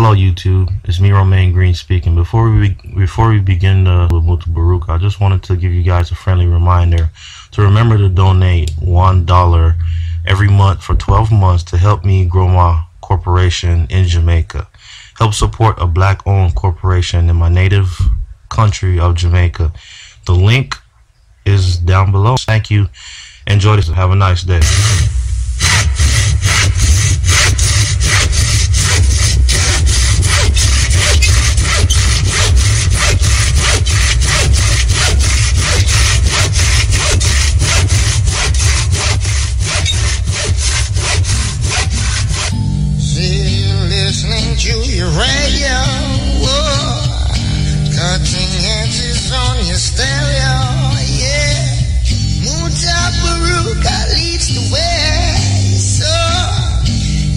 Hello YouTube, it's me Romain Green speaking. Before we begin with Mutabaruka, I just wanted to give you guys a friendly reminder to remember to donate $1 every month for 12 months to help me grow my corporation in Jamaica. Help support a black-owned corporation in my native country of Jamaica. The link is down below. Thank you. Enjoy this. Have a nice day. Listening to your radio, cutting edges on your stereo, yeah. Mutabaruka leads the way, so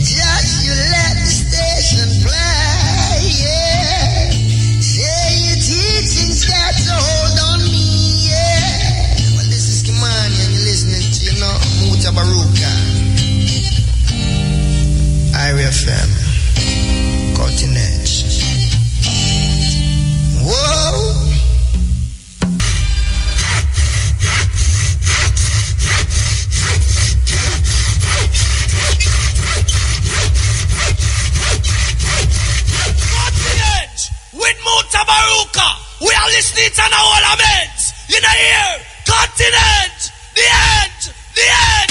just you let the station play, yeah. Say your teachings got to hold on me, yeah. Well, this is Kimani and you're listening to, Mutabaruka. IRFM. Cutting edge. Whoa. Cutting edge with Mutabaruka. We are listening to our whole meds. You know here. Cutting edge. The edge. The edge.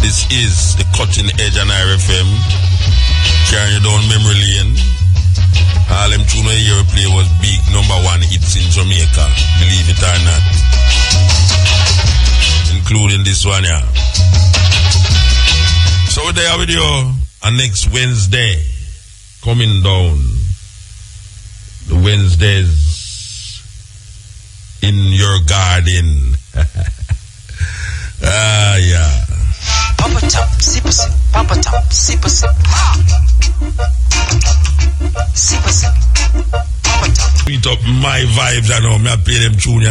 This is the Cutting Edge on IRFM. Carrying you down memory lane. All them tune we hear play was big #1 hits in Jamaica, believe it or not. Including this one here. So they are with you on next Wednesday. Coming down. The Wednesdays in your garden. Yeah. Papa top, sip a sip, Papa top, sip a sip. Sip a sip, Papa top. Beat up my vibes, I know. I play them tune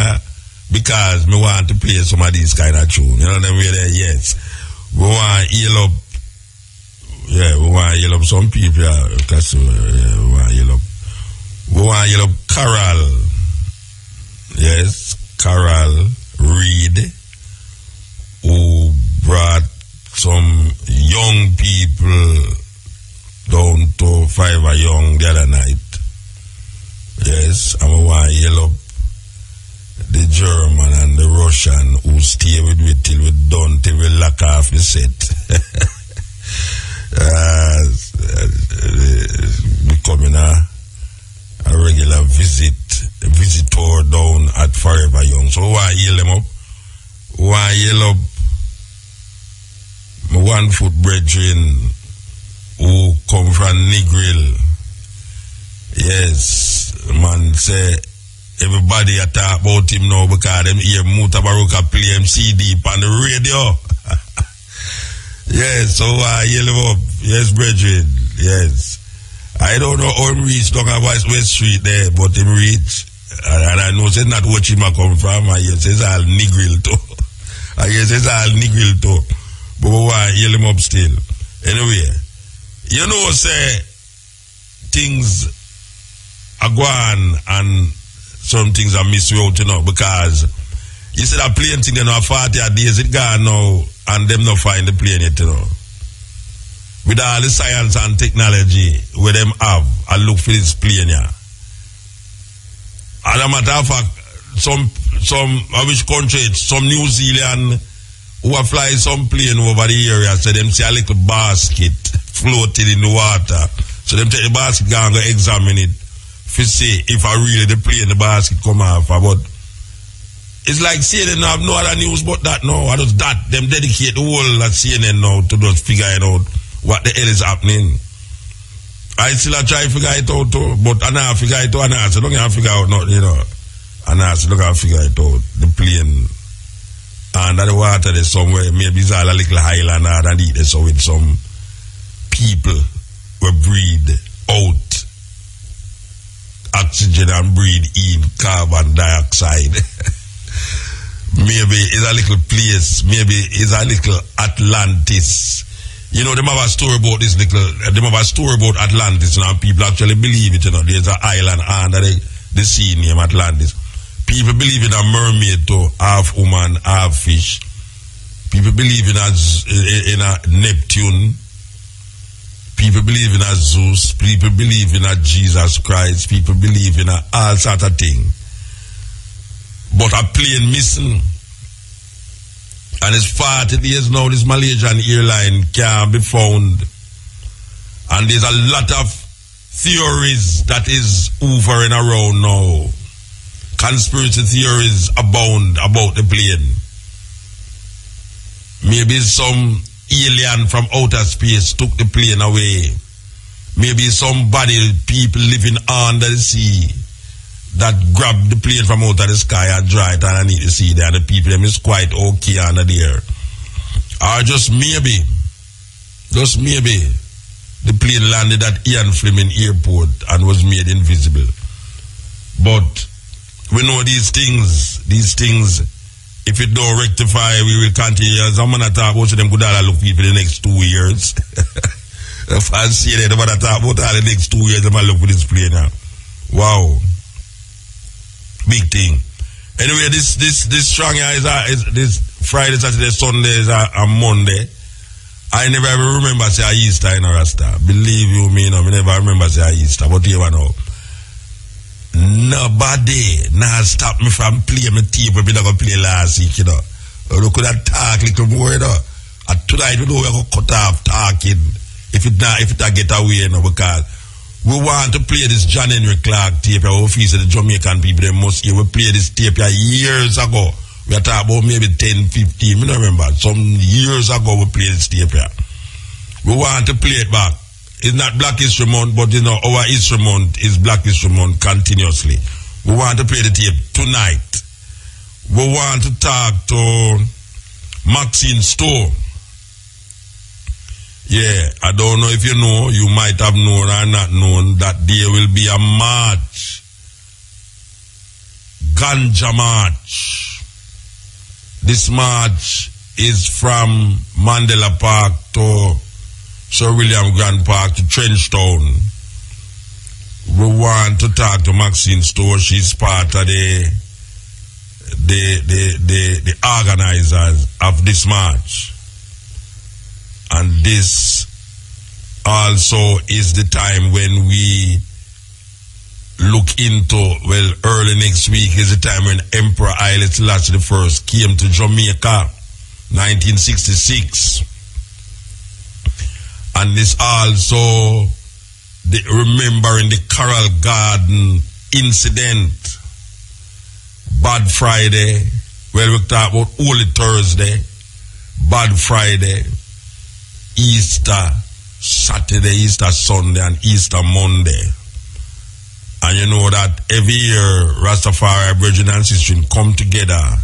because me want to play some of these kind of tune. You know them way there, yes. We want to heal up. Yeah, we want to heal up some people. Because we want to heal up. We want to heal up Carol. Yes, Carol Reed, who brought some young people down to 5 young the other night. Yes, and we want to yell up the German and the Russian who stay with we till we done, till we lock off the set. Becoming a regular visitor down at Forever Young. So we want to yell them up. We want to yell up my 1 foot brethren who come from Negril. Yes, man say everybody a talk about him now because them hear Mutabaruka play him CD on the radio. Yes, so I yell him up. Yes, brethren. Yes. I don't know how him reach down at West Street there, but him reach. And I know it's not what him come from. I hear it's all Negril too. I hear it's all Negril too. But we want to yell him up still. Anyway, you know, say things are going and some things are missed out, you know, because you see that plane thing, you know, 40 days it gone now and them not find the plane yet, you know. With all the science and technology where them have, I look for this plane here. As a matter of fact, some I wish country, some New Zealand who are flying some plane over the area, so them see a little basket floating in the water. So them take the basket and go examine it to see if I really the plane the basket come off. But it's like CNN have no other news but that now. I just that them dedicate the whole of CNN now to just figuring out what the hell is happening. I still try to figure it out too, but I now figure it out. I don't have to figure out nothing, you know. And I still don't figure it out. The plane. Under the water there's somewhere, maybe it's all a little highland and eat it, so with some people will breathe out oxygen and breathe in carbon dioxide. Maybe it's a little place, maybe it's a little Atlantis. You know, them have a story about this them have a story about Atlantis, and people actually believe it, you know. There's an island under the sea named Atlantis. People believe in a mermaid too, half woman, half fish. People believe in a Neptune. People believe in a Zeus. People believe in a Jesus Christ. People believe in a all sort of thing. But a plane missing. And it's 40 days now, this Malaysian airline can't be found. And there's a lot of theories that is hovering around now. Conspiracy theories abound about the plane. Maybe some alien from outer space took the plane away. Maybe somebody, people living under the sea, that grabbed the plane from out of the sky and dry it underneath the sea there, and the people them is quite okay under there. Or just maybe, the plane landed at Ian Fleming Airport and was made invisible. But we know these things, if it don't rectify, we will continue. As I'm going to talk about them could all look for the next 2 years. If I see that, I'm going to talk about all the next 2 years, I'm going to look for this plane now. Wow. Big thing. Anyway, this strong is this Friday, Saturday, Sunday is a Monday. I never ever remember say Easter in a Rasta. Believe you me, no, I never remember say Easter. But you know, nobody now stop me from playing my tape when I go play last week, you know. You could have talk a little more, you know. And tonight we know we're going to cut off talking if it get away, you know, because we want to play this John Henry Clark tape. Our office of the Jamaican people, they must hear. We play this tape years ago. We are talking about maybe 10, 15, I don't remember. Some years ago we played this tape here. We want to play it back. It's not Black History Month, but you know, our History Month is Black History Month continuously. We want to play the tape tonight. We want to talk to Maxine Store. Yeah, I don't know if you know, you might have known or not known that there will be a march. Ganja March. This march is from Mandela Park to Sir William Grant Park to Trenchtown. We want to talk to Maxine Store. She's part of the organizers of this march. And this also is the time when we look into, well, early next week is the time when Emperor Haile Selassie I came to Jamaica, 1966. And this also remembering the Coral Garden incident, Bad Friday, well, we talk about Holy Thursday, Bad Friday, Easter Saturday, Easter Sunday, and Easter Monday. And you know that every year Rastafari, Brethren and Sisters come together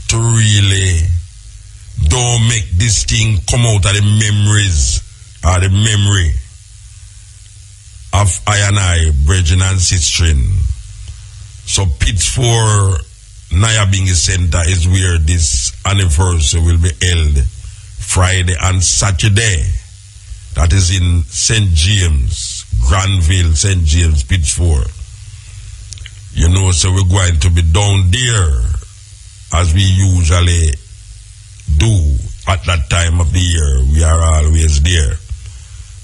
to really don't make this thing come out of the memories or the memory of I and I, Brethren and Sisters. So Pittsford Nyabingi Center is where this anniversary will be held. Friday and Saturday. That is in St. James, Granville, St. James, Pittsford. You know, so we're going to be down there as we usually do at that time of the year. We are always there.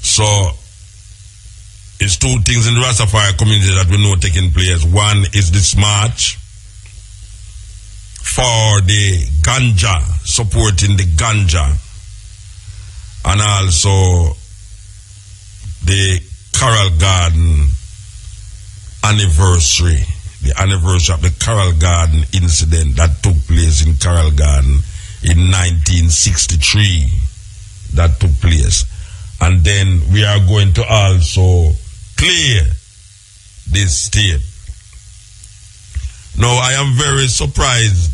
So, it's two things in the Rastafari community that we know taking place. One is this march for the ganja, supporting the ganja. And also the Coral Garden anniversary, the anniversary of the Coral Garden incident that took place in Coral Garden in 1963. That took place. And then we are going to also play this tape. Now, I am very surprised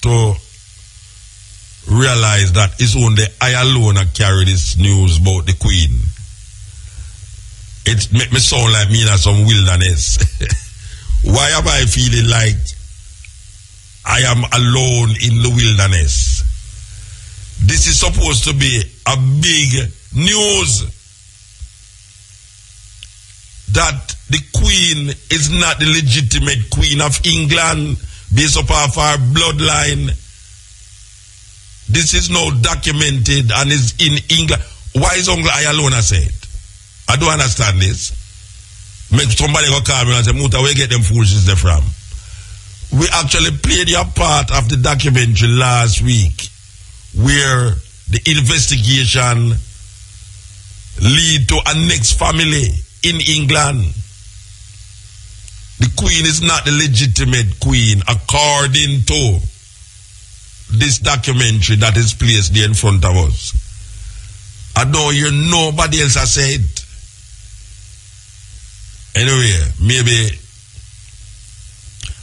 to realize that it's only I alone that carry this news about the Queen. It make me sound like me in some wilderness. Why am I feeling like I am alone in the wilderness? This is supposed to be a big news that the Queen is not the legitimate Queen of England based upon our bloodline. This is now documented and is in England. Why is Uncle Ayalona said? I don't understand this. Make somebody go call me and say, Muta, where get them foolishness there from? We actually played your part of the documentary last week where the investigation lead to a next family in England. The Queen is not the legitimate Queen according to this documentary that is placed there in front of us. I don't hear nobody else has said. Anyway, maybe.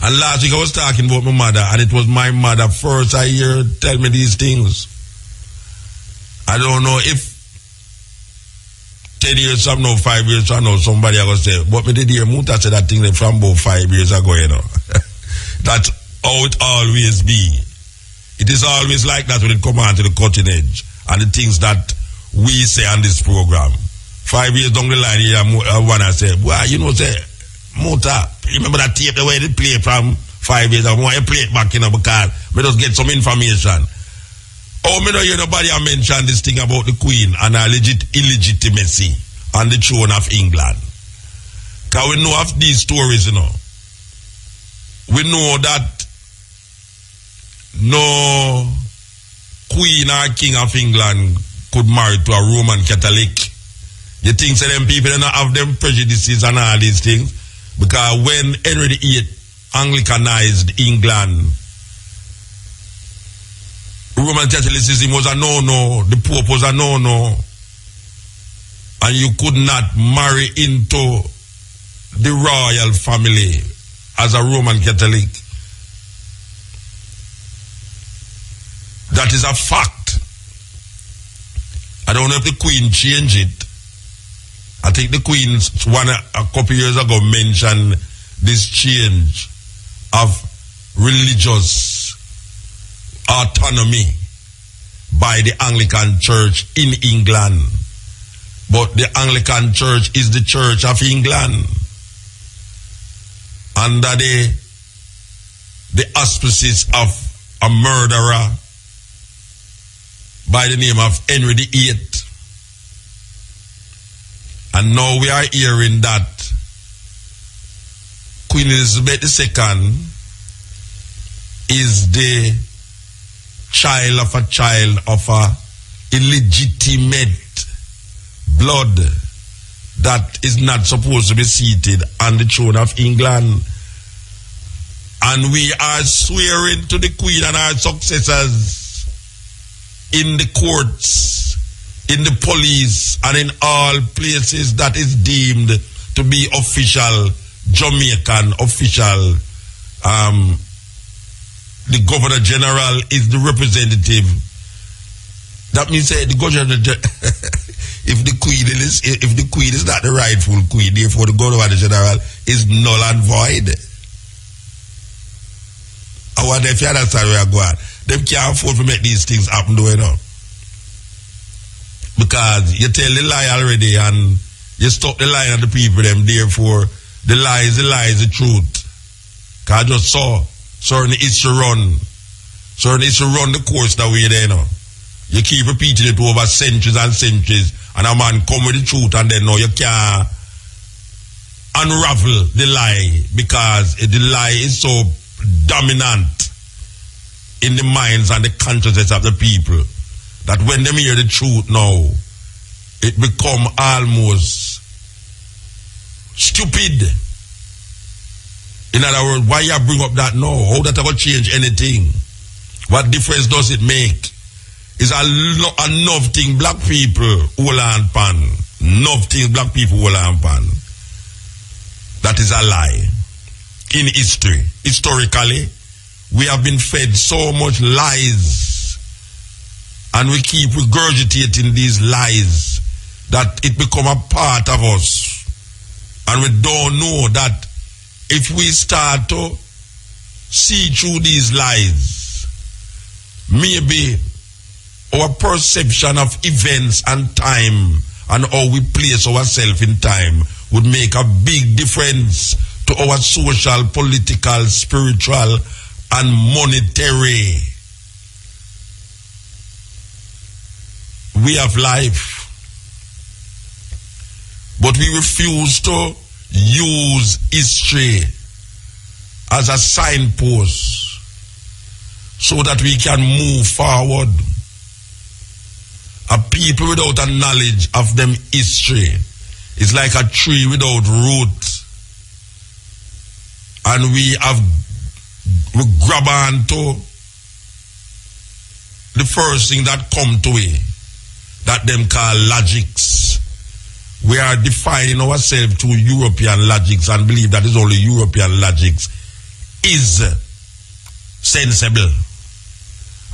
And last week I was talking about my mother, and it was my mother first I hear tell me these things. I don't know if 10 years from now, 5 years from now, somebody I going to say, but me did hear Muta say that thing from about 5 years ago, you know. That's how it always be. It is always like that when it comes on to the cutting edge and the things that we say on this program. 5 years down the line, I want to say, well, you know, say, Muta, remember that tape the way they play from 5 years ago? I want to play it back, you know, because we just get some information. Oh, me don't hear nobody mention this thing about the Queen and her illegitimacy on the throne of England. Because we know of these stories, you know. We know that no Queen or King of England could marry to a Roman Catholic. You think so them people don't have them prejudices and all these things? Because when Henry VIII Anglicanized England, Roman Catholicism was a no-no, the Pope was a no-no, and you could not marry into the royal family as a Roman Catholic. That is a fact. I don't know if the Queen changed it. I think the Queen a couple years ago mentioned this change of religious autonomy by the Anglican Church in England. But the Anglican Church is the Church of England. Under the auspices of a murderer by the name of Henry VIII. And now we are hearing that Queen Elizabeth II is the child of a illegitimate blood that is not supposed to be seated on the throne of England. And we are swearing to the Queen and our successors in the courts, in the police, and in all places that is deemed to be official, Jamaican official. The Governor General is the representative. That means the Governor if the Queen is not the rightful Queen, therefore the Governor General is null and void. I wonder if you understand where I'm going. Them can't afford to make these things happen, though, you know. Because you tell the lie already and you stop the lie on the people, them, therefore the lie is the truth. Because I just saw certain history run the course that way there, you know. You keep repeating it over centuries and centuries, and a man come with the truth, and then now you can't unravel the lie because the lie is so dominant in the minds and the consciousness of the people that when they hear the truth now, it become almost stupid. In other words, why you bring up that now? How that ever change anything? What difference does it make? It's enough thing black people hold on pan. Enough things black people hold on pan. That is a lie. In history, historically, we have been fed so much lies, and we keep regurgitating these lies that it become a part of us, and we don't know that if we start to see through these lies, maybe our perception of events and time and how we place ourselves in time would make a big difference to our social, political, spiritual, and monetary way of life. But we refuse to use history as a signpost so that we can move forward. A people without a knowledge of them history is like a tree without roots. And we grab on to the first thing that come to it, that them call logics. We are defining ourselves to European logics and believe that is only European logics is sensible.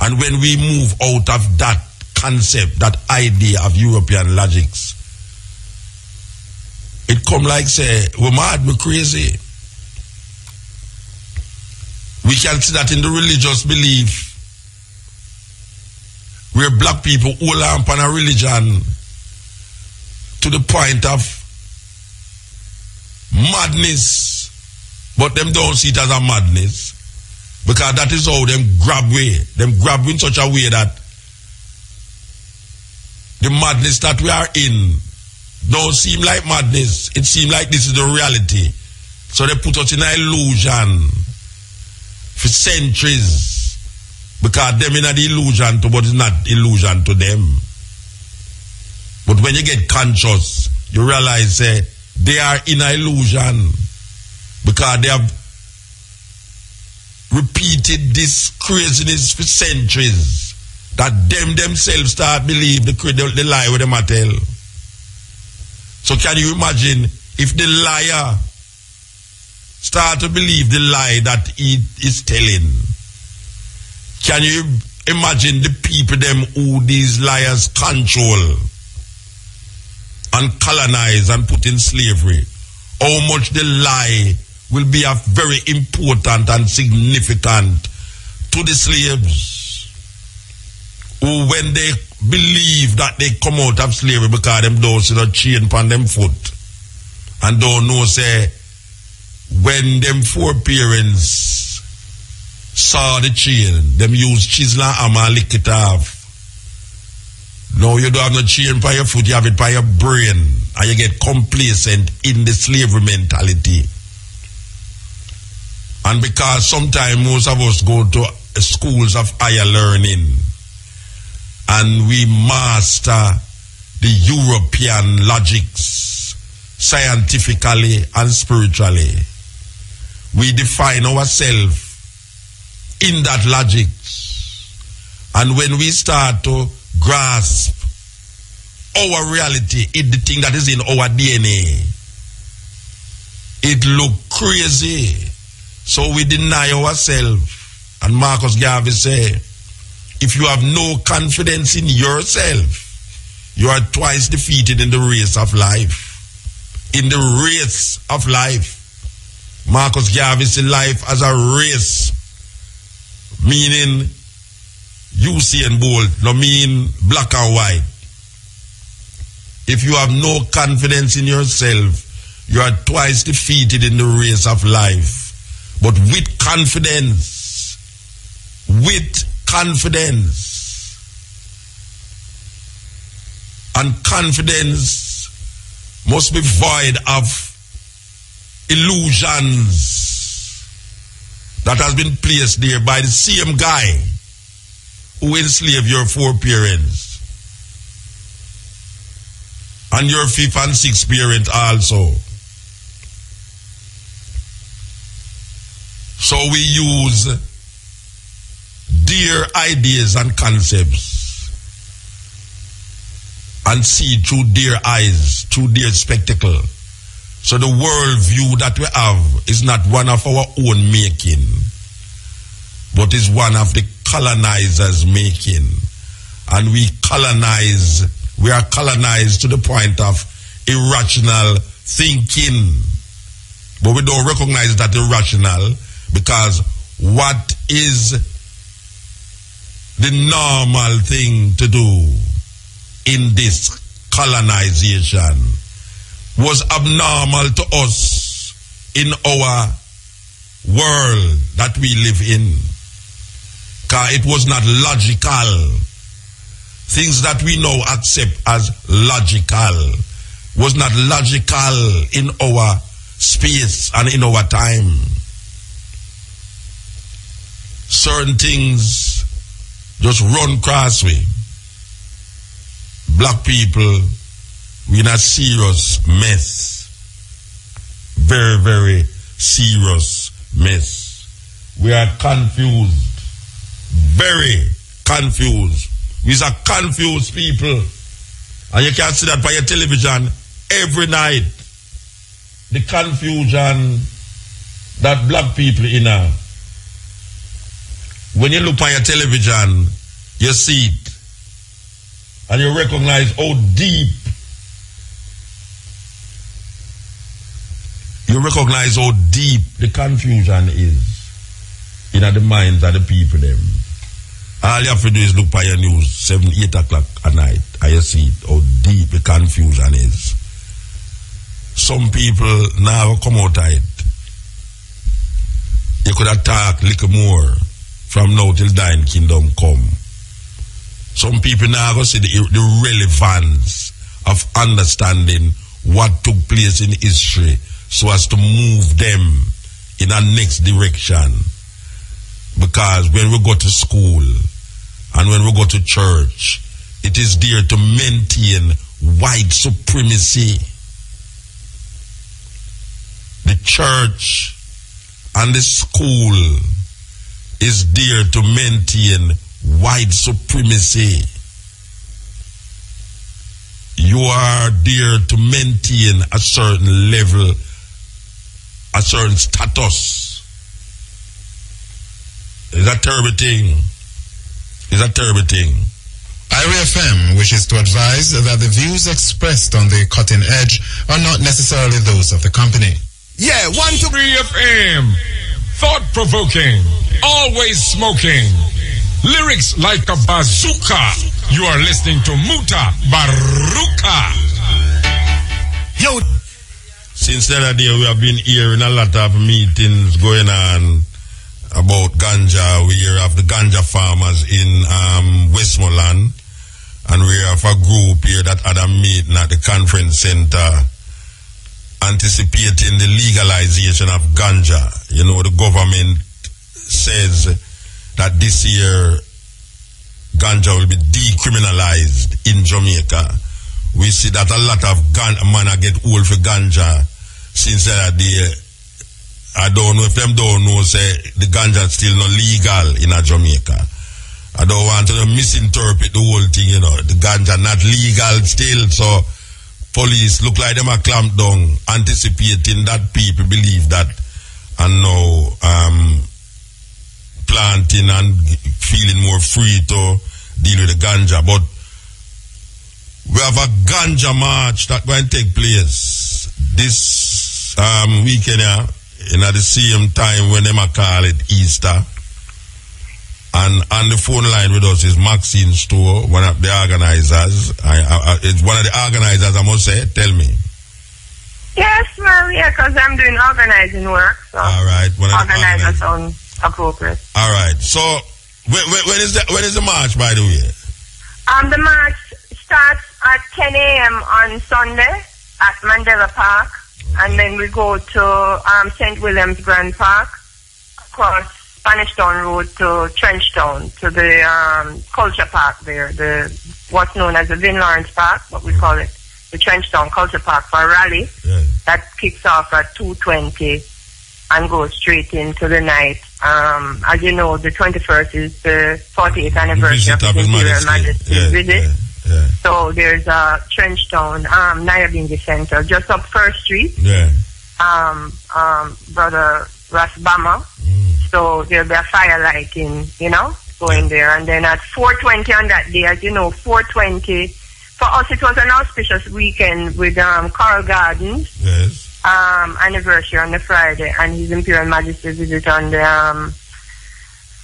And when we move out of that concept, that idea of European logics, it come like say, we're mad, we're crazy. We can see that in the religious belief, where black people hold on a religion to the point of madness, but them don't see it as a madness, because that is how them grab way. Them grab in such a way that the madness that we are in don't seem like madness. It seems like this is the reality. So they put us in an illusion for centuries, because them in the illusion to, but it's not illusion to them. But when you get conscious, you realize they are in an illusion, because they have repeated this craziness for centuries, that them themselves start believe the lie with them a tell. So can you imagine if the liar start to believe the lie that he is telling? Can you imagine the people them who these liars control and colonize and put in slavery? How much the lie will be a very important and significant to the slaves, who when they believe that they come out of slavery because them don't see the chain upon them foot, and don't know say when them foreparents saw the chain, them use chisel and hammer and lick it off. Now you don't have no chain by your foot, you have it by your brain, and you get complacent in the slavery mentality. And because sometimes most of us go to schools of higher learning and we master the European logics scientifically and spiritually, we define ourselves in that logics. And when we start to grasp our reality, the thing that is in our DNA, it look crazy. So we deny ourselves. And Marcus Garvey say, if you have no confidence in yourself, you are twice defeated in the race of life. In the race of life, Marcus Garvey said life as a race, meaning Usain Bolt, no mean black and white. If you have no confidence in yourself, you are twice defeated in the race of life. But with confidence, and confidence must be void of illusions that has been placed there by the same guy who enslaved your foreparents and your fifth and sixth parent also. So we use their ideas and concepts and see through their eyes, through their spectacle. So the world view that we have is not one of our own making, but is one of the colonizers' making. And we are colonized to the point of irrational thinking. But we don't recognize that irrational, because what is the normal thing to do in this colonization was abnormal to us in our world that we live in. Because it was not logical. Things that we now accept as logical was not logical in our space and in our time. Certain things just run crossway. Black people, we're in a serious mess. Very, very serious mess. We are confused. Very confused. We're a confused people. And you can see that by your television every night. The confusion that black people in now. When you look on your television, you see it. And you recognize how deep. You recognize how deep the confusion is in the minds of the people them. All you have to do is look by your news 7, 8 o'clock at night and you see how deep the confusion is. Some people now come out of it. You could attack a little more from now till thine kingdom come. Some people now go see the relevance of understanding what took place in history so as to move them in a next direction. Because when we go to school and when we go to church, it is there to maintain white supremacy. The church and the school is there to maintain white supremacy. You are there to maintain a certain level, a certain status. It's a terrible thing. It's a terrible thing. IRFM wishes to advise that the views expressed on the Cutting Edge are not necessarily those of the company. Yeah, 1, 2, 3 FM. Thought-provoking. Always smoking. Lyrics like a bazooka. You are listening to Mutabaruka. Yo. Since the other day, we have been hearing a lot of meetings going on about ganja. We hear of the ganja farmers in Westmoreland, and we have a group here that had a meeting at the conference center anticipating the legalization of ganja. You know, the government says that this year ganja will be decriminalized in Jamaica. We see that a lot of man get old for ganja since the other day. I don't know if them don't know, say the ganja is still not legal in Jamaica. I don't want to misinterpret the whole thing, you know. The ganja not legal still, so police look like them a clamp down, anticipating that people believe that and now planting and feeling more free to deal with the ganja. But we have a ganja march that going to take place this weekend here. At the same time when they call it Easter. And on the phone line with us is Maxine Store, one of the organizers. It's one of the organizers, I must say. Tell me. Yes, well, yeah, because I'm doing organizing work. So all right. Organizer sounds appropriate. All right. So when is the march, by the way? The march starts at 10 a.m. on Sunday at Mandela Park. And then we go to St. William's Grand Park, across Spanish Town Road to Trenchtown, to the Culture Park there, what's known as the Vin Lawrence Park, but we call it the Trenchtown Culture Park for a rally. Yeah. That kicks off at 2:20 and goes straight into the night. As you know, the 21st is the 40th anniversary of His Imperial Majesty's visit. Yeah. Yeah. So there's a Trenchtown, Nyabingi Center, just up First Street. Yeah. Brother Ras Bama. So there'll be a fire lighting, you know, going there. And then at 4:20 on that day, as you know, 4:20, for us it was an auspicious weekend with Coral Gardens. Yes. Anniversary on the Friday and His Imperial Majesty's visit on the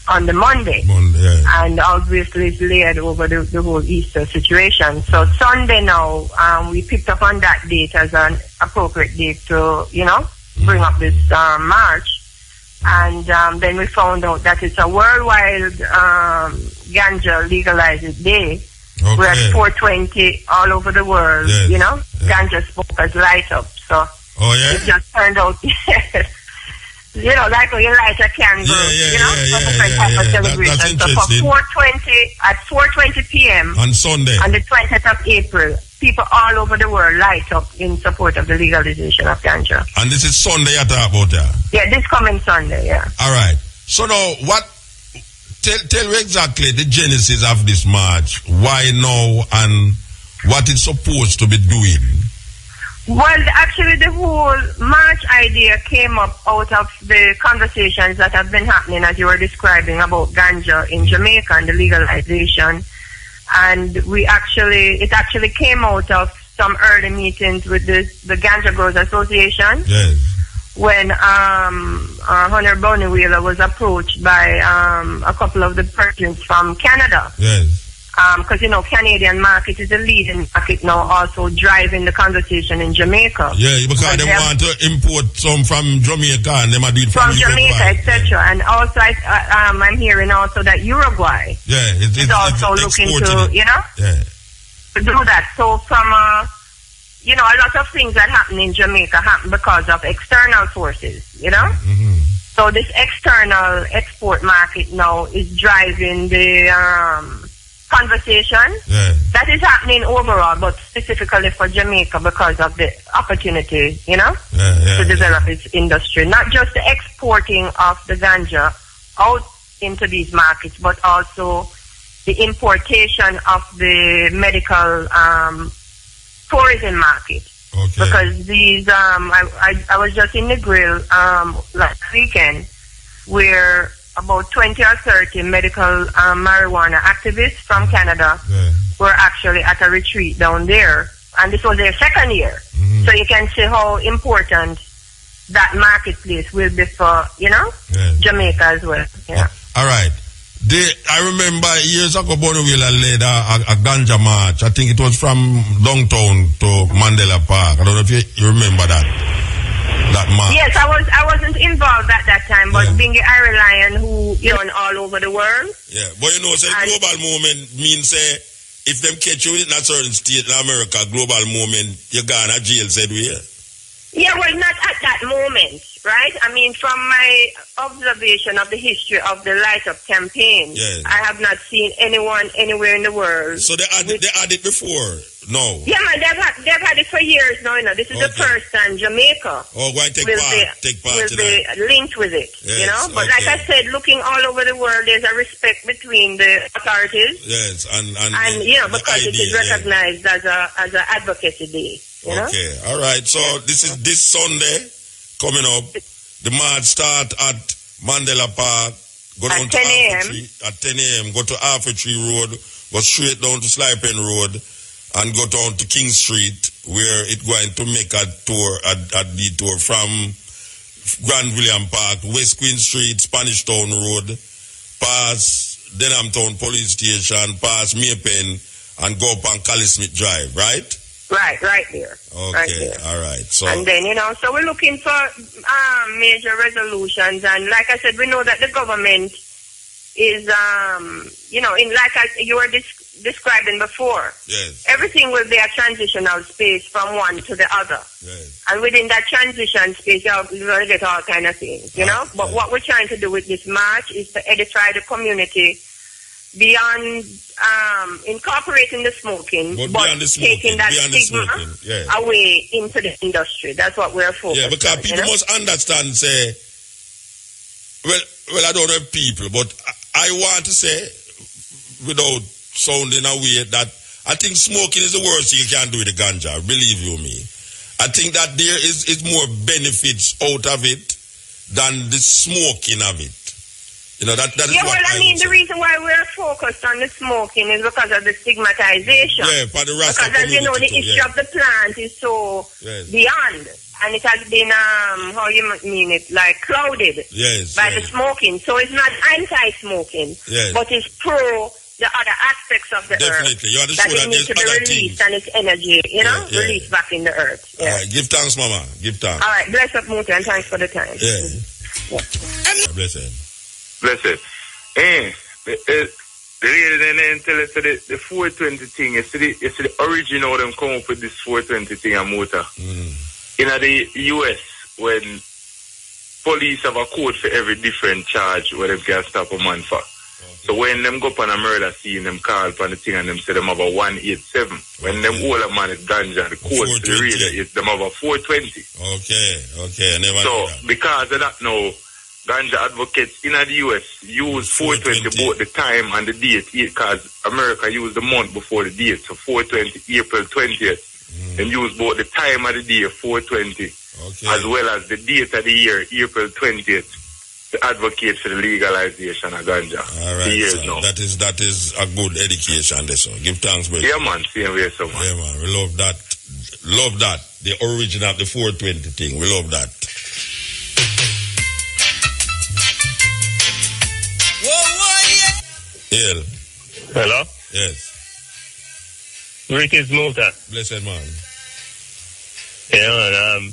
on the Monday. And obviously it's layered over the whole Easter situation. So Sunday now, we picked up on that date as an appropriate date to, bring up this march. And then we found out that it's a worldwide ganja legalized day. Okay. We're at 420 all over the world, ganja smokers light up. So it just turned out, like when you light a candle, different type of celebration. So for 420, at 4:20 p.m. on Sunday, on the 20th of April, people all over the world light up in support of the legalization of ganja. And this is Sunday you talk about that? Yeah, this coming Sunday, yeah. All right. So now, tell me exactly the genesis of this march. Why now and what it's supposed to be doing? Well, actually the whole march idea came up out of the conversations that have been happening, as you were describing, about ganja in Jamaica and the legalization. And it actually came out of some early meetings with the Ganja Growers Association. Yes. When Hunter Bonnie Wheeler was approached by a couple of the persons from Canada. Yes. Because, Canadian market is the leading market now, also driving the conversation in Jamaica. Yeah, because they want to import some from Jamaica and they might do it from Jamaica, etc. And also, I'm hearing also that Uruguay is also looking to, to do that. So from, a lot of things that happen in Jamaica happen because of external forces, Mm-hmm. So this external export market now is driving the conversation that is happening overall, but specifically for Jamaica because of the opportunity, to develop its industry. Not just the exporting of the ganja out into these markets, but also the importation of the medical tourism market. Okay. Because these, I was just in the grill last weekend where about 20 or 30 medical marijuana activists from Canada were actually at a retreat down there. And this was their second year. Mm-hmm. So you can see how important that marketplace will be for, Jamaica as well. Yeah. All right. I remember years ago, Bonnie Wheeler led a ganja march. I think it was from downtown to Mandela Park. I don't know if you remember that march. Yes, I wasn't involved at that time, but Bingy Irie Lion, who all over the world. Yeah, but say global movement means if them catch you in a certain state in America, global movement, you're gone to jail, said we. Yeah, well, not at that moment, right? I mean, from my observation of the history of the Light Up campaign, I have not seen anyone anywhere in the world. So they had it before? No. Yeah, man, they've had it for years now. This is the first time Jamaica will be linked with it, But like I said, looking all over the world, there's a respect between the authorities. Yes, and because it is recognized as an advocacy day. Okay, all right. So this is this Sunday coming up. The march start at Mandela Park. Go down to 10 a.m. At 10 a.m. Go to Arthur Tree Road. Go straight down to Slipen Road, and go down to King Street, where it's going to make a tour, a detour from Grand William Park, West Queen Street, Spanish Town Road, past Denham Town Police Station, past Maypen, and go up on Cali Smith Drive, right? Right there. Okay, right there. All right. So, and then, so we're looking for major resolutions. And like I said, we know that the government is, you were describing before. Yes. Everything will be a transitional space from one to the other. Yes. And within that transition space, you're going to get all kind of things, But what we're trying to do with this march is to edify the community beyond incorporating the smoking, but taking that stigma away into the industry. That's what we're focused on. Yeah, because people must understand, say, well, I don't have people, but I want to say, without sounding away, that I think smoking is the worst thing you can do with the ganja, believe you me. I think that there is more benefits out of it than the smoking of it. That is well, I mean, the reason why we're focused on the smoking is because of the stigmatization. Yeah, for the rest because, as you know, the issue of the plant is so beyond. and it has been, how you mean it, like clouded Yes. by the smoking. So it's not anti-smoking, Yes. but it's pro the other aspects of the Definitely. earth. You That understood it that needs there's to be other released things. and its energy, Yeah. released back in the earth. Yeah. All right. Give thanks, Mama. Give thanks. All right, bless up, Muta, and thanks for the time. Yeah. Blessed. Blessed. The lady then tell us the 420 thing. You see the origin of them come up with this 420 thing and motor. In the US, when police have a code for every different charge where they can stop a man for. So when them go up on a murder scene, them call upon the thing and them say them have a 187. When them all a man is ganja, the code for the reader is them have a 420. Okay. I never So knew that. because of that now, ganja advocates in the US use 420 both the time and the date because America used the month before the date. So 420, April 20th. Them use both the time of the day, 420, as well as the date of the year, April 20th. To advocate for the legalization of ganja. All right, so that is a good education there, so give thanks, brother. Yeah, man, same way, so man. Yeah, man, we love that. Love that. The origin of the 420 thing. We love that. Whoa, yeah. Hello? Yes. Rick is Muta. Blessed man. Yeah, man,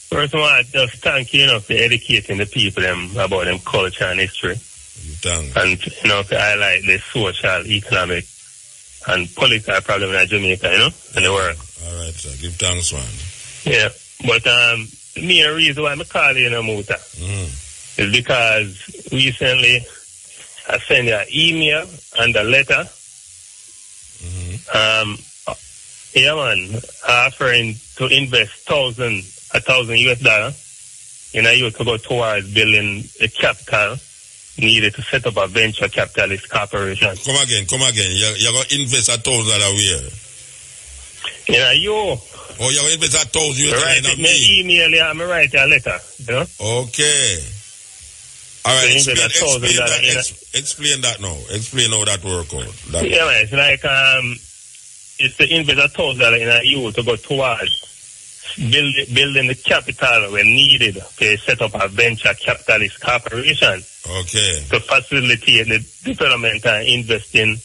first of all, I just thank you, for educating the people about them culture and history. And, to highlight the social, economic, and political problem in Jamaica, and the world. All right, sir. Give thanks, man. Yeah, but the main reason why I'm calling you, Muta, is because recently I sent you an email and a letter. Yeah, man, offering to invest $1,000 in a year to go towards building a capital needed to set up a venture capitalist corporation. Come again. You're going to invest $1,000 where? You. Oh, you're going to invest $1,000 right, in me email you, I'm write a letter, Okay. All right, so explain that now. Explain how that work out. Yeah, man, it's like, it's to invest $1,000 in a year to go towards building the capital when needed to set up a venture capitalist corporation. Okay. To facilitate the development and investing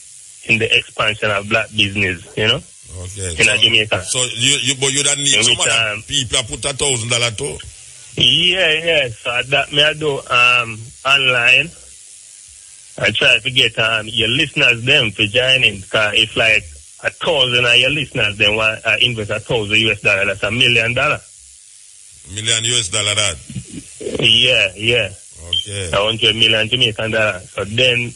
in the expansion of black business, Okay. In Jamaica. So you don't need some other people to put $1,000 too? Yeah. So that me I do online. I try to get your listeners them to join in, because if like 1,000 of your listeners then want invest $1,000 that's $1 million. $1 million that? Yeah. Okay. 100 million Jamaican dollars. So then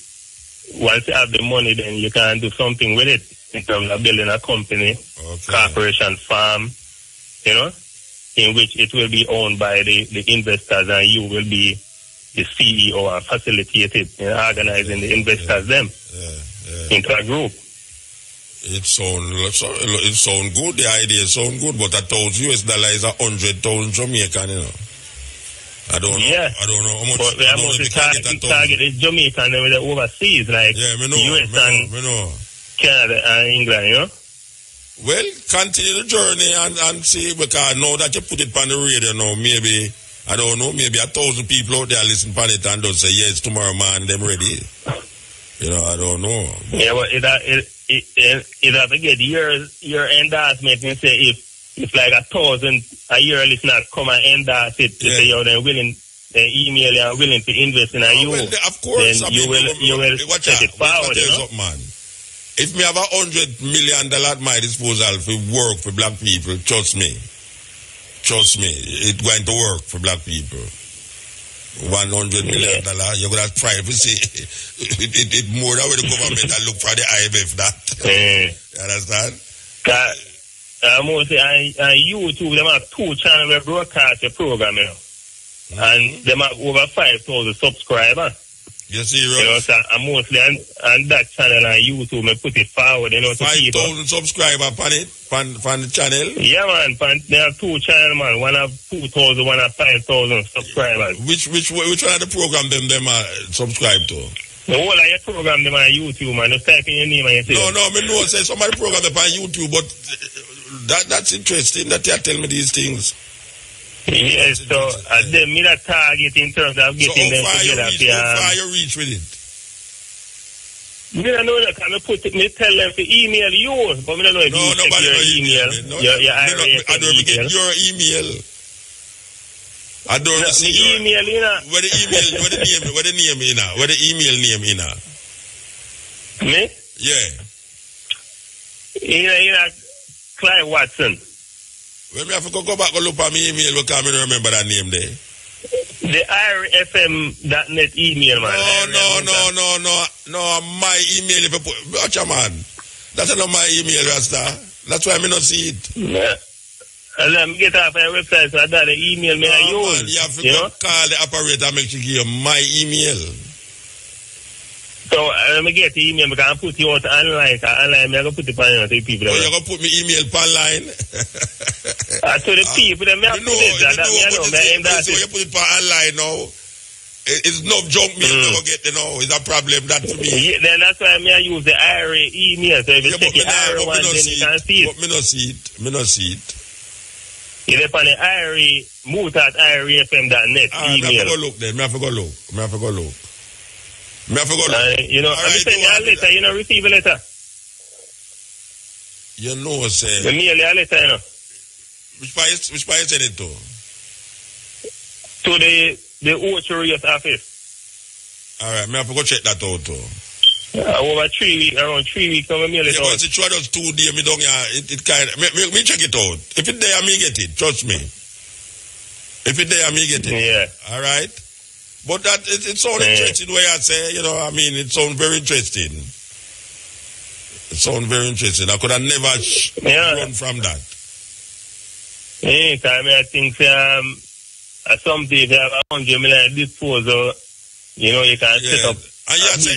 once you have the money, then you can do something with it in terms of building a company, corporation, farm, in which it will be owned by the investors, and you will be the CEO and facilitate it, organizing the investors into a group. It sound good. The idea sound good, but $1,000 is $100,000 Jamaican, I don't know. Yeah. I don't know how much. But we are mostly target is Jamaican and with the overseas, like US and Canada and England, Well, continue the journey and see, because now that you put it on the radio now, maybe, I don't know, maybe 1,000 people out there listen to it and don't say, yes, tomorrow, man, them ready. I don't know. Yeah, but it have to get your endorsement and say if like 1,000 a year listeners come and endorse it, to say you're willing, email you are willing to invest in you. Well, of course, then you will take it forward, man. If me have $100 million at my disposal for work for black people, trust me, it's going to work for black people. $100 million, you're going to try to see it more than where the government and look for the IMF that. You understand? Mostly on YouTube, them have 2 channels where broadcast the program, and them have over 5,000 subscribers. You serious? So I'm mostly on that channel on YouTube, I put it forward, to 5,000 subscribers on the channel? Yeah, man. They have 2 channels, man. One have 2,000, one have 5,000 subscribers. Which one of the program them are subscribed to? The whole of your program them on YouTube, man. Just type in your name and you say. No, I know, say somebody program them on YouTube, but that's interesting that you tell me these things. Yes, so them me that target in terms of getting them together. How far you reach with it? Me don't know that. Me tell them to email you, but me don't know if you check your email. I don't get your email. I don't receive your email. You know. Where the email? Where the name? You know. Where the email name? You know. Me? Yeah. You know, Clive Watson. Well, me have to go back and look at my email because I don't remember that name there. The irfm.net email, man. No, my email. If you put, watch your man. That's not my email, Rasta. That's why I not see it. Yeah. And let me get off my website so that the email me I use. Man, you have to call the operator and make sure you give you my email. So let me get the email because I put you out online. Online, I'm going to put it on the people. Oh, you're going to put me email online? To the people, I'm going to put it. So you put it online now. It's no junk mail you don't get, It's a problem, that to me. Yeah, then that's why I use the IRA email. So if you check the IRA one, then you can see it. But me not see it. You dep on the IRA, moot@irafm.net email. I have to go look then. I have to go look. You know, I'm sending you a letter. You know, receive a letter. You know, say. You mail you a letter, you know. Which part you send it to? To the Orchard's office. All right, I have to go check that out too. Over 3 weeks, around 3 weeks, I'm mail it out. But it's just 2 days, me don't it kind of, me check it out. If it's there, me get it. Trust me. If it's there, me get it. Yeah. All right. But that it sounds interesting way I say, it sounds very interesting. It sounds very interesting. I could have never run from that. Yeah, I think something if you have 100 million disposal, you can set up. And you say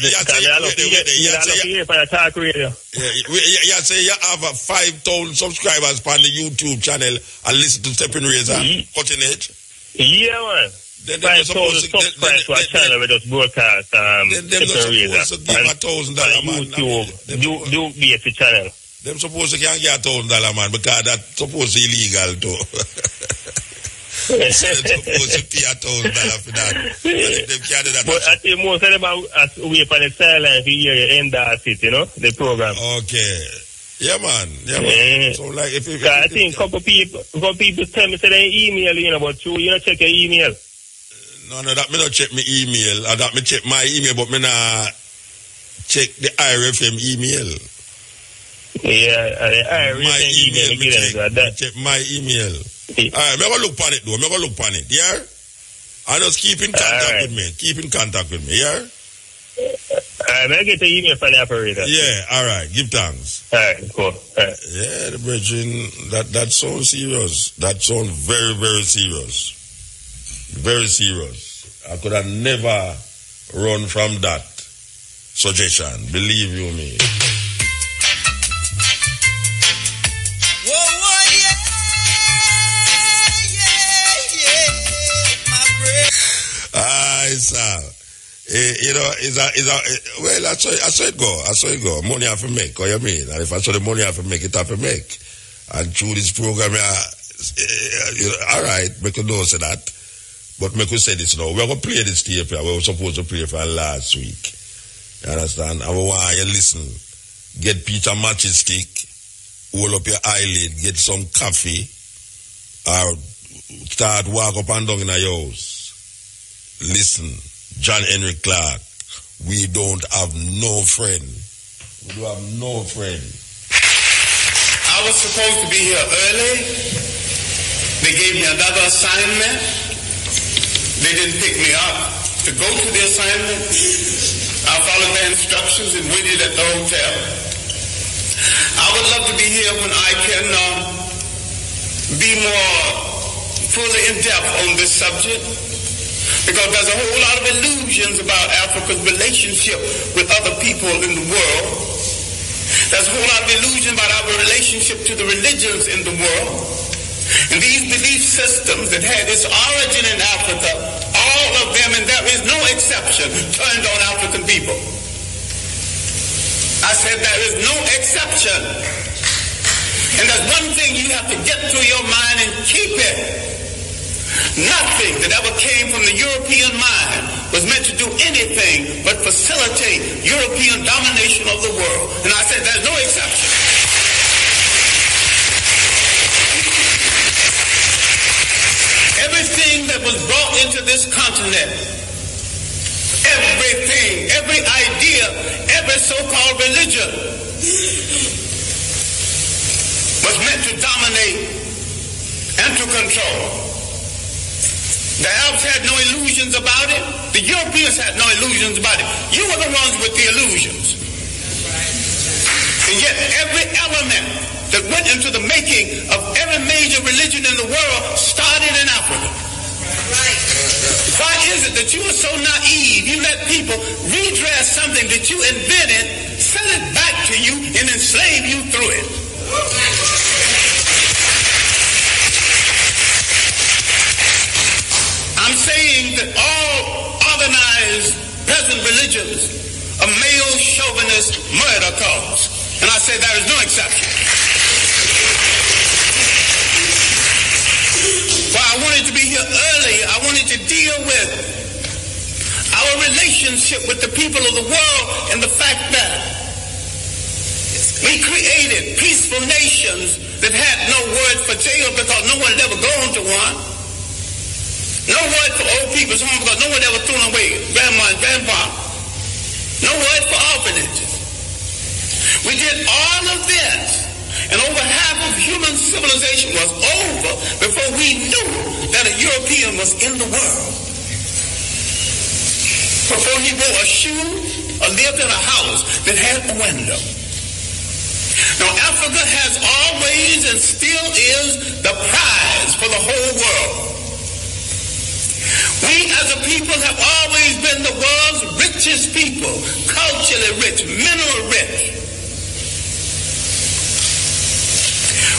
you have 5,000 subscribers on the YouTube channel and listen to Stepping Razor, Cutting Edge. Yeah, man. 5,000 subscribers to a channel with us broadcast Stepping Razor. Give $1,000, man. YouTube, do be a channel. Them supposed to can't get $1,000, man, because that's supposed to illegal too. So they're supposed to pay $1,000 for that. But I think most of them are wait for the silence to hear you end that it, the program. Okay. Yeah, man. So like if I think a couple people tell me say they email, but you check your email. No, that me not check my email. That me check my email, but me not check the IRFM email. Yeah, the IRFM email. Me check my email. Alright, I'm going to look on it though. I'm going to look on it, yeah? And just keep in contact with me. Keep in contact with me, yeah? Alright, may I get the email from the operator? Yeah, alright. Give thanks. Alright, cool. Yeah, the brethren, that sounds serious. That sounds very, very serious. Very serious. I could have never run from that suggestion. Believe you me. Sir. Well, I saw it go. Money I have to make, what you mean? And if I saw the money I have to make, it I have to make. And through this program, all right, make you know say that. But make you say this now. We're going to play this tape here. We were supposed to play for last week. You understand? I want you listen. Get Peter matches stick, hold up your eyelid, get some coffee, or start walk up and down in your house. Listen, John Henry Clark, we don't have no friend. We don't have no friend. I was supposed to be here early. They gave me another assignment. They didn't pick me up to go to the assignment. I followed their instructions and waited at the hotel. I would love to be here when I can be more fully in depth on this subject. Because there's a whole lot of illusions about Africa's relationship with other people in the world. There's a whole lot of illusion about our relationship to the religions in the world. And these belief systems that had its origin in Africa, all of them, and there is no exception, turned on African people. I said there is no exception. And there's one thing you have to get through your mind and keep it. facilitate European domination of the world. And I said there's no exception. Everything that was brought into this continent, everything, every idea, every so-called religion was meant to dominate and to control. The Arabs had no illusions about it. The Europeans had no illusions about it. You were the ones with the illusions. And yet every element that went into the making of every major religion in the world started in Africa. Why is it that you are so naive? You let people redress something that you invented, sell it back to you, and enslave you through it. I'm saying that all organized present religions are male chauvinist murder cults. And I say there is no exception. Well, I wanted to be here early. I wanted to deal with our relationship with the people of the world and the fact that we created peaceful nations that had no word for jail because no one had ever gone to one. No word for old people's home because no one ever threw away grandma and grandpa. No word for orphanages. We did all of this. And over half of human civilization was over before we knew that a European was in the world. Before he wore a shoe or lived in a house that had a window. Now Africa has always and still is the prize for the whole world. We as a people have always been the world's richest people, culturally rich, mineral rich.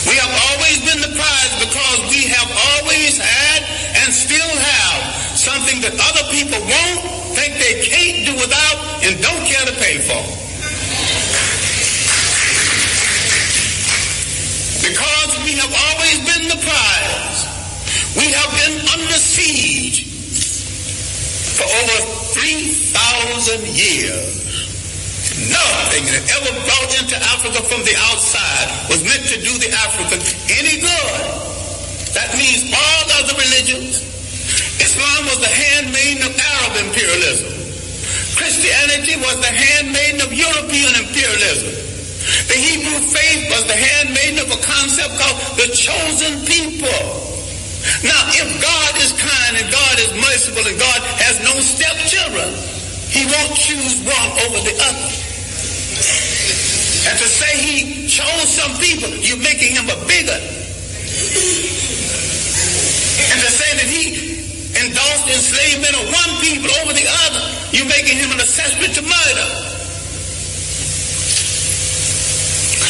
We have always been the prize because we have always had and still have something that other people won't, think they can't do without, and don't care to pay for. Because we have always been the prize, we have been under siege for over 3,000 years. Nothing that ever brought into Africa from the outside was meant to do the African any good. That means all other religions. Islam was the handmaiden of Arab imperialism. Christianity was the handmaiden of European imperialism. The Hebrew faith was the handmaiden of a concept called the chosen people. Now, if God is kind and God is merciful and God has no stepchildren, he won't choose one over the other. And to say he chose some people, you're making him a bigot. And to say that he endorsed enslavement of one people over the other, you're making him an accessory to murder.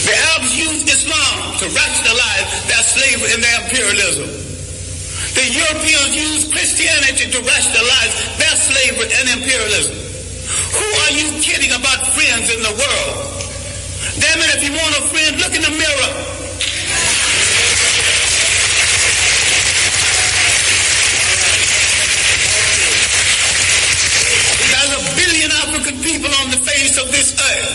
The Arabs used Islam to rationalize their slavery and their imperialism. The Europeans used Christianity to rationalize their slavery and imperialism. Who are you kidding about friends in the world? Damn it, if you want a friend, look in the mirror. There's 1 billion African people on the face of this earth.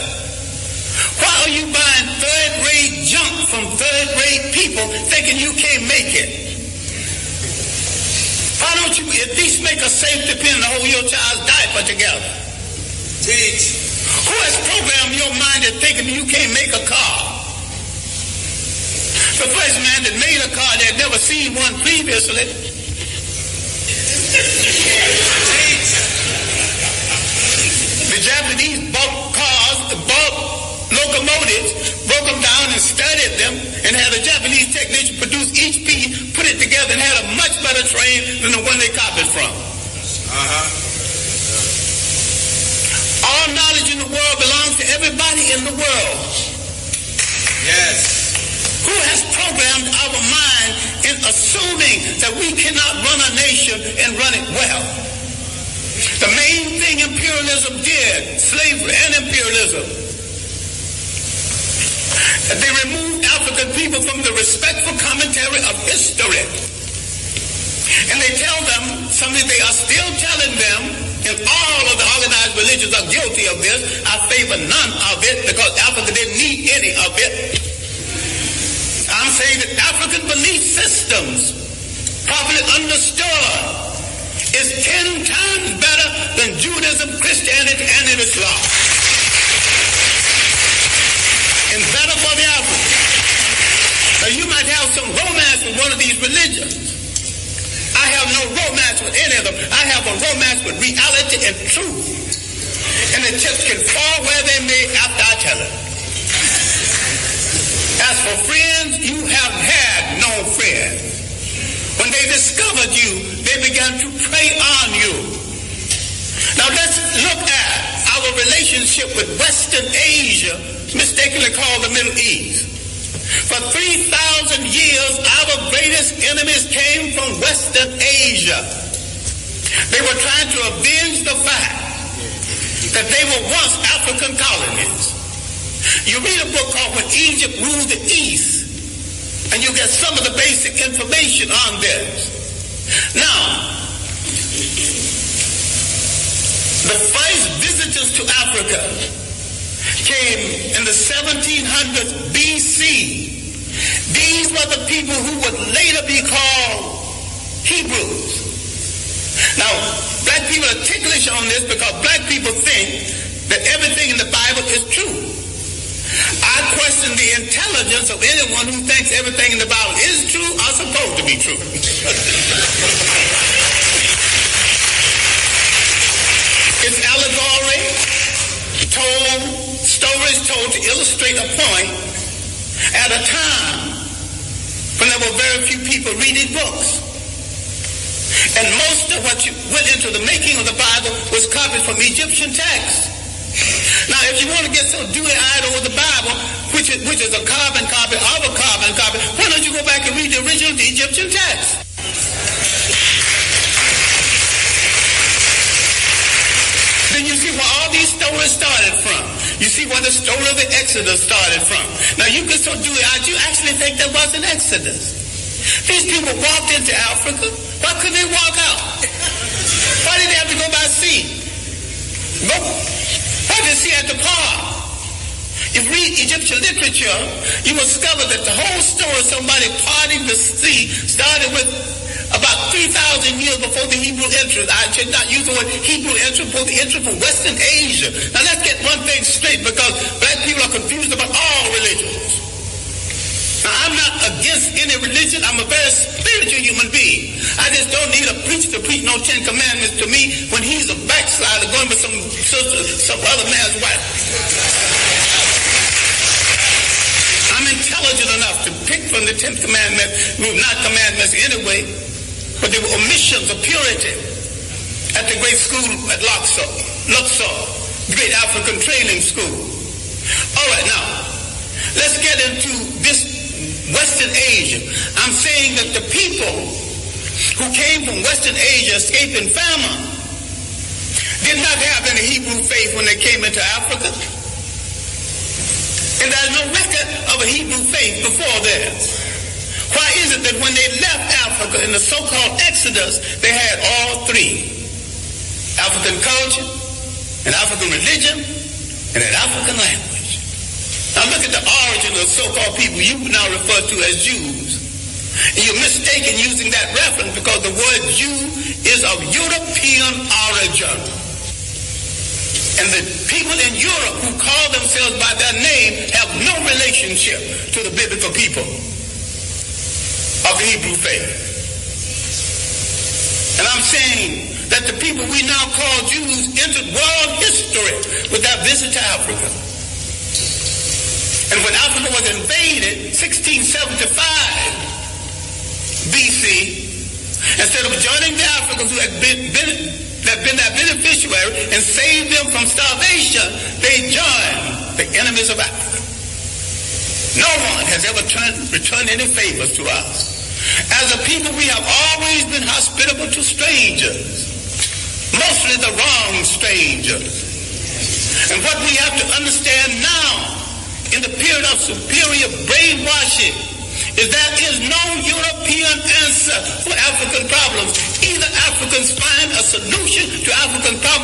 Why are you buying third-rate junk from third-rate people thinking you can't make it? Why don't you at least make a safety pin to hold your child's diaper together? Teach. Who has programmed your mind at thinking you can't make a car? The first man that made a car, they had never seen one previously. The Japanese bought cars, bought locomotives, broke them down and studied them, and had a Japanese technician produce each piece, put it together, and had a much better train than the one they copied from. All knowledge in the world belongs to everybody in the world. Yes. Who has programmed our mind in assuming that we cannot run a nation and run it well? The main thing imperialism did, slavery and imperialism, they removed African people from the respectful commentary of history. And they tell them something they are still telling them and all of the organized religions are guilty of this. I favor none of it because Africa didn't need any of it. I'm saying that African belief systems, properly understood, is 10 times better than Judaism, Christianity, and Islam. And better for the African. Now you might have some romance with one of these religions. I have no romance with any of them. I have a romance with reality and truth. And the chips can fall where they may after I tell it. As for friends, you have had no friends. When they discovered you, they began to prey on you. Now let's look at our relationship with Western Asia, mistakenly called the Middle East. For 3,000 years, our greatest enemies came from Western Asia. They were trying to avenge the fact that they were once African colonies. You read a book called When Egypt Ruled the East, and you get some of the basic information on this. Now, the first visitors to Africa came in the 1700s BC. These were the people who would later be called Hebrews. Now, black people are ticklish on this because black people think that everything in the Bible is true. I question the intelligence of anyone who thinks everything in the Bible is true or supposed to be true. It's allegory, stories told to illustrate a point at a time when there were very few people reading books. And most of what went into the making of the Bible was copied from Egyptian texts. Now, if you want to get so dewy-eyed over the Bible, which is a carbon copy of a carbon copy, why don't you go back and read the original Egyptian text? Then you see where all these stories started from. You see where the story of the Exodus started from. Now, you get so dewy-eyed, you actually think there was an Exodus. These people walked into Africa. Why couldn't they walk out? Why did they have to go by sea? Why did they see at the park? If you read Egyptian literature, you will discover that the whole story of somebody parting the sea started with about 3,000 years before the Hebrew entrance. I should not use the word Hebrew entrance, before the entrance from Western Asia. Now let's get one thing straight, because black people are confused about all religions. Now, I'm not against any religion. I'm a very spiritual human being. I just don't need a preacher to preach no 10 Commandments to me when he's a backslider going with some other man's wife. I'm intelligent enough to pick from the 10th Commandment, not commandments anyway, but they were omissions of purity at the great school at Luxor, the great African training school. All right, now, let's get into this Western Asia. I'm saying that the people who came from Western Asia escaping famine did not have any Hebrew faith when they came into Africa. And there's no record of a Hebrew faith before theirs. Why is it that when they left Africa in the so-called Exodus, they had all three? African culture, an African religion, and an African language. Now look at the origin of the so-called people you now refer to as Jews. And you're mistaken using that reference because the word Jew is of European origin. And the people in Europe who call themselves by their name have no relationship to the biblical people of the Hebrew faith. And I'm saying that the people we now call Jews entered world history with their visit to Africa. And when Africa was invaded, 1675 BC, instead of joining the Africans who had been their beneficiary and saved them from starvation, they joined the enemies of Africa. No one has ever returned any favors to us. As a people, we have always been hospitable to strangers, mostly the wrong strangers. And what we have to understand now, in the period of superior brainwashing, is there is no European answer for African problems. Either Africans find a solution to African problems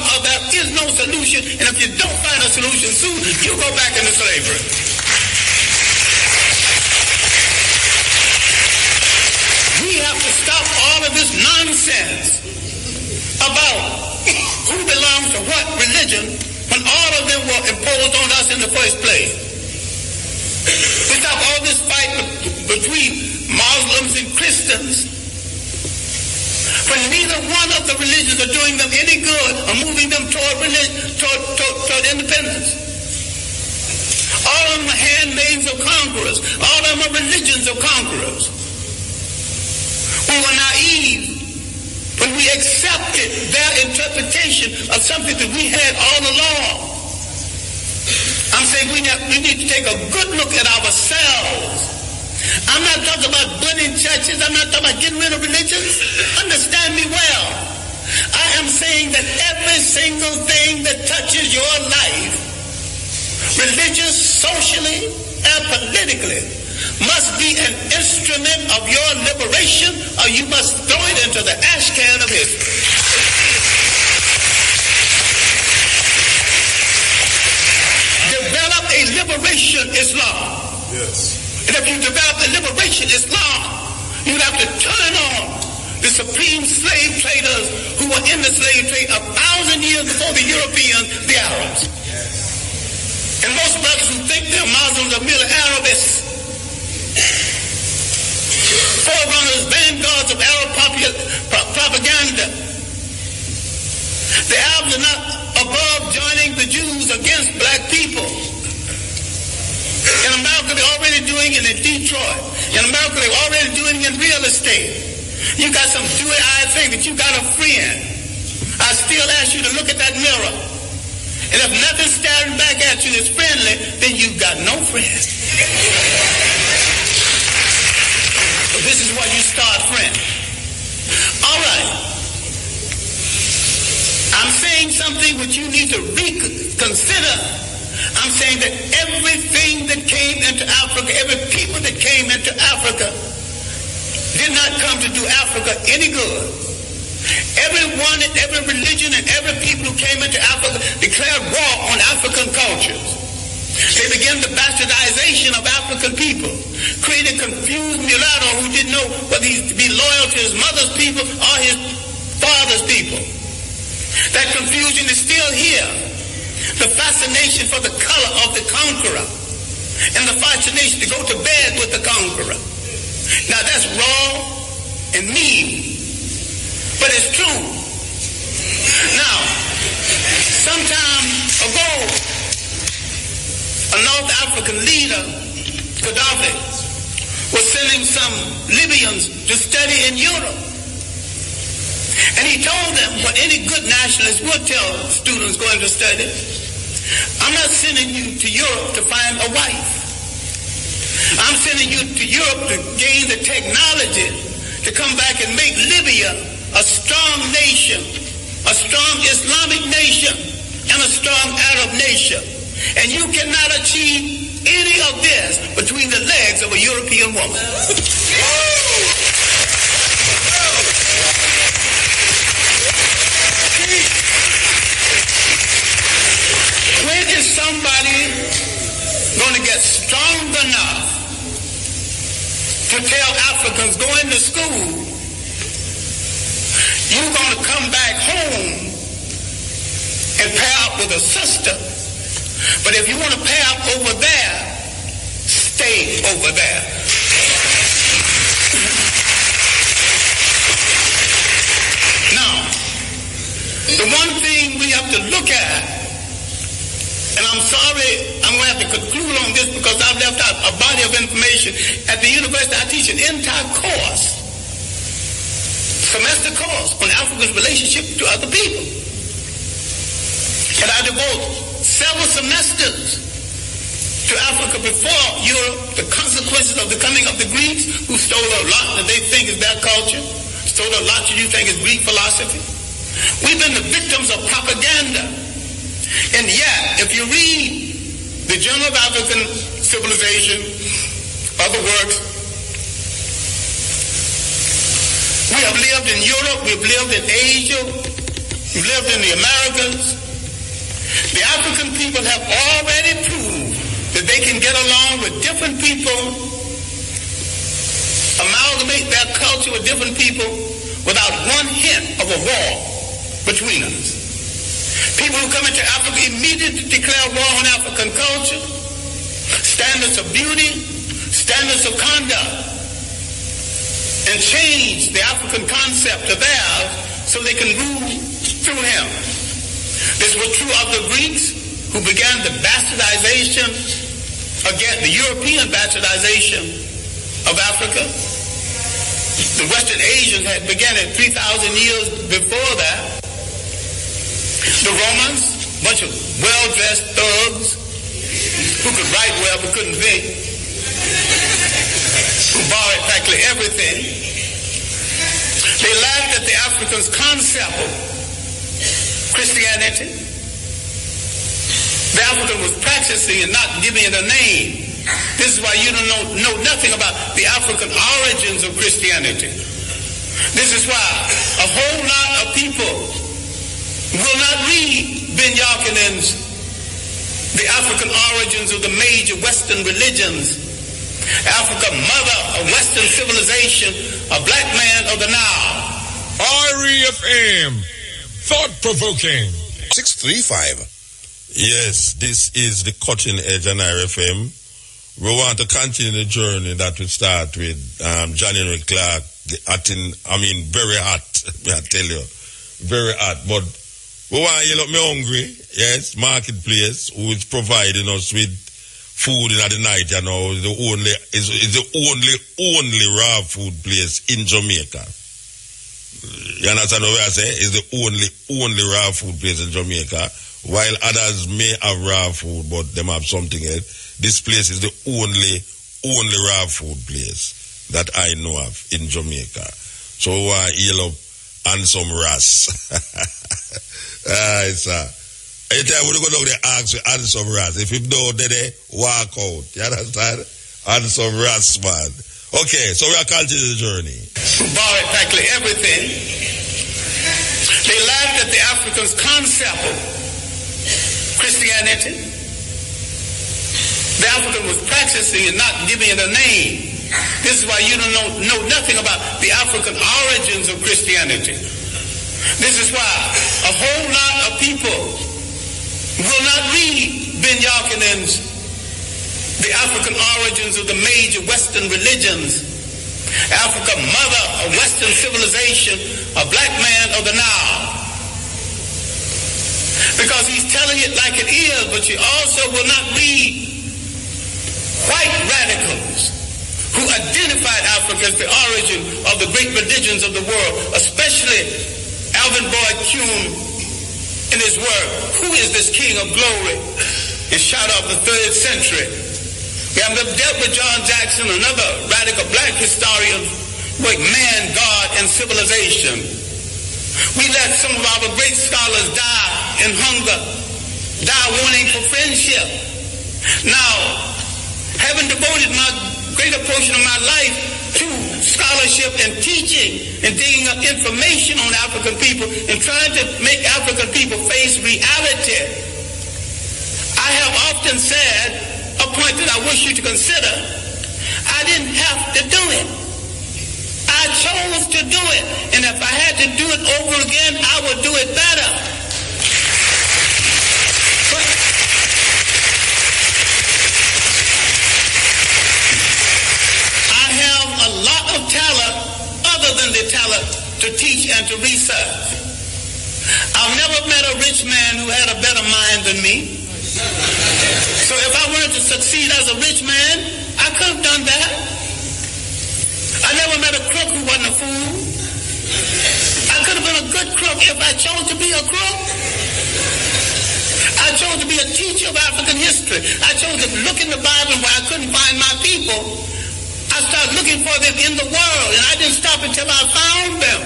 solution, and if you don't find a solution soon, you go back into slavery. We have to stop all of this nonsense about who belongs to what religion when all of them were imposed on us in the first place. We stop all this fight between Muslims and Christians when neither one of the religions are doing them any good or moving them toward independence. All of them are handmaids of conquerors. All of them are religions of conquerors. We were naive when we accepted their interpretation of something that we had all along. I'm saying we need to take a good look at ourselves. I'm not talking about burning churches. I'm not talking about getting rid of religions. Understand me well. I am saying that every single thing that touches your life, religious, socially, and politically, must be an instrument of your liberation, or you must throw it into the ash can of history. Develop a liberation Islam. Yes. And if you develop a liberation Islam, you have to turn on the supreme slave traders who were in the slave trade 1,000 years before the Europeans, the Arabs. Yes. And most brothers who think they're Muslims are merely Arabists. Forerunners, vanguards of Arab propaganda. The Arabs are not above joining the Jews against black people. In America, they're already doing it in Detroit. In America, they're already doing it in real estate. You got some dewy-eyed thing that you got a friend. I still ask you to look at that mirror. And if nothing's staring back at you that's friendly, then you've got no friend. So this is why you start friends. All right. I'm saying something which you need to reconsider. I'm saying that everything that came into Africa, every people that came into Africa did not come to do Africa any good. Everyone and every religion and every people who came into Africa declared war on African cultures. They began the bastardization of African people, created confused mulatto who didn't know whether he'd be loyal to his mother's people or his father's people. That confusion is still here. The fascination for the color of the conqueror and the fascination to go to bed with the conqueror. Now that's wrong and mean, but it's true. Now, some time ago, a North African leader, Gaddafi, was sending some Libyans to study in Europe. And he told them what any good nationalist would tell students going to study: I'm not sending you to Europe to find a wife. I'm sending you to Europe to gain the technology to come back and make Libya a strong nation, a strong Islamic nation, and a strong Arab nation. And you cannot achieve any of this between the legs of a European woman. When is somebody going to get strong enough to tell Africans going to school, you're going to come back home and pair up with a sister, but if you want to pair up over there, stay over there. Now, the one thing we have to look at, and I'm sorry, I'm going to have to conclude on this because I've left out a body of information. At the university, I teach an entire course, semester course, on Africa's relationship to other people. And I devote several semesters to Africa before Europe, the consequences of the coming of the Greeks, who stole a lot that they think is their culture, stole a lot that you think is Greek philosophy. We've been the victims of propaganda. And yet, if you read the Journal of African Civilization, other works, we have lived in Europe, we've lived in Asia, we've lived in the Americas. The African people have already proved that they can get along with different people, amalgamate their culture with different people without one hint of a war between us. People who come into Africa immediately declare war on African culture, standards of beauty, standards of conduct, and change the African concept of theirs so they can rule through him. This was true of the Greeks, who began the bastardization, again, the European bastardization of Africa. The Western Asians had begun it 3,000 years before that. The Romans, a bunch of well-dressed thugs who could write well but couldn't think, who borrowed practically everything. They laughed at the Africans' concept of Christianity. The African was practicing and not giving it a name. This is why you don't know nothing about the African origins of Christianity. This is why a whole lot of people will not read Ben Yakinen's The African Origins of the Major Western Religions, Africa, Mother of Western Civilization, a Black Man of the Nile. REFM, thought-provoking. 635. Yes, this is the Cutting Edge on RFM. We want to continue the journey that we start with January Clark. Very hot, I tell you. Very hot. But we want you look me hungry, yes, marketplace, who is providing us with food in the night, you know, is the only raw food place in Jamaica. You understand what I say? It's the only raw food place in Jamaica. While others may have raw food, but them have something else. This place is the only raw food place that I know of in Jamaica. So heal up and some ras. Anytime we go down there, ask you and some ras. If you don't, then they walk out. You understand? And some ras, man. Okay, so we are continuing the journey. Who borrowed practically everything. They laughed at the Africans' concept of Christianity. The African was practicing and not giving it a name. This is why you don't know nothing about the African origins of Christianity. This is why a whole lot of people will not read Ben Yakinen's The African Origins of the Major Western Religions, Africa, Mother of Western Civilization, a Black Man of the Nile. Because he's telling it like it is, but you also will not read white radicals who identified Africa as the origin of the great religions of the world, especially Alvin Boyd Kuhn in his work, Who is This King of Glory? And shout out the 3rd century. We have dealt with John Jackson, another radical black historian, with man, God, and civilization. We let some of our great scholars die in hunger, die wanting for friendship. Now, having devoted my greater portion of my life to scholarship and teaching and digging up information on African people and trying to make African people face reality, I have often said, a point that I wish you to consider, I didn't have to do it. I chose to do it. And if I had to do it over again, I would do it better. But I have a lot of talent other than the talent to teach and to research. I've never met a rich man who had a better mind than me. So if I wanted to succeed as a rich man, I could have done that. I never met a crook who wasn't a fool. I could have been a good crook if I chose to be a crook. I chose to be a teacher of African history. I chose to look in the Bible where I couldn't find my people. I started looking for them in the world, and I didn't stop until I found them.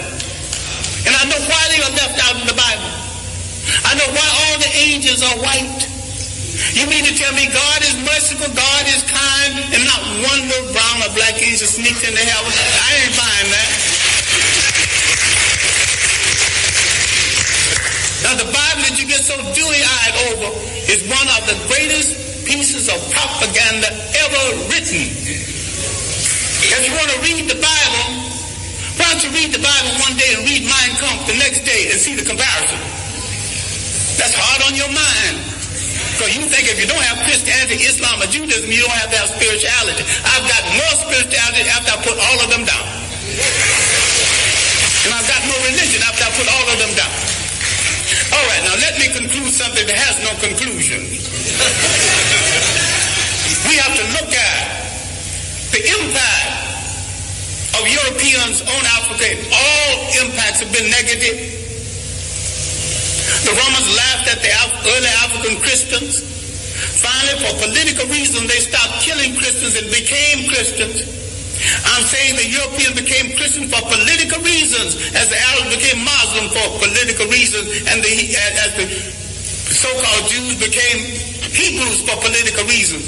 And I know why they are left out in the Bible. I know why all the angels are white. You mean to tell me God is merciful, God is kind, and not one little brown or black angel sneaked into heaven? I ain't buying that. Now the Bible that you get so dewy-eyed over is one of the greatest pieces of propaganda ever written. If you want to read the Bible, why don't you read the Bible one day and read Mein Kampf the next day and see the comparison? That's hard on your mind. Because you think if you don't have Christianity, Islam, or Judaism, you don't have to have spirituality. I've got more spirituality after I put all of them down. And I've got more religion after I put all of them down. All right, now let me conclude something that has no conclusion. We have to look at the impact of Europeans on Africa. All impacts have been negative. The Romans laughed at the early African Christians. Finally, for political reasons, they stopped killing Christians and became Christians. I'm saying the Europeans became Christians for political reasons, as the Arabs became Muslim for political reasons, and as the so-called Jews became Hebrews for political reasons.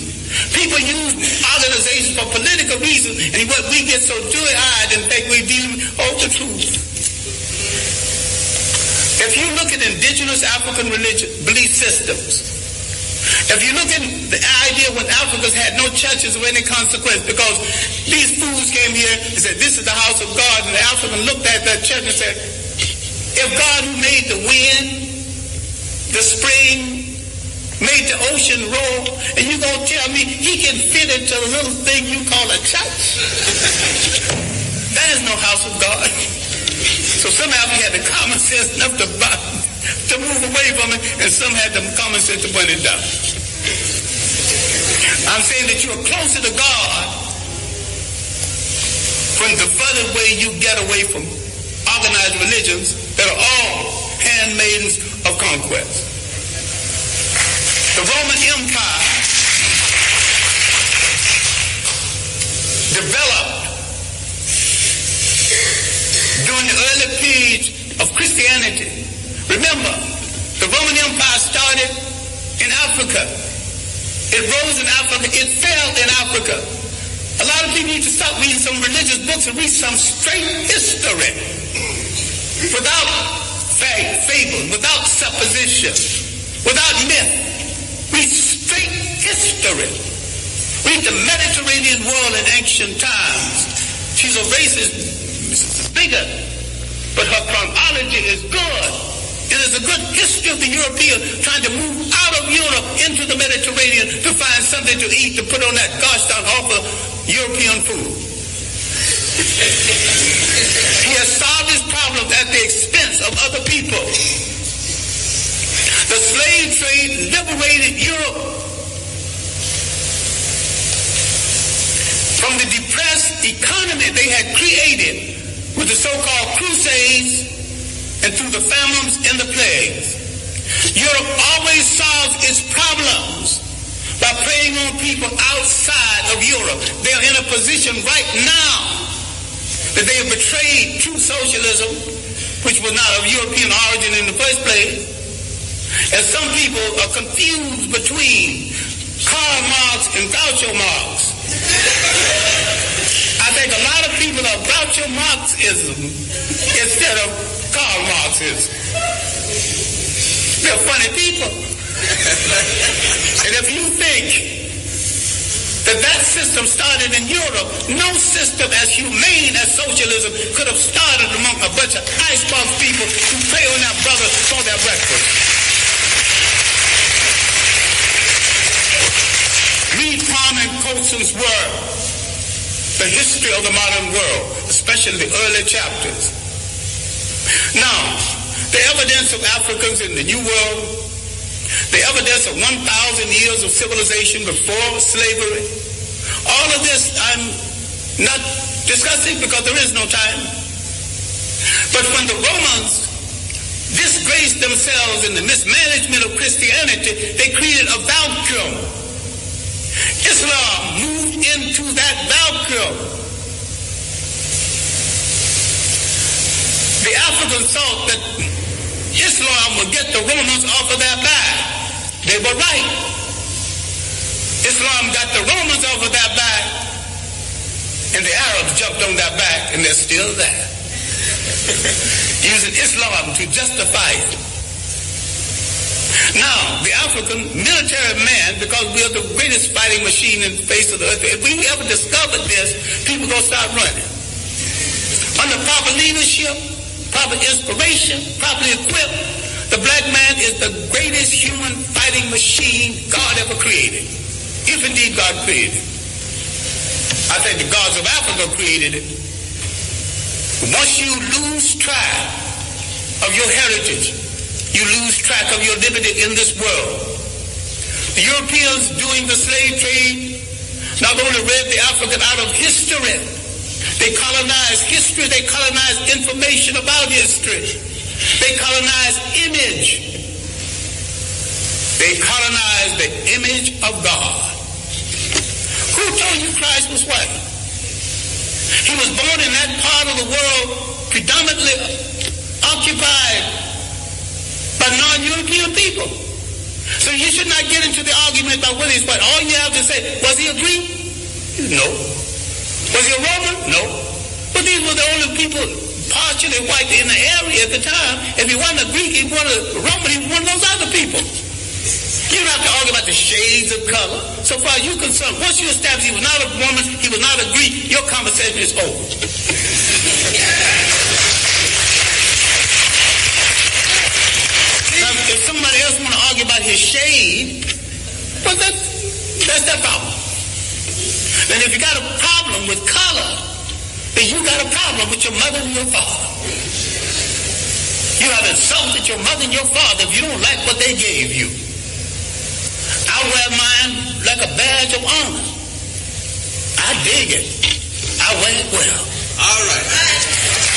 People use organizations for political reasons, and what we get so dewy-eyed and think we're dealing with the truth. If you look at indigenous African belief systems, if you look at the idea when Africans had no churches of any consequence because these fools came here and said, this is the house of God, and the African looked at that church and said, if God who made the wind, the spring, made the ocean roar, and you're going to tell me he can fit into a little thing you call a church? That is no house of God. So some of you had the common sense enough to move away from it, and some had the common sense to burn it down. I'm saying that you are closer to God when the further way you get away from organized religions that are all handmaidens of conquest. The Roman Empire developed during the early period of Christianity. Remember, the Roman Empire started in Africa. It rose in Africa. It fell in Africa. A lot of people need to stop reading some religious books and read some straight history. Without fable, without supposition, without myth. Read straight history. Read the Mediterranean world in ancient times. She's a racist bigot, but her chronology is good. It is a good history of the European trying to move out of Europe into the Mediterranean to find something to eat, to put on that gosh darn awful European food. He has solved his problems at the expense of other people. The slave trade liberated Europe from the depressed economy they had created with the so-called Crusades and through the famines and the plagues. Europe always solves its problems by preying on people outside of Europe. They are in a position right now that they have betrayed true socialism, which was not of European origin in the first place. And some people are confused between Karl Marx and Groucho Marx. I think a lot of people are Groucho Marxism instead of Karl Marxism. They're funny people. And if you think that system started in Europe, no system as humane as socialism could have started among a bunch of icebox people who prey on their brothers for their breakfast. Read Kwame Coatson's work, The History of the Modern World, especially the early chapters. Now, the evidence of Africans in the New World, the evidence of 1,000 years of civilization before slavery, all of this I'm not discussing because there is no time. But when the Romans disgraced themselves in the mismanagement of Christianity, they created a vacuum. Islam moved into that vacuum. The Africans thought that Islam would get the Romans off of their back. They were right. Islam got the Romans off of their back, and the Arabs jumped on their back, and they're still there. Using Islam to justify it. Now, the African military man, because we are the greatest fighting machine in the face of the earth, if we ever discovered this, people going to start running. Under proper leadership, proper inspiration, properly equipped, the black man is the greatest human fighting machine God ever created. If indeed God created it. I think the gods of Africa created it. Once you lose track of your heritage, you lose track of your liberty in this world. The Europeans doing the slave trade not only read the African out of history, they colonized history, they colonized information about history, they colonized image, they colonized the image of God. Who told you Christ was white? He was born in that part of the world predominantly occupied by non-European people. So you should not get into the argument about whether he's white. All you have to say, was he a Greek? No. Was he a Roman? No. But these were the only people partially white in the area at the time. If he wasn't a Greek, he wasn't a Roman, he was one of those other people. You don't have to argue about the shades of color. So far as you're concerned, once you establish he was not a Roman, he was not a Greek, your conversation is over. If somebody else want to argue about his shade, well, that's their problem. Then if you got a problem with color, then you got a problem with your mother and your father. You have insulted your mother and your father if you don't like what they gave you. I wear mine like a badge of honor. I dig it. I wear it well. All right.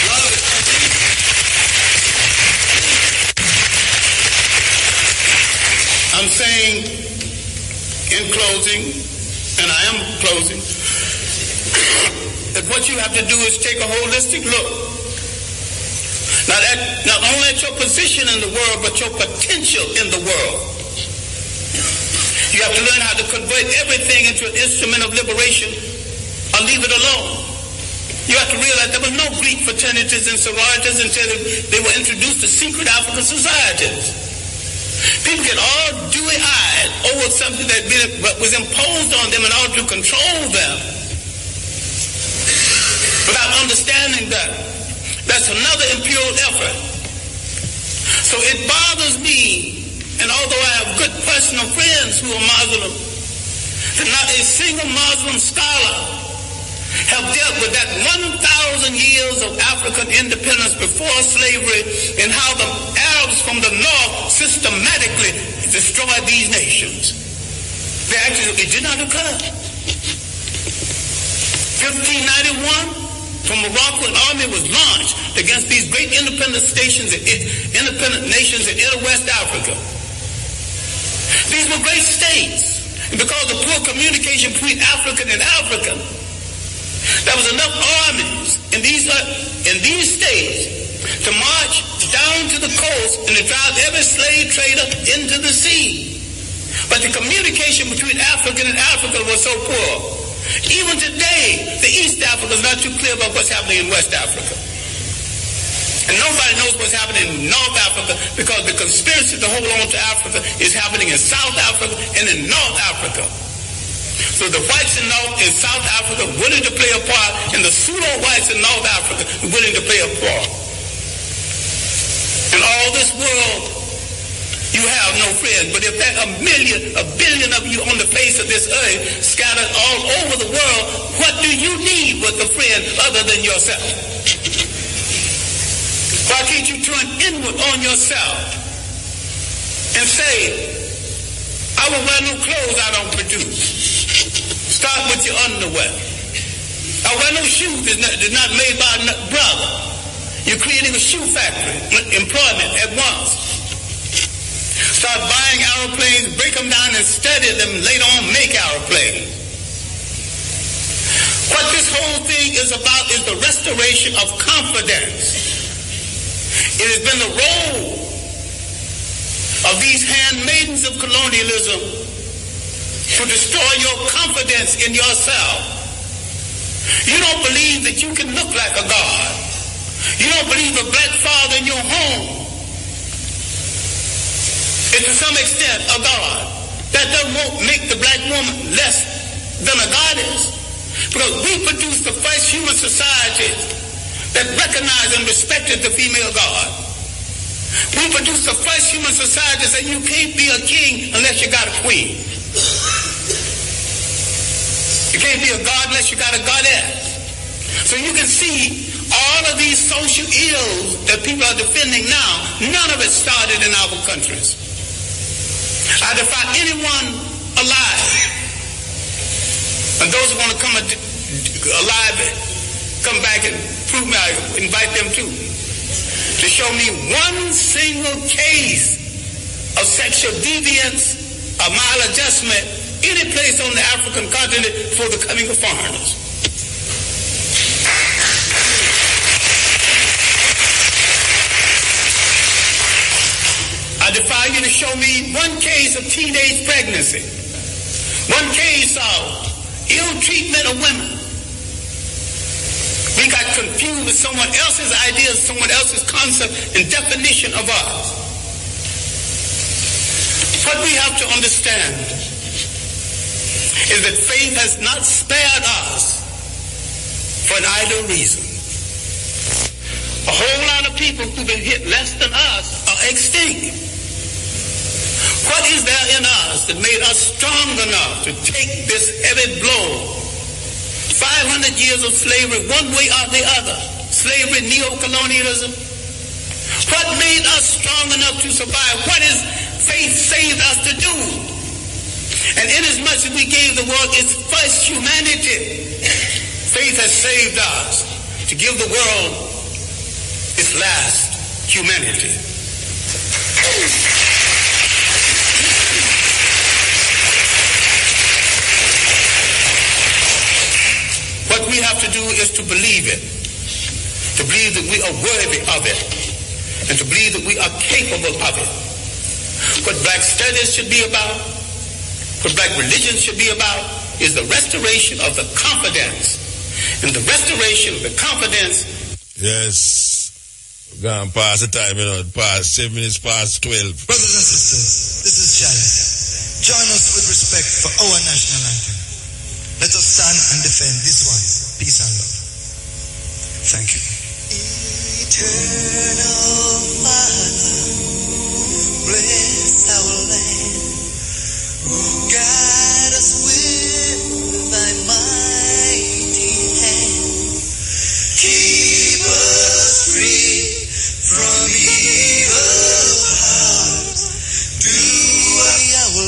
Love it. I'm saying in closing, and I am closing, that what you have to do is take a holistic look. Not only at your position in the world, but your potential in the world. You have to learn how to convert everything into an instrument of liberation or leave it alone. You have to realize there were no Greek fraternities and sororities until they were introduced to secret African societies. People get all dewy-eyed over something that was imposed on them in order to control them. Without understanding that, that's another imperial effort. So it bothers me, and although I have good personal friends who are Muslim, that not a single Muslim scholar have dealt with that 1,000 years of African independence before slavery and how the Arabs from the north systematically destroyed these nations. It did not occur. 1591, from Morocco, an army was launched against these great independent nations in inner West Africa. These were great states. And because of poor communication between African and African, there was enough armies in these states to march down to the coast and to drive every slave trader into the sea. But the communication between African and African was so poor. Even today, the East Africa is not too clear about what's happening in West Africa. And nobody knows what's happening in North Africa because the conspiracy to hold on to Africa is happening in South Africa and in North Africa. So the whites in South Africa willing to play a part, and the pseudo-whites in North Africa willing to play a part. In all this world, you have no friends. But if there are a billion of you on the face of this earth, scattered all over the world, what do you need with a friend other than yourself? Why can't you turn inward on yourself and say, I will wear no clothes I don't produce. Start with your underwear. I wear no shoes that's not made by a brother. You're creating a shoe factory, employment at once. Start buying aeroplanes, break them down and study them, later on make aeroplanes. What this whole thing is about is the restoration of confidence. It has been the role of these handmaidens of colonialism to destroy your confidence in yourself. You don't believe that you can look like a god. You don't believe a black father in your home. is to some extent a God. That doesn't make the black woman less than a goddess. Because we produced the first human society that recognized and respected the female God. We produced the first human society that said you can't be a king unless you got a queen. You can't be a god unless you got a goddess. So you can see all of these social ills that people are defending now, none of it started in our countries. I defy anyone alive, and those who want to come alive, come back and prove me, I invite them too, to show me one single case of sexual deviance or maladjustment any place on the African continent before the coming of foreigners. I defy you to show me one case of teenage pregnancy, one case of ill treatment of women. We got confused with someone else's ideas, someone else's concept and definition of us. What we have to understand is that faith has not spared us for an idle reason. A whole lot of people who've been hit less than us are extinct. What is there in us that made us strong enough to take this heavy blow? 500 years of slavery, one way or the other. Slavery, neo-colonialism. What made us strong enough to survive? What is faith saved us to do? And inasmuch as we gave the world its first humanity, faith has saved us to give the world its last humanity. What we have to do is to believe it, to believe that we are worthy of it, and to believe that we are capable of it. What black studies should be about, what black religion should be about, is the restoration of the confidence. And the restoration of the confidence. Yes. We're going past the time, past 7 minutes past 12. Brothers and sisters, this is Chalice. Join us with respect for our national anthem. Let us stand and defend this one. Peace and love. Thank you. Eternal Father, bless our land. Guide us with thy mighty hand. Keep us free from evil powers. Do our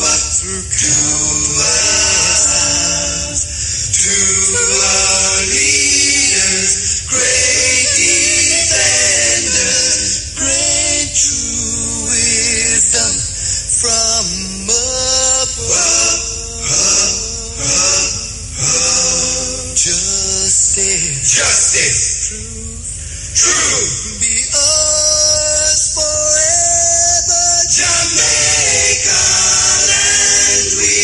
life through countless hours. To our leaders, great defenders, grant true wisdom from above. Justice, truth, be ours forever. Jamaica, land we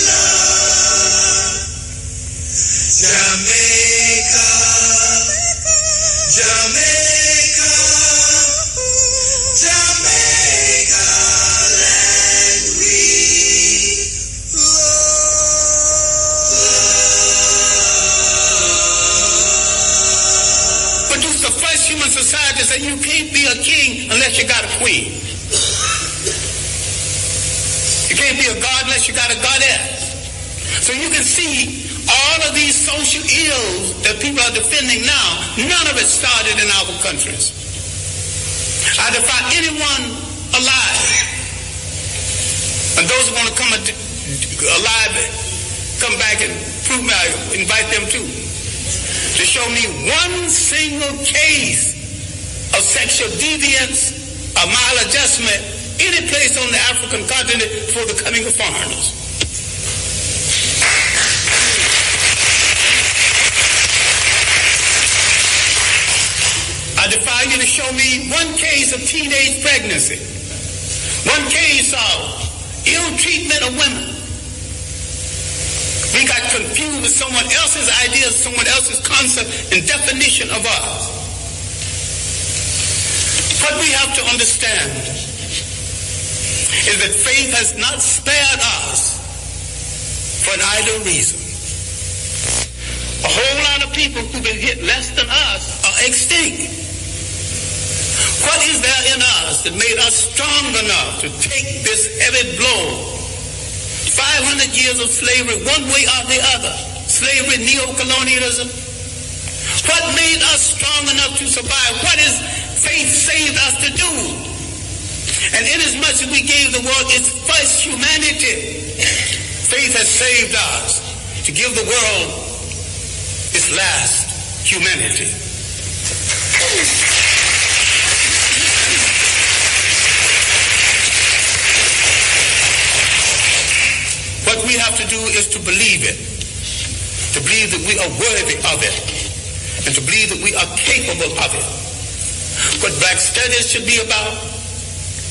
love. Jamaica, Jamaica, Jamaica, land we love. Produce the first human society that you can't be a king unless you got a queen. You can't be a god unless you got a goddess. So you can see all of these social ills that people are defending now, none of it started in our countries. I defy anyone alive, and those who want to come alive, come back and prove me, I invite them too, to show me one single case of sexual deviance or maladjustment any place on the African continent before the coming of foreigners. I defy you to show me one case of teenage pregnancy, one case of ill treatment of women. We got confused with someone else's ideas, someone else's concept and definition of us. What we have to understand is that faith has not spared us for an idle reason. A whole lot of people who've been hit less than us are extinct. What is there in us that made us strong enough to take this heavy blow? 500 years of slavery, one way or the other. Slavery, neo-colonialism. What made us strong enough to survive? What is faith saved us to do? And inasmuch as we gave the world its first humanity, faith has saved us to give the world its last humanity. What we have to do is to believe it, to believe that we are worthy of it, and to believe that we are capable of it. What black studies should be about,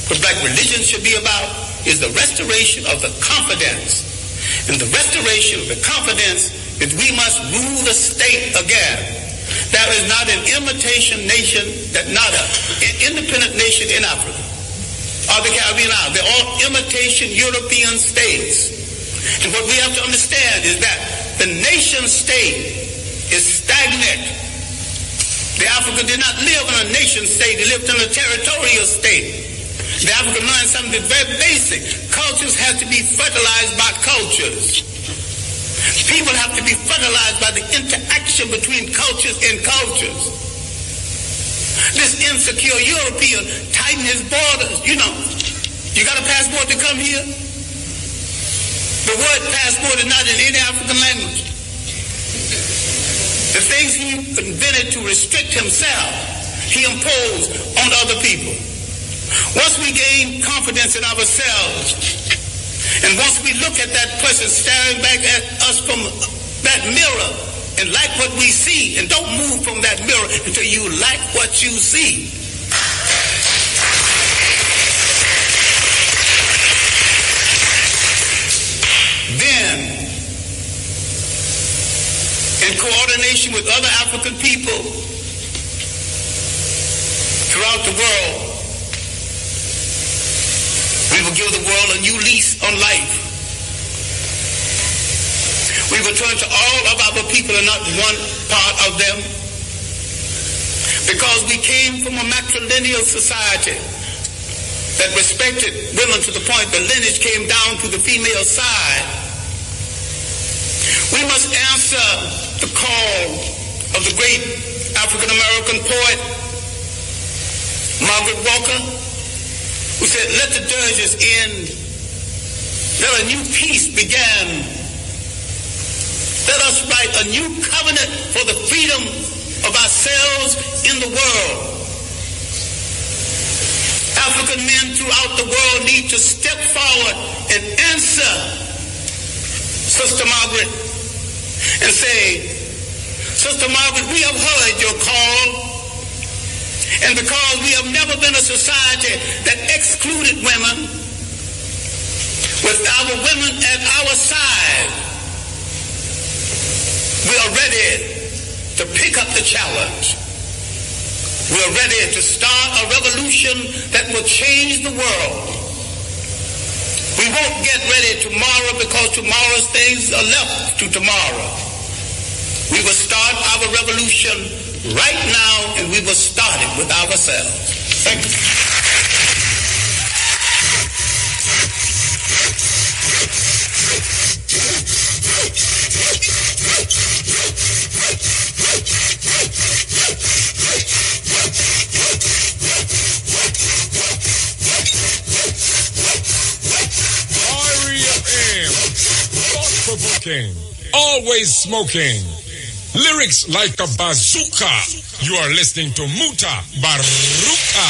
what black religion should be about, is the restoration of the confidence, and the restoration of the confidence that we must rule the state again. There is not an imitation nation, not an independent nation in Africa or the Caribbean Islands. They're all imitation European states. And what we have to understand is that the nation state is stagnant. The African did not live in a nation state, they lived in a territorial state. The African learned something very basic. Cultures have to be fertilized by cultures. People have to be fertilized by the interaction between cultures and cultures. This insecure European tightened his borders. You know, you got a passport to come here? The word passport is not in any African language. The things he invented to restrict himself, he imposed on other people. Once we gain confidence in ourselves, and once we look at that person staring back at us from that mirror and like what we see, and don't move from that mirror until you like what you see. Then, in coordination with other African people throughout the world, we will give the world a new lease on life. We will turn to all of our people and not one part of them, because we came from a matrilineal society that respected women to the point the lineage came down to the female side. We must answer the call of the great African-American poet, Margaret Walker, who said, "Let the dirges end. Let a new peace begin. Let us write a new covenant for the freedom of ourselves in the world." African men throughout the world need to step forward and answer Sister Margaret and say, "Sister Margaret, we have heard your call. And because we have never been a society that excluded women, with our women at our side, we are ready to pick up the challenge. We are ready to start a revolution that will change the world. We won't get ready tomorrow because tomorrow's things are left to tomorrow. We will start our revolution right now, and we will start it with ourselves." Thank you. REFM, thought-provoking, always smoking. Lyrics like a bazooka. You are listening to Mutabaruka.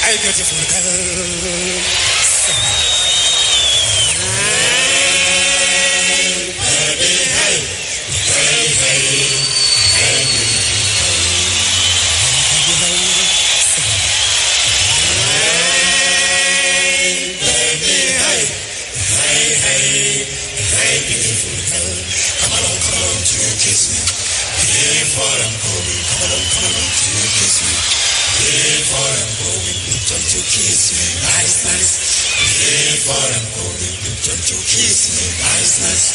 Hey, beautiful girl. Come on, to kiss me. Come on, to kiss me. kiss me, nice, nice. Behave for them going, don't you kiss me, nice, nice.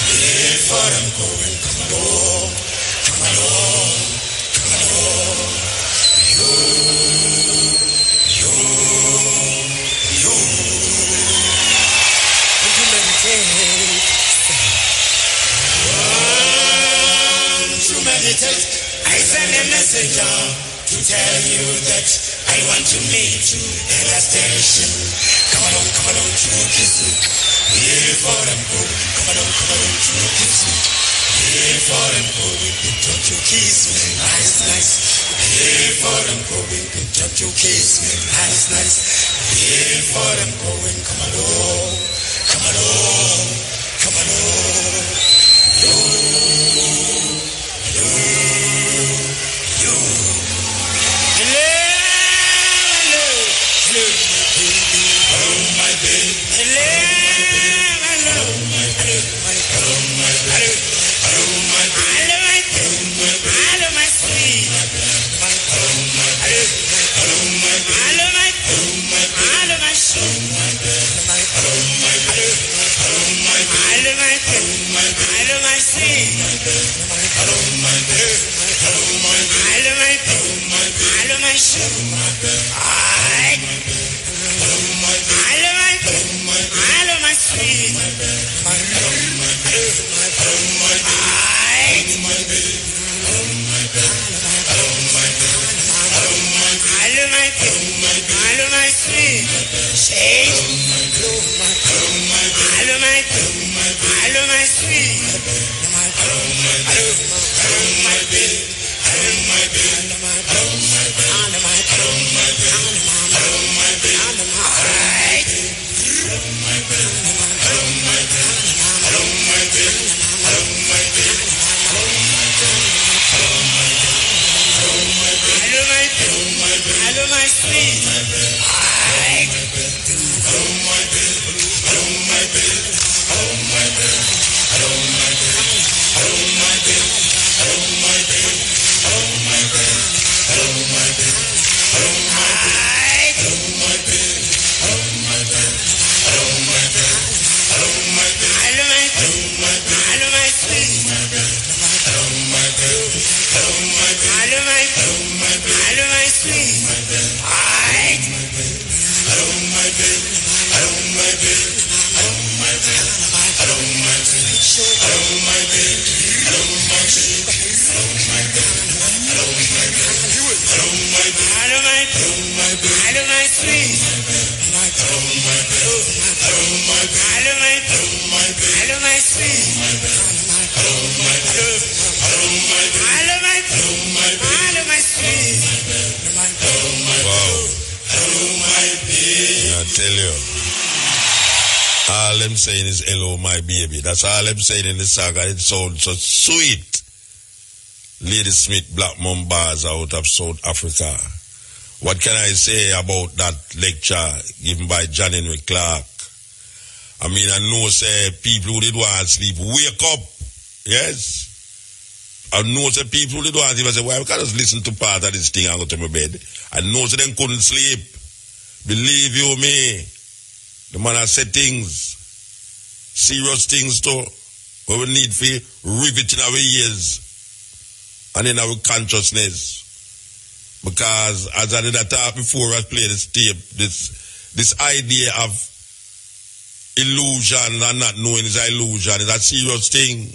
Behave for them going, come along, come along, come along. You. Would you meditate? To meditate, I send a messenger to tell you that I want to meet you at the station. Come along, to kiss me. Here for them going. Come along, to kiss me. Here for them going. Don't you kiss me, nice, nice. Here for them going. Don't you kiss me, nice, nice. Here for them going. Come along, come along, come along. All I'm saying is hello, my baby. That's all I'm saying in the saga. It sounds so sweet. Lady Smith, Black Mambas out of South Africa. What can I say about that lecture given by John Henry Clark? I mean, I know, say, people who did want to sleep, wake up. Yes. I know, say, people who did want to sleep, I say, well, I can't just listen to part of this thing and go to my bed. I know, say, them couldn't sleep. Believe you me. The man has said things, serious things too, where we need to rivet it in our ears and in our consciousness. Because as I did talk before I played this tape, this idea of illusion and not knowing is an illusion is a serious thing.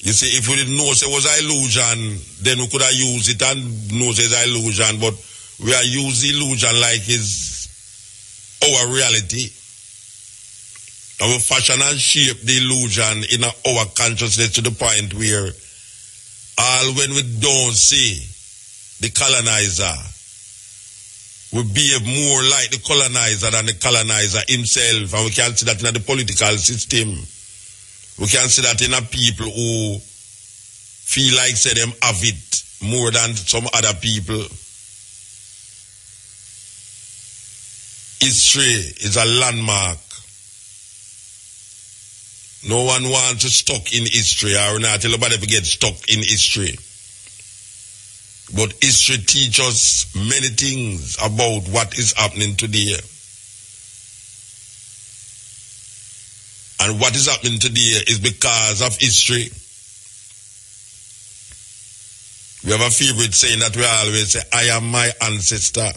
You see, if we didn't know it was an illusion, then we could have used it and know it's an illusion, but we are using illusion like it's our reality. And we fashion and shape the illusion in our consciousness to the point where all when we don't see the colonizer, we behave more like the colonizer than the colonizer himself. And we can see that in the political system. We can see that in people who feel like say them have it more than some other people. History is a landmark. No one wants to stuck in history or not. Nobody ever get stuck in history. But history teaches us many things about what is happening today. And what is happening today is because of history. We have a favorite saying that we always say, I am my ancestor.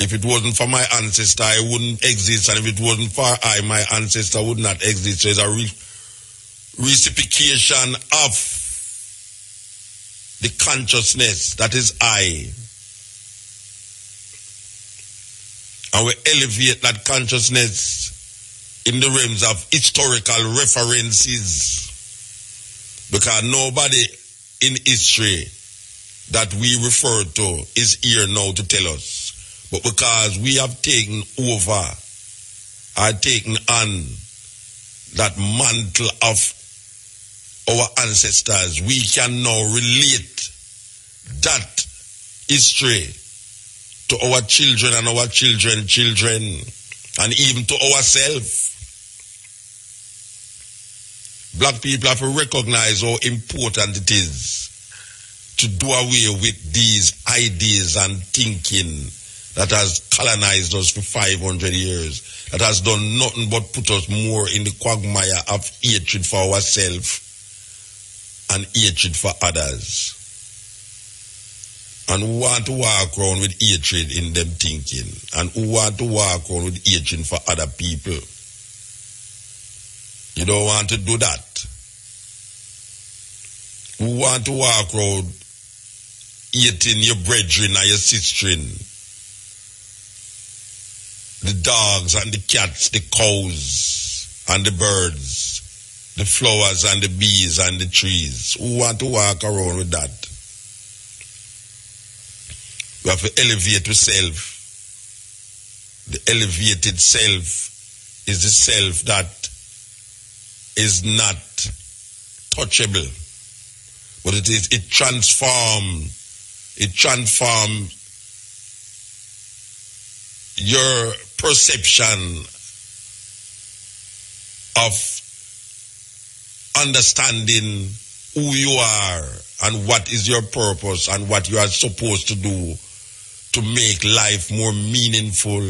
If it wasn't for my ancestor, I wouldn't exist. And if it wasn't for I, my ancestor would not exist. So it's a reciprocation of the consciousness that is I. And we elevate that consciousness in the realms of historical references. Because nobody in history that we refer to is here now to tell us. But because we have taken over, are taken on that mantle of our ancestors, we can now relate that history to our children and our children's children, and even to ourselves. Black people have to recognize how important it is to do away with these ideas and thinking that has colonized us for 500 years, that has done nothing but put us more in the quagmire of hatred for ourselves and hatred for others. And who want to walk around with hatred in them thinking, and who want to walk around with hatred for other people. You don't want to do that. Who want to walk around hating your brethren or your sisterin, the dogs and the cats, the cows and the birds, the flowers and the bees and the trees? Who want to walk around with that? We have to elevate the self. The elevated self is the self that is not touchable, but it transforms your perception of understanding who you are and what is your purpose and what you are supposed to do to make life more meaningful,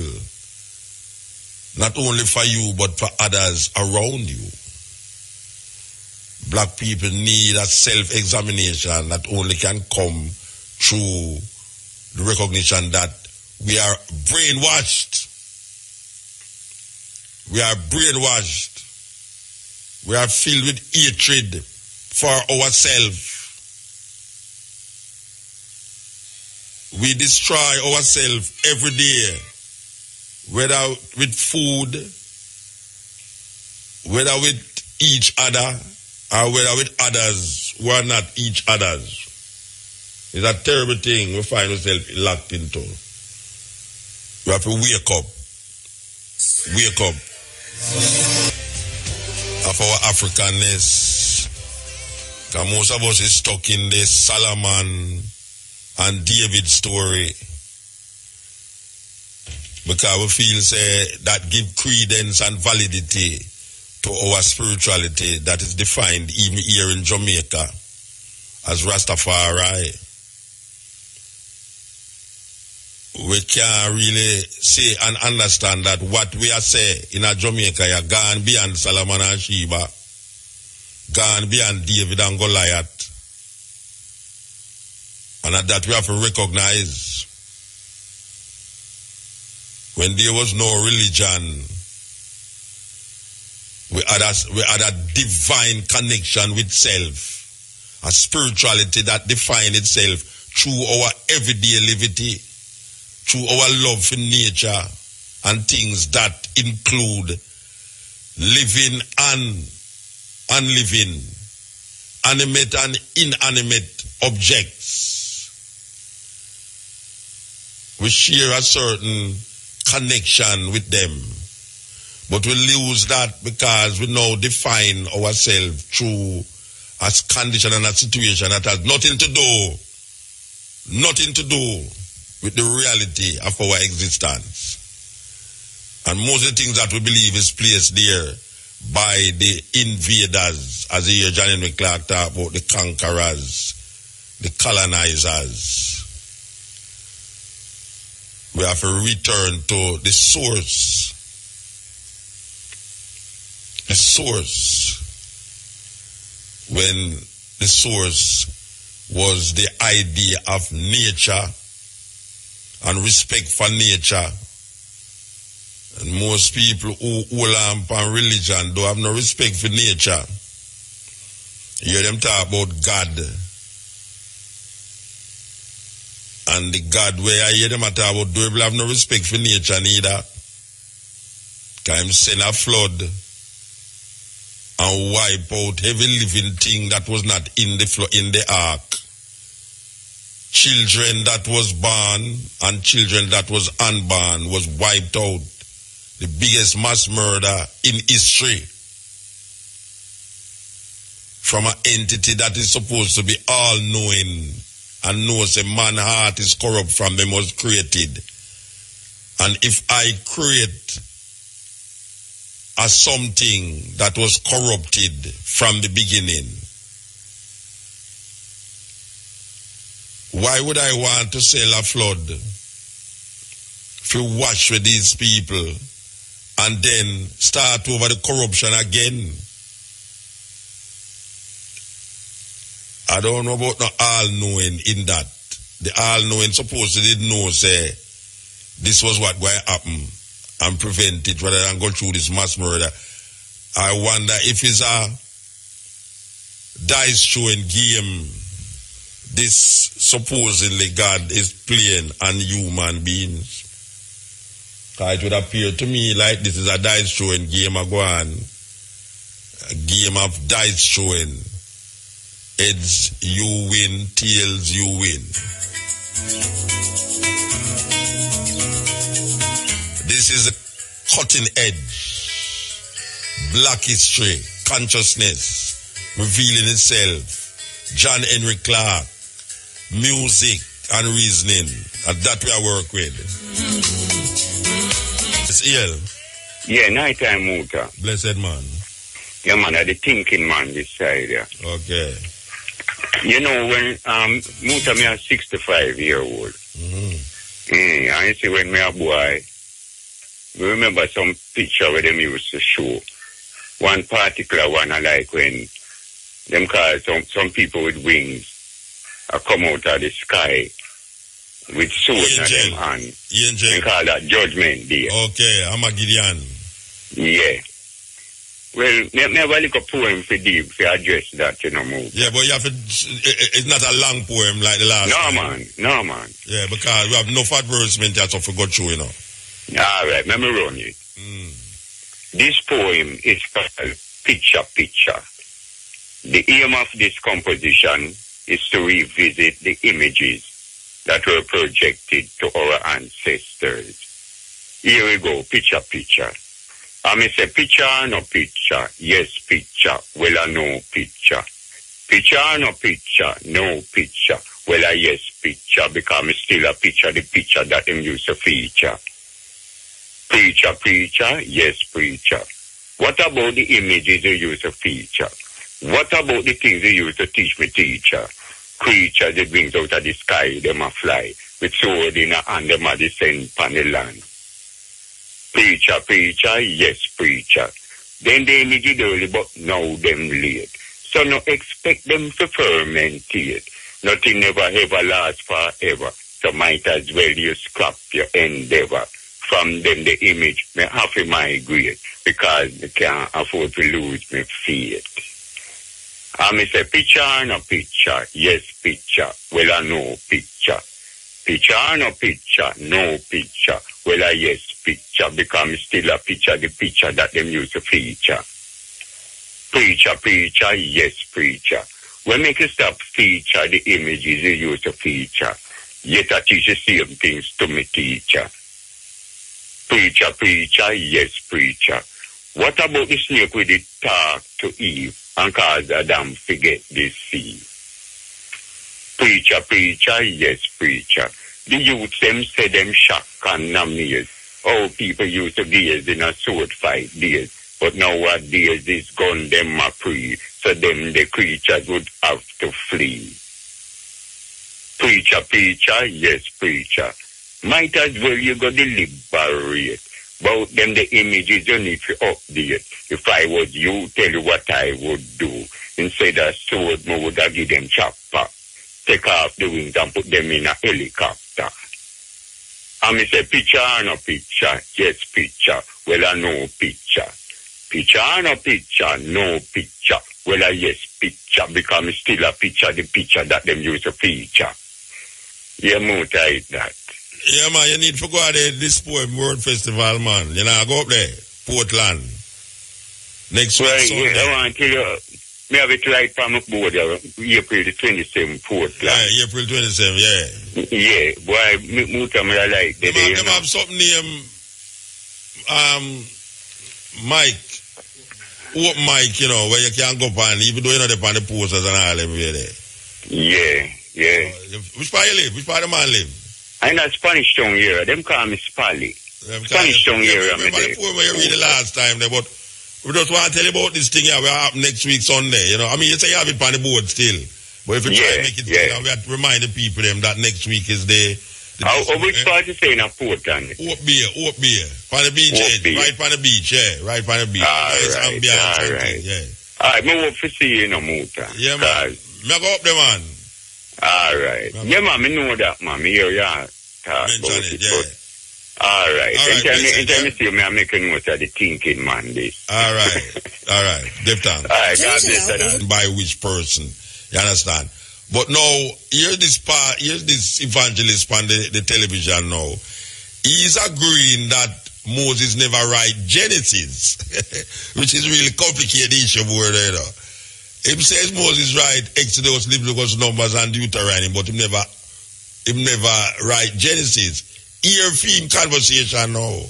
not only for you but for others around you. Black people need a self-examination that only can come through the recognition that we are brainwashed. We are brainwashed. We are filled with hatred for ourselves. We destroy ourselves every day, whether with food, whether with each other, or whether with others who are not each others. It's a terrible thing we find ourselves locked into. We have to wake up. Wake up of our Africanness. Because most of us is stuck in the Solomon and David story. Because we feel that give credence and validity to our spirituality that is defined even here in Jamaica as Rastafari. We can't really say and understand that what we are saying in a Jamaica is gone beyond Solomon and Sheba, gone beyond David and Goliath. And that we have to recognize when there was no religion, we had a divine connection with self, a spirituality that defined itself through our everyday living, through our love for nature and things that include living and unliving, animate and inanimate objects. We share a certain connection with them. But we lose that because we now define ourselves through a condition and a situation that has nothing to do with the reality of our existence. And most of the things that we believe is placed there by the invaders, as you hear John Henry Clark talk about the conquerors, the colonizers. We have to return to the source. The source. When the source was the idea of nature and respect for nature. And most people who hold on religion don't have no respect for nature. You hear them talk about God. And the God where I hear them talk about don't have no respect for nature neither. Because him send a flood and wipe out every living thing that was not in the ark. Children that was born and children that was unborn was wiped out. The biggest mass murder in history. From an entity that is supposed to be all-knowing and knows a man's heart is corrupt from them was created. And if I create a something that was corrupted from the beginning, why would I want to sell a flood if you wash with these people and then start over the corruption again? I don't know about no all-knowing in that. The all-knowing supposed to did know, say, this was what going to happen and prevent it rather than go through this mass murder. I wonder if it's a dice throwing game this supposedly God is playing on human beings. It would appear to me like this is a dice throwing game of going. A game of dice throwing. Heads you win, tails you win. This is a cutting edge. Black history, consciousness, revealing itself. John Henry Clark. Music and reasoning, and that we are work with. It's ill. Yeah, nighttime Muta. Blessed man. Yeah, man, I'm the thinking man this side, yeah. Okay. You know, when Muta, me a 65-year-old. I see when me a boy, we remember some picture where them used to show. One particular one I like when them call some people with wings come out of the sky with swords on them hand. They call that Judgment Day. Okay, I'm a Gideon. Yeah. Well, never look a poem for deep to address that, you know, move. Yeah, but you have to, it's not a long poem like the last time. No, man. Yeah, because we have enough advertisement that I forgot through, you know. All right, let me run it. This poem is called Picture, Picture. The aim of this composition is to revisit the images that were projected to our ancestors. Here we go, picture, picture. I say picture, no picture. Yes, picture. Well, I no picture. Picture, no picture. No picture. Well, I yes, picture. Because I'm still a picture, the picture that them used to feature. Preacher, preacher. Yes, preacher. What about the images you used to feature? What about the things they used to teach me, teacher? Creatures that brings out of the sky, them a fly. With sword in a hand, them a descend upon the land. Preacher, preacher, yes, preacher. Then they needed early, but now them late. So no expect them to fermentate. Nothing never ever lasts forever. So might as well you scrap your endeavor. From them the image may have to migrate because they can't afford to lose my faith. I say picture, no picture. Yes, picture. Well, I know picture. Picture, no picture. No picture. Well, I yes, picture. Because I'm still a picture, the picture that them used to feature. Preacher, preacher. Yes, preacher. When make you stop feature the images you used to feature. Yet I teach the same things to me, teacher. Preacher, preacher. Yes, preacher. What about the snake with it talk to Eve? And cause Adam forget this sea. Preacher, preacher, yes, preacher. The youth them say them shock and amaze. Oh, people used to gaze in a sword fight days. But nowadays this gun them a free. So them the creatures would have to flee. Preacher, yes, preacher. Might as well you go deliberate. About them the images you need to update. If I was you, tell you what I would do. Instead of sword, I would have give them chopper. Take off the wings and put them in a helicopter. And me say, picture or no picture? Yes, picture. Well, I no picture. Picture or no picture? No picture. Well, I yes, picture. Because me still a picture, the picture that them use to feature. Yeah, Muta is that. Yeah, man, you need to go out there this poem World Festival, man. You know, go up there, Portland. Next week, Sunday. Yeah, I want to tell you, me have it right from the board, April the 27th, Portland. Yeah, April 27th, yeah. Yeah, boy, Muta, me like the day. Them have something named, Mike. Open mic, you know, where you can go on, even though you're not on the posters and all them there. Yeah. Which part you live? Which part the man live? I'm in Spanish Town area. Them call me Spally. Spanish Town area. Remember the poem where you read the last time there, but we just want to tell you about this thing here. We'll happen next week Sunday. You know, I mean, you say you have it on the board still, but if you try to make it, we have to remind the people them that next week is the which part you say in a Portland? Oak beer. On the beach, right on the beach, right on the beach. All right. Yeah. All right, me hope to see you in a Muta. Yeah, man. Me go up there, man. All right. Yeah, man, me know that, man. Me hear you talk about it. Yeah. All right. Anytime you see me, I'm making note of the thinking, man. This. All right. Give thanks. All right, God bless you. By which person? You understand? But now, here's this evangelist on the television now. He's agreeing that Moses never write Genesis, which is really complicated issue word there. He says Moses write Exodus, Leviticus, Numbers, and Deuteronomy, but he never write Genesis. Here theme conversation now.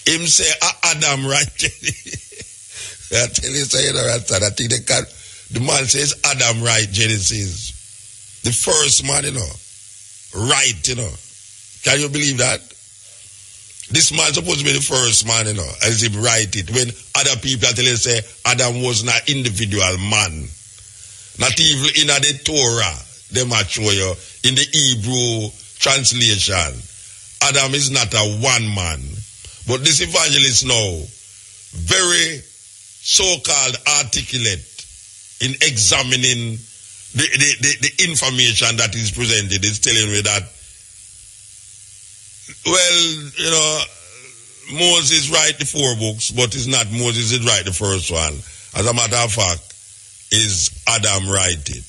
Him say Adam write Genesis. I tell you, say I think they can. The man says Adam write Genesis. The first man, you know. Right, you know. Can you believe that? This man supposed to be the first man, you know, as him write it. When other people tell you say Adam was not individual man. Not even in the Torah, they might show you. In the Hebrew translation, Adam is not a one man. But this evangelist now, very so-called articulate in examining the information that is presented. Is telling me that, well, you know, Moses write the 4 books, but it's not Moses that write the first one. As a matter of fact, is Adam write it.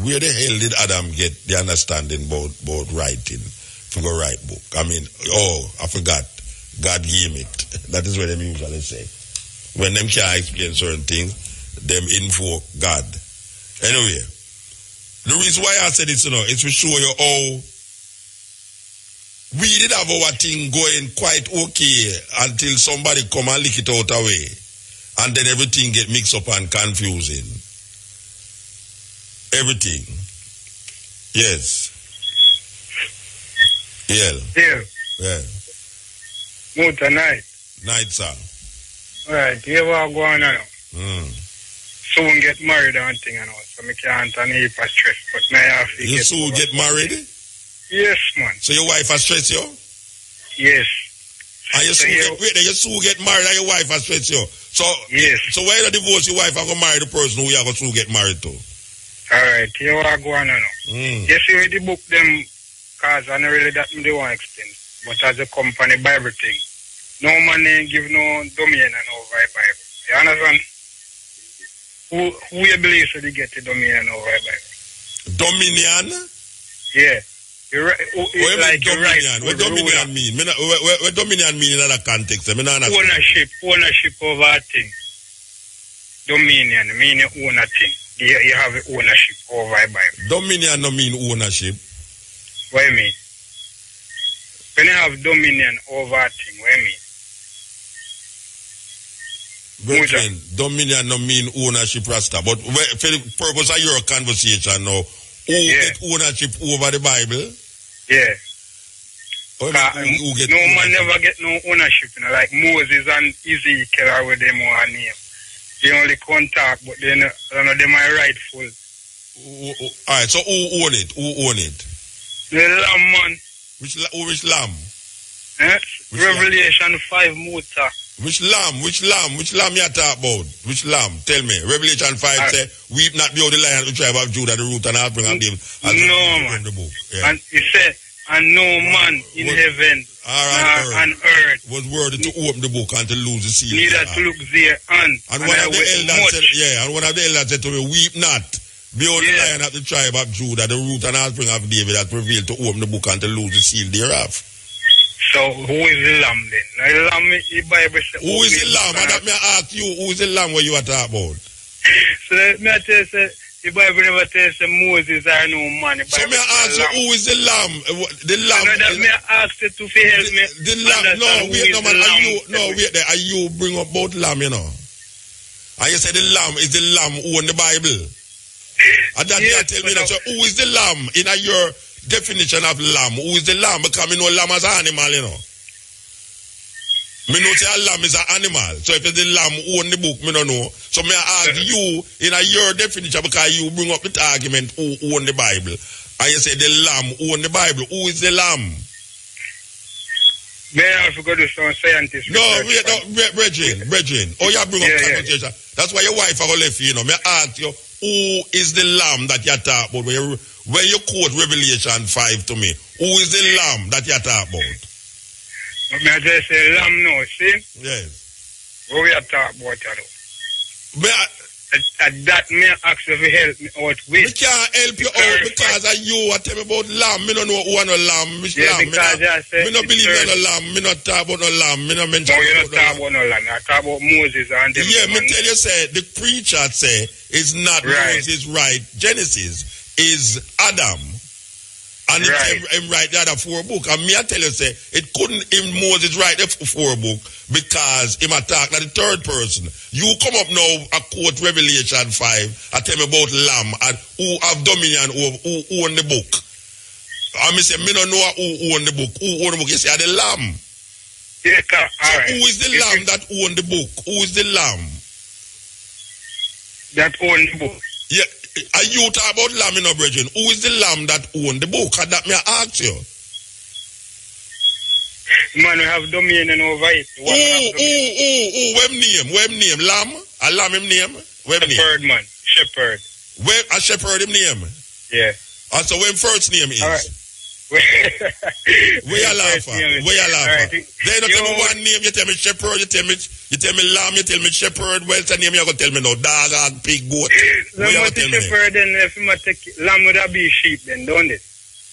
Where the hell did Adam get the understanding about writing? Figure write book. I mean, I forgot. God gave it. That is what they usually say. When them can't explain certain things, them invoke God. Anyway, the reason why I said it, you know, is to show you how we did have our thing going quite okay until somebody come and lick it out away. And then everything get mixed up and confusing. Everything. Yes. Yeah. Muta night. Night, sir. Right, here we are going on. Soon get married and thing, you know, so I can't and heap of stress, but now I have to you soon get married? Yes, man. So your wife has stressed you? Yes. And you soon get married and your wife has stressed you? So, yes. So why you divorce your wife and go marry the person who you are going to get married to? Alright, here we are going on. You see where the book them, because I know really that they want to explain, but as a company Bible thing, no man ain't give no dominion over the Bible. You understand? Who you believe so they get the dominion over the Bible? Dominion? Yeah. What dominion mean? What dominion mean in other context? Ownership over a thing. Dominion mean you own a thing. You have ownership over a Bible. Dominion no mean ownership. What do you mean? When you have dominion over a thing, what do you mean? Brethren, dominion no mean ownership, Rasta. But for the purpose of your conversation now, who get ownership over the Bible? Yeah. Who get no man never get no ownership, you know, like Moses and Ezekiel are with them or name. They only contact, but they know them are rightful Alright, so who own it? Who own it? The lamb, man. Which lamb? Revelation 5 Muta. Which lamb you talk about? Which lamb? Tell me. Revelation 5 say, weep not behold the lion of the tribe of Judah, the root and offspring of David. No, man. The book. Yeah. And he said, and no man in heaven and earth was worthy to open the book and to lose the seal. Neither to look there and one of the elders said, and one of the elders said to me, weep not. Behold the lion of the tribe of Judah, the root and offspring of David, that prevailed to open the book and to lose the seal thereof. So who is the lamb then? Now the lamb, the Bible says. Who is the lamb? And that me ask you, who is the lamb where you are talking about? So me I tell you, the Bible never tells Moses or no man. So me ask you, who is the lamb? The lamb. So that me ask you to help me. The lamb. No, wait, no man. Wait there. Are you bring up both lamb, you know? And you say the lamb is the lamb who in the Bible. And that you tell me that. So who is the lamb in your definition of lamb? Who is the lamb? Because me know lamb as an animal, you know. Me know say a lamb is an animal. So if it's the lamb who own the book, me don't know. So me ask you in your definition, because you bring up the argument who own the Bible. And you say the lamb who own the Bible. Who is the lamb? May I have to go to some scientist? No, wait, no, Brethren. Oh, you bring up conversation. That's why your wife are left you, you know. Me ask you, who is the lamb that you talk about? When you quote Revelation 5 to me, who is the lamb that you talk about? May I just say lamb now, see? Yes. What we are talking about, you know? That may ask you to help me out with. We can't help you out because of you are telling me about lamb. Me don't know who are no lamb. Which lamb? Me not believe in no lamb. Me not talk about no lamb. Me not mention. No, you don't talk about no lamb. I talk about Moses and them. Yeah, me tell you, say the preacher say it's not Moses right. Genesis is Adam. And him write the other 4 books. And me I tell you, say, it couldn't even Moses write the 4 book because him attack like the 3rd person. You come up now and quote Revelation 5 and tell me about lamb and who have dominion over who own the book. And me say, me don't know who own the book. Who own the book? You say, the lamb. Yeah, so who is the lamb that own the book? Who is the lamb? That own the book? Yeah. Are you talk about lamb in our brethren? Who is the lamb that own the book? And that me ask you. Man, we have dominion over it. Where name? Lamb? A lamb him name? Where name? Shepherd, man. Shepherd. Where a shepherd him name? Yeah. And so when first name is? All right. Where you laugh at? Where you laugh at? They don't tell me one name, you tell me shepherd, you tell me lamb, you tell me shepherd. Well, it's a name you're going to tell me now. Dog and pig, goat. Where you tell me? Shepherd, then if you take lamb, would that be sheep then, don't it?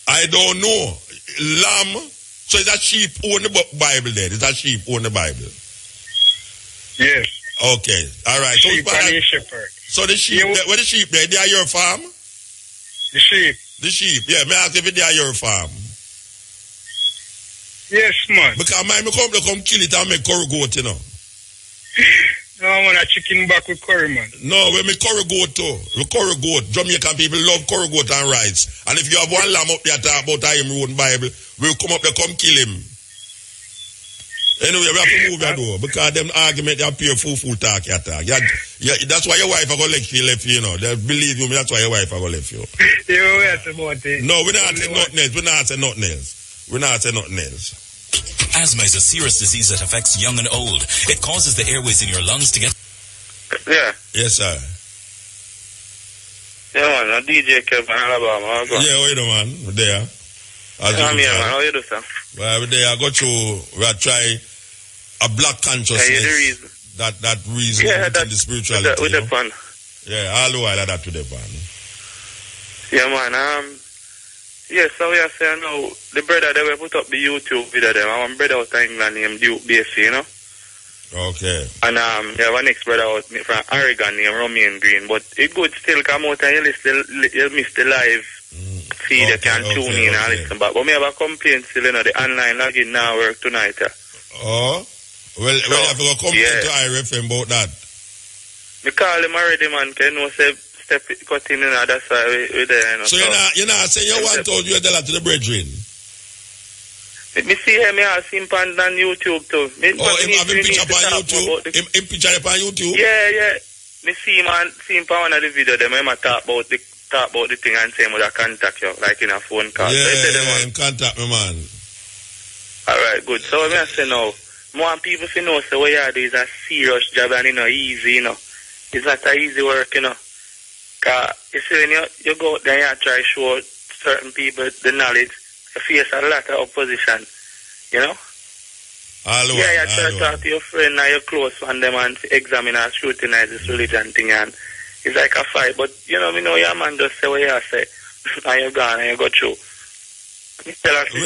I don't know. Lamb, so is that sheep own the Bible then? Is that sheep own the Bible? Yes. Okay, all right. Sheep and shepherd. So the sheep, where the sheep there? They are your farm? The sheep. The sheep, yeah. May I ask if they are your farm? Yes, man. Because mine come kill it and make curry goat, you know. No, I want a chicken back with curry, man. No, we make curry goat too. We curry goat. Jamaican people love curry goat and rice. And if you have one lamb up there talk about him own Bible, we'll come up there, come kill him. Anyway, we have to move that door because them argument they appear full talk. Yeah, that's why your wife are going to let you know. Believe me, that's why your wife are going to let you. No, we're not saying nothing else. We're not saying nothing else. We're not saying nothing else. Asthma is a serious disease that affects young and old. It causes the airways in your lungs to get... Yeah. Yes, sir. Yeah, man. I'm DJ Kevin Alabama. Yeah, wait a man. We're there. I'm here, man. How you do, sir? Well, we're there. I got you. We'll try a black consciousness. Yeah, that reason within the spirituality. With the fun. Yeah, all the while that to the fun. Yeah, man. Yes, so we are saying now, the brother that we put up the YouTube video them, one brother out of England named Duke BC, you know? Okay. And yeah, one next brother out from Oregon named Romain Green, but it could still come out and you miss the live feed, you can tune in and listen back. But we have a complaint still, you know, the online login now work tonight. Oh? Well, you have to go complain to IRFM about that. We call him already, man, can you know, say, step cut in and that's why we're there. You know, so you're not saying you want to you tell that to the brethren? Me see him, I see him on YouTube too. Him have him picture on YouTube? Him picture on YouTube? Yeah. Me see him on one of the videos, them talk about the talk about the thing and say him would contact you, like in a phone call. Yeah, so you tell them, contact me, man. Alright, good. So what I say now, more people to know so what you do is a serious job and it's not easy, you know. It's not an easy work, you know. Because you see when you go out there and you try to show certain people the knowledge, you face a lot of opposition, you know. You try to talk to your friend and your close one them and examine and scrutinize this religion thing, and it's like a fight. But you know, your man just say what you say and you're gone and you go through. We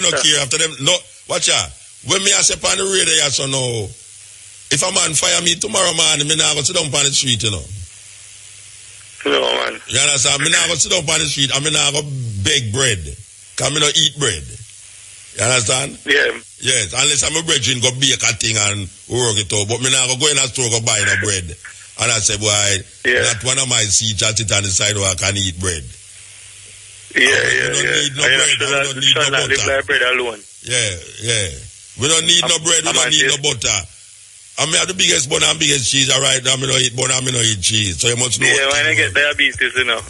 don't care after them. No, watch out. When me I say on the radio, so no. If a man fire me tomorrow morning, me not go sit down on the street, you know. No, man. You understand? Me not go sit down on the street and me not go beg bread. Because me not eat bread. You understand? Yeah. Yes, unless I'm a brethren go bake a thing and work it out. But me not go in a store go buy no bread. And I say, boy, not one of my seats I sit on the side where I can eat bread. Yeah. We don't need no bread. We don't need no butter. Live like bread alone. Yeah. We don't need no bread. We don't need no butter. I mean, have the biggest bun and biggest cheese, all right? I mean, I eat bun, I mean, I eat cheese. So you must know. Yeah, when I get diabetes, you know.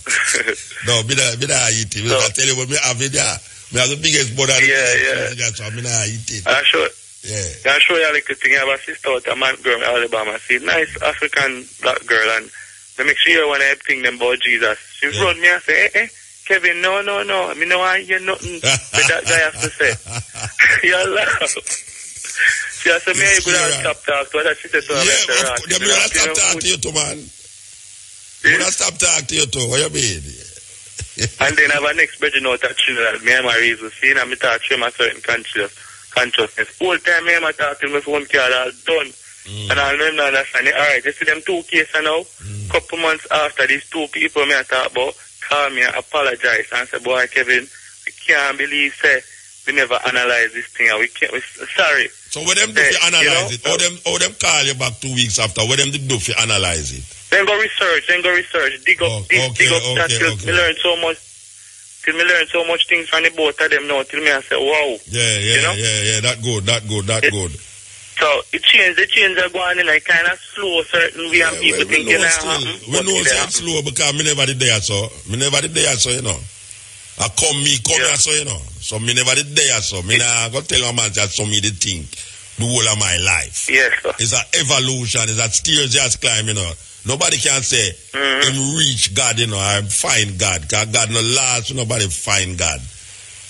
No, me not eat it. I tell you what, me have it there. Me have the biggest bun and the biggest cheese, so I mean, I eat it. I show you a little thing. I have a sister out, a man girl in Alabama. She's nice African black girl, and they make sure when I think them about Jesus. She run me and say, Kevin, no. Me no want hear nothing that guy has to say. You laugh. She said, me you could have stop talk to her. She said to her, yeah, me will stop talk to you too, man. Me will stop talk to you too. What you mean? And then I have a next brethren out at Trinidad. Me and my reason, seeing and me talk to him a certain consciousness. Whole time me and I talk to him, my phone call all done. And I know him not understand it. Alright, you see them two cases now? Couple months after, these two people me I talk about call me and apologize and say, boy, Kevin, we can't believe, say, we never analyze this thing and we sorry. So what them do to analyze it? How them call you back 2 weeks after? What them do to analyze it? Then go research. Dig up that till me learn so much. Till me learn so much things from the both of them now. Till me I say, wow. Yeah. That good. So the change are going in like kind of slow certain way and people thinking we know it's slow because me never did there so. You know. I come here so, you know. So me never did there so. Me nah go tell a man that so me did think the whole of my life. Yes, sir. It's an evolution, it's a stairs just climb, you know. Nobody can say him reach God, you know, or find God. Because God no last, nobody find God.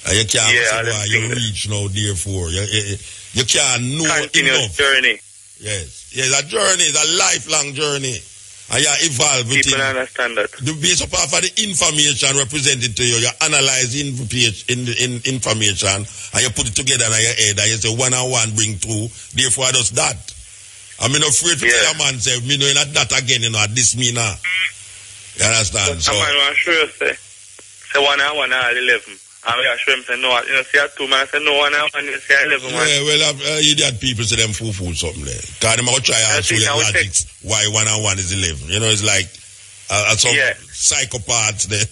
And you can't say why you reach now, therefore. You can't know enough. Journey. Yes. It's a journey, it's a lifelong journey. And you evolve with people understand that. Based upon the information represented to you, you analyze information and you put it together in your head and you say 1 and 1 bring 2. Therefore, I does that. I'm not afraid to tell a man, say, me know not that again, you know, this me now. You understand? So, I'm sure you say 1 and 1 are 11. And we assure him say no, you know, say 2 man, say no 1 and 1, you say 11 man. Yeah, well, idiot people say them fool something there. Because them will try to show them logic why 1 and 1 is 11. You know, it's like some psychopaths there.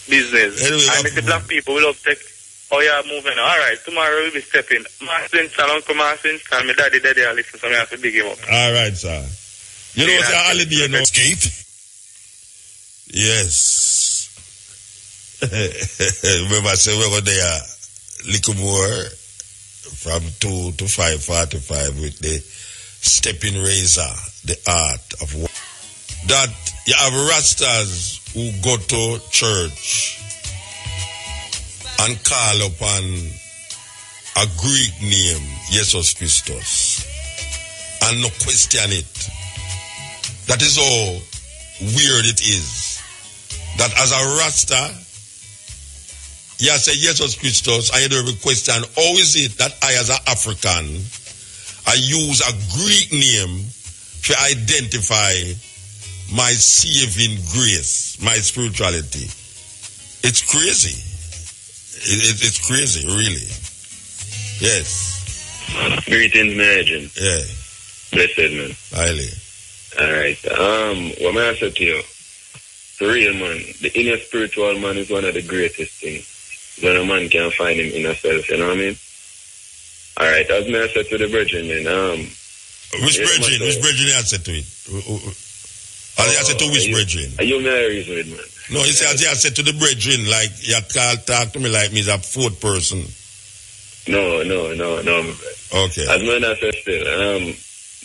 Business. Anyway, and the black people will have take, moving. Alright, tomorrow we'll be stepping. Master Instant, Uncle Master Instant, my daddy, I listen, so I have to big him up. Alright, sir. You know what's your holiday now? Escape? Yes. Remember, I said we're going there little more from 2 to 5:45 with the stepping razor, the art of war. That you have Rastas who go to church and call upon a Greek name, Jesus Christus, and no question it. That is how weird it is. That as a Rasta, you say Jesus Christus, I do a question, how is it that I as an African, I use a Greek name to identify my saving grace, my spirituality? It's crazy. It's crazy, really. Yes. Greetings, my agent. Yeah. Blessed, man. Highly. Alright. What may I say to you? The real man, the inner spiritual man is one of the greatest things. When a man can find him inner self, you know what I mean? Alright, as may I said to the brethren, man, Which brethren you said to it? As you said to which brethren? Are you married with, man? No, you say as you said to the brethren, like you talk to me like me as a fourth person. No. Okay. As man I said still,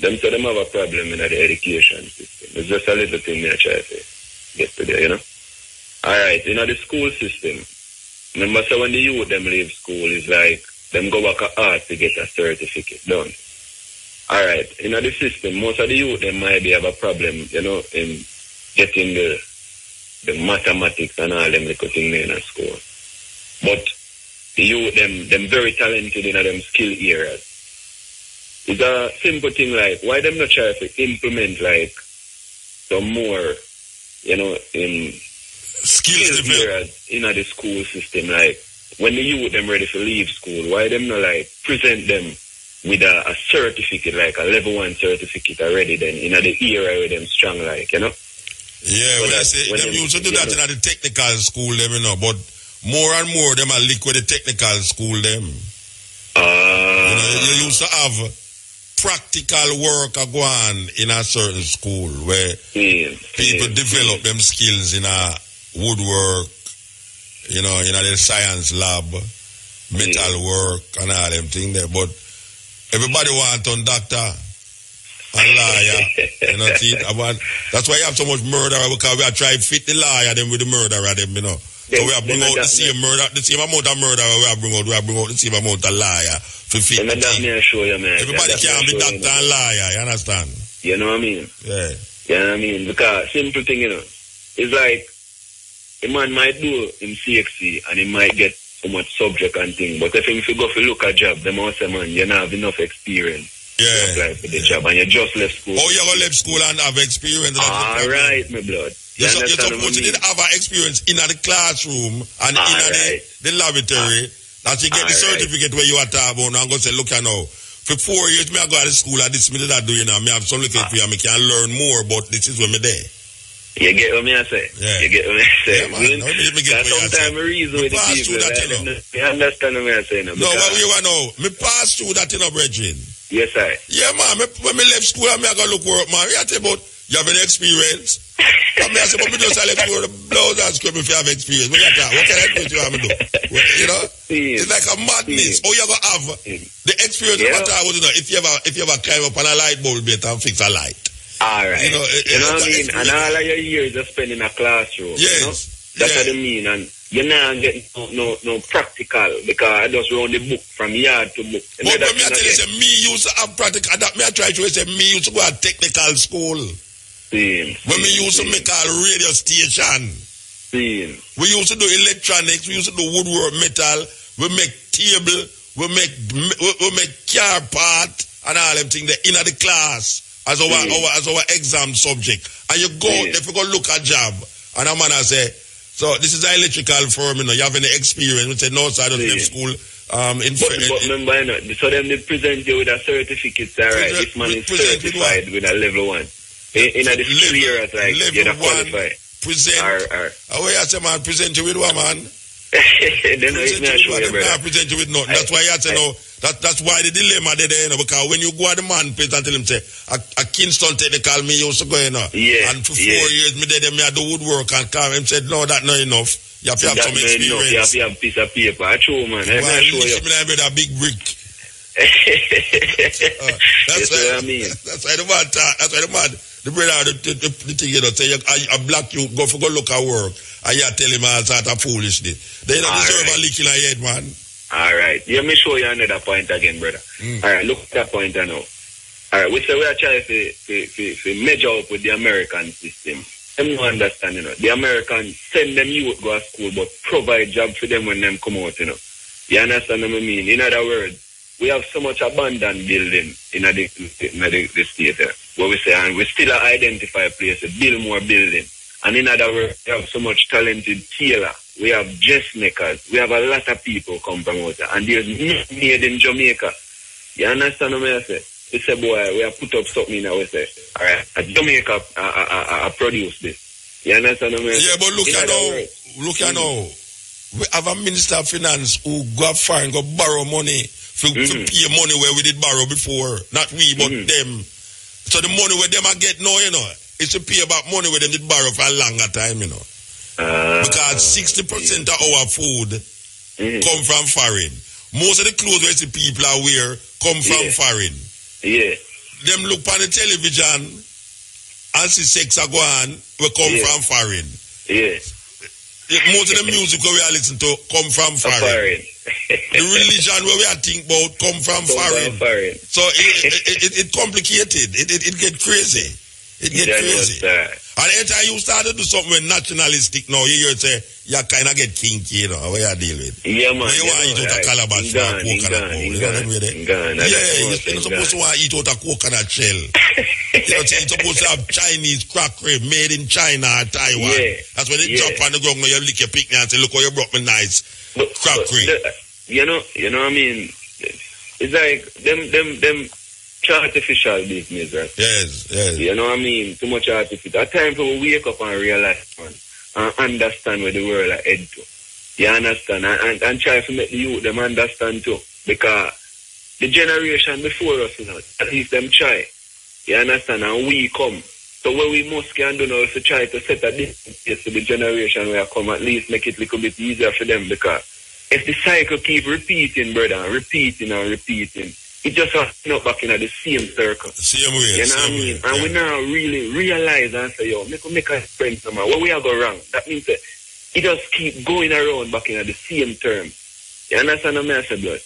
them say them have a problem in the education system. It's just a little thing I try to get to there, you know? Alright, in the school system, remember so when the youth them leave school, it's like them go back at art to get a certificate done. Alright, in the system, most of the youth them might have a problem, you know, in getting the mathematics and all them little things in a school. But the youth them very talented in them skill areas. It's a simple thing like why them not try to implement like some more, you know, in skills areas in the school system, like when the youth them ready to leave school, why them not like present them with a certificate, like a level 1 certificate already then in the era where them strong, like, you know? Yeah, so when I say them used to do that in the technical school them, you know, but more and more them are linked with the technical school them. You know, you used to have practical work go on in a certain school where people develop them skills in a woodwork, you know, in a science lab, metal work and all them things there. But everybody want on doctor and lawyer, you know, that's why you have so much murderer, because we are trying to fit the lawyer them with the murderer them, you know. So we have bring out the same amount of murder we have bring out the same amount of liar to fit the thing. Everybody can't be doctor and liar, you understand? You know what I mean? Yeah. You know what I mean? Because simple thing, you know, it's like a man might do in CXC and he might get so much subject and thing, but if you go for look at job, them also man, you don't have enough experience. Yeah. To apply for the job and you just left school. Oh, you go left school and have experience. Alright, my blood. You're supposed to have an experience in the classroom and in the laboratory that you get the certificate where you are talking about and go say, look, you know, for 4 years, I go to school and this is that do, you know, I have some little for you, I can learn more, but this is where me there. You get what I say? Yeah. You get what I say? Yeah, man. No, me get what I say. Sometimes I reason with the people. You understand what I say now? No, what you want to know? Me pass through that, you know, brethren. Yes, sir. Yeah, man. When me left school, I go look work, man. You tell about you have an experience. Come here, I say, but me just left school, the blouse and scrub if you have experience. What can I do you have to do? You know? It's like a madness. Oh, you go have the experience no matter what, you know, if you ever climb up on a light bulb bit and fix a light. Alright. You know, you know what I mean? And all of your years you spend in a classroom. Yes. You know? That's what I mean. And you're not getting no practical because I just run the book from yard to book. But when me I tell you, say, me used to have practical, that me I try to say, me used to go to technical school. When we used to make our radio station. We used to do electronics, we used to do woodwork, metal, we make table, we make car part and all them things there in the class. As our exam subject. And you go, if you go look at job, and a man I say, so this is an electrical firm, you know, you have any experience? We say, no, sir, I don't have school. But remember, you know, so them they present you with a certificate, alright, this man is certified with a level 1. In the skill areas, like, you're not qualified. Present. How I say, man, present you with what, man? Then present you with nothing. That's why I say, no. That's why the dilemma there, you know, because when you go at the man place and tell him, say, a Kingston technical me used to go, you know. Yeah. And for 4 years, me there, me I do woodwork and come. Him said, no, that's not enough. You have to have some experience. Enough. You have to have a piece of paper. I show, man. I'm not sure you. Me with a big brick. That's what I mean. That's why the man talk. That's why the man, the brother, the thing, you know, say, a black you go look at work. And you tell him all sort of foolishness. They don't deserve a lick in the head, man. Alright, let me show you another point again, brother. Alright, look at that point now. Alright, we say we are trying to measure up with the American system. Them don't understand, you know. The Americans send them youth go to school, but provide job for them when them come out, you know. You understand what I mean? In other words, we have so much abandoned building in the state there, where we say, and we still identify places, build more building. And in other words, we have so much talented tailor. We have dressmakers. We have a lot of people come from out there. And there's nothing made in Jamaica. You understand what I say? We say, boy, we have put up something in our say. All right. Jamaica produce this. You understand what I say? Yeah, but look at now. We have a minister of finance who go far and go borrow money to pay money where we did borrow before. Not we, but them. So the money where them I get now, you know, is to pay about money where them did borrow for a longer time, you know. Because 60% of our food come from foreign. Most of the clothes where the people are wear come from foreign. Yeah. Them look on the television and see sex are going we come from foreign. Yeah. Most of the music where we are listening to come from foreign. The religion where we are think about come from foreign. So it complicated. It get crazy. It get crazy. And every time you start to do something nationalistic now, you hear say, you kind of get kinky, you know, what you deal with. Yeah, man. You want to eat out a calabash or coconut. You're not supposed to want to eat out a coconut shell. You know, you're supposed to have Chinese crockery made in China or Taiwan. That's when they jump on the ground, you lick your picnic and say, look how you brought me nice crockery. You know what I mean? It's like them artificial business, right? Yes. You know what I mean? Too much artificial. At times we wake up and realize, man, and understand where the world are headed to. You understand? And try to make the youth them understand too. Because the generation before us, you know, at least them try. You understand? And we come. So what we must can do now is to try to set a distance to the generation where I come, at least make it a little bit easier for them. Because if the cycle keep repeating, brother, and repeating, it just has not back in the same circle. Same way. You know what I mean? And we now really realize and say, yo, make a difference no matter what we are go wrong. That means that it just keep going around back in the same term. You understand what I say, blood?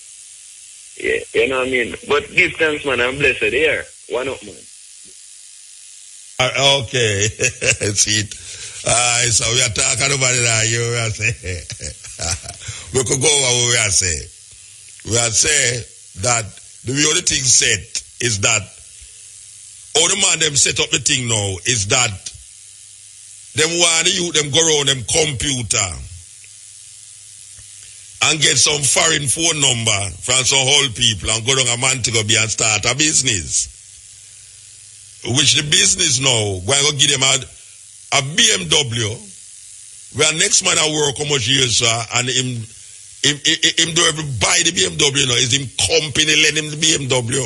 Yeah, you know what I mean? But give thanks, man, I'm blessed here. One up, man. Okay. See it. So we are talking about it now. You are saying. We could go over what we are saying. We are saying that the only thing set is that all the man them set up the thing now is that them want the youth them go around them computer and get some foreign phone number from some whole people and go down a man to go be and start a business. Which the business now going to give them a BMW where next man I work how much years and him do every buy the BMW, you know, is him company lend him the BMW.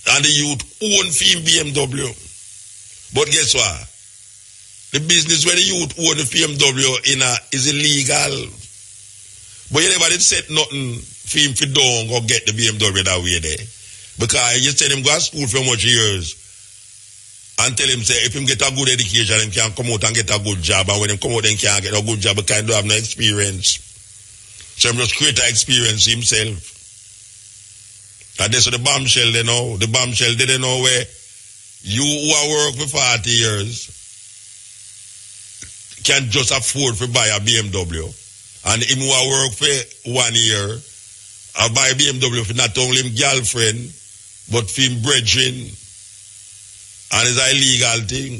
And the youth own him BMW. But guess what? The business where the youth own the BMW is illegal. But you never did set nothing for him to don't go get the BMW that way there. Because you send him go to school for much years and tell him say if him get a good education, him can come out and get a good job. And when him come out then can't get a good job because he don't have no experience. So he just create an experience himself. And that's what the bombshell they know. The bombshell they don't know where you who are work for 40 years can just afford to buy a BMW. And him who are work for 1 year I buy a BMW for not only him girlfriend but for him brethren. And it's an illegal thing.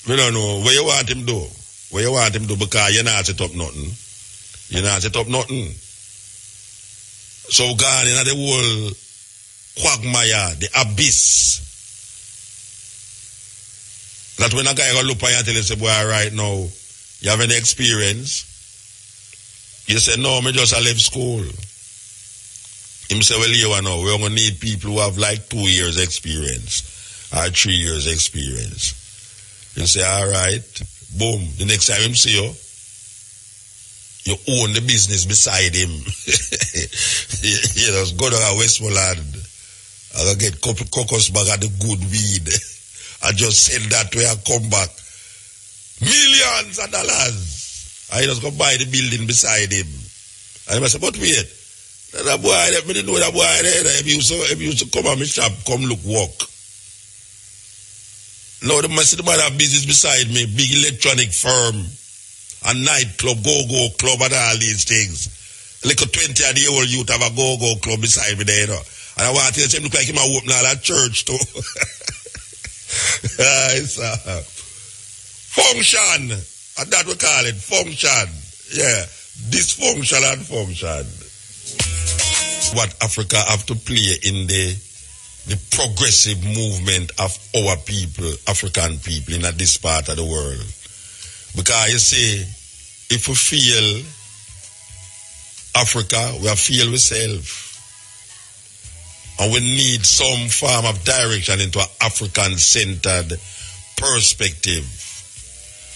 We don't know what you want him do. What you want him to do because you're not set up nothing. You're not set up nothing. So gone in the whole quagmire, the abyss. That when a guy go look at you and tell you, say, boy, right now, you have any experience? You say, no, me just left school. Him say, well, you know, we're going to need people who have like 2 years experience or 3 years experience. You say, all right, boom. The next time him see you, you own the business beside him. You just go to Westmoreland. I go get couple cocos bag of the good weed. I just sell that way and come back. Millions of dollars. I just go buy the building beside him. And I say, but wait. That boy, I didn't know that boy there. If you used to come on my shop, come look work. Now the man have business beside me, big electronic firm, a nightclub, go-go club, and all these things. Like a 20-year-old youth have a go-go club beside me there, you know. And I want to tell him look like him open all that church too. It's a function. And that we call it function. Yeah. Dysfunction and function. What Africa have to play in the progressive movement of our people, African people in this part of the world. Because you see, if we feel Africa, we feel ourselves. And we need some form of direction into an African-centered perspective.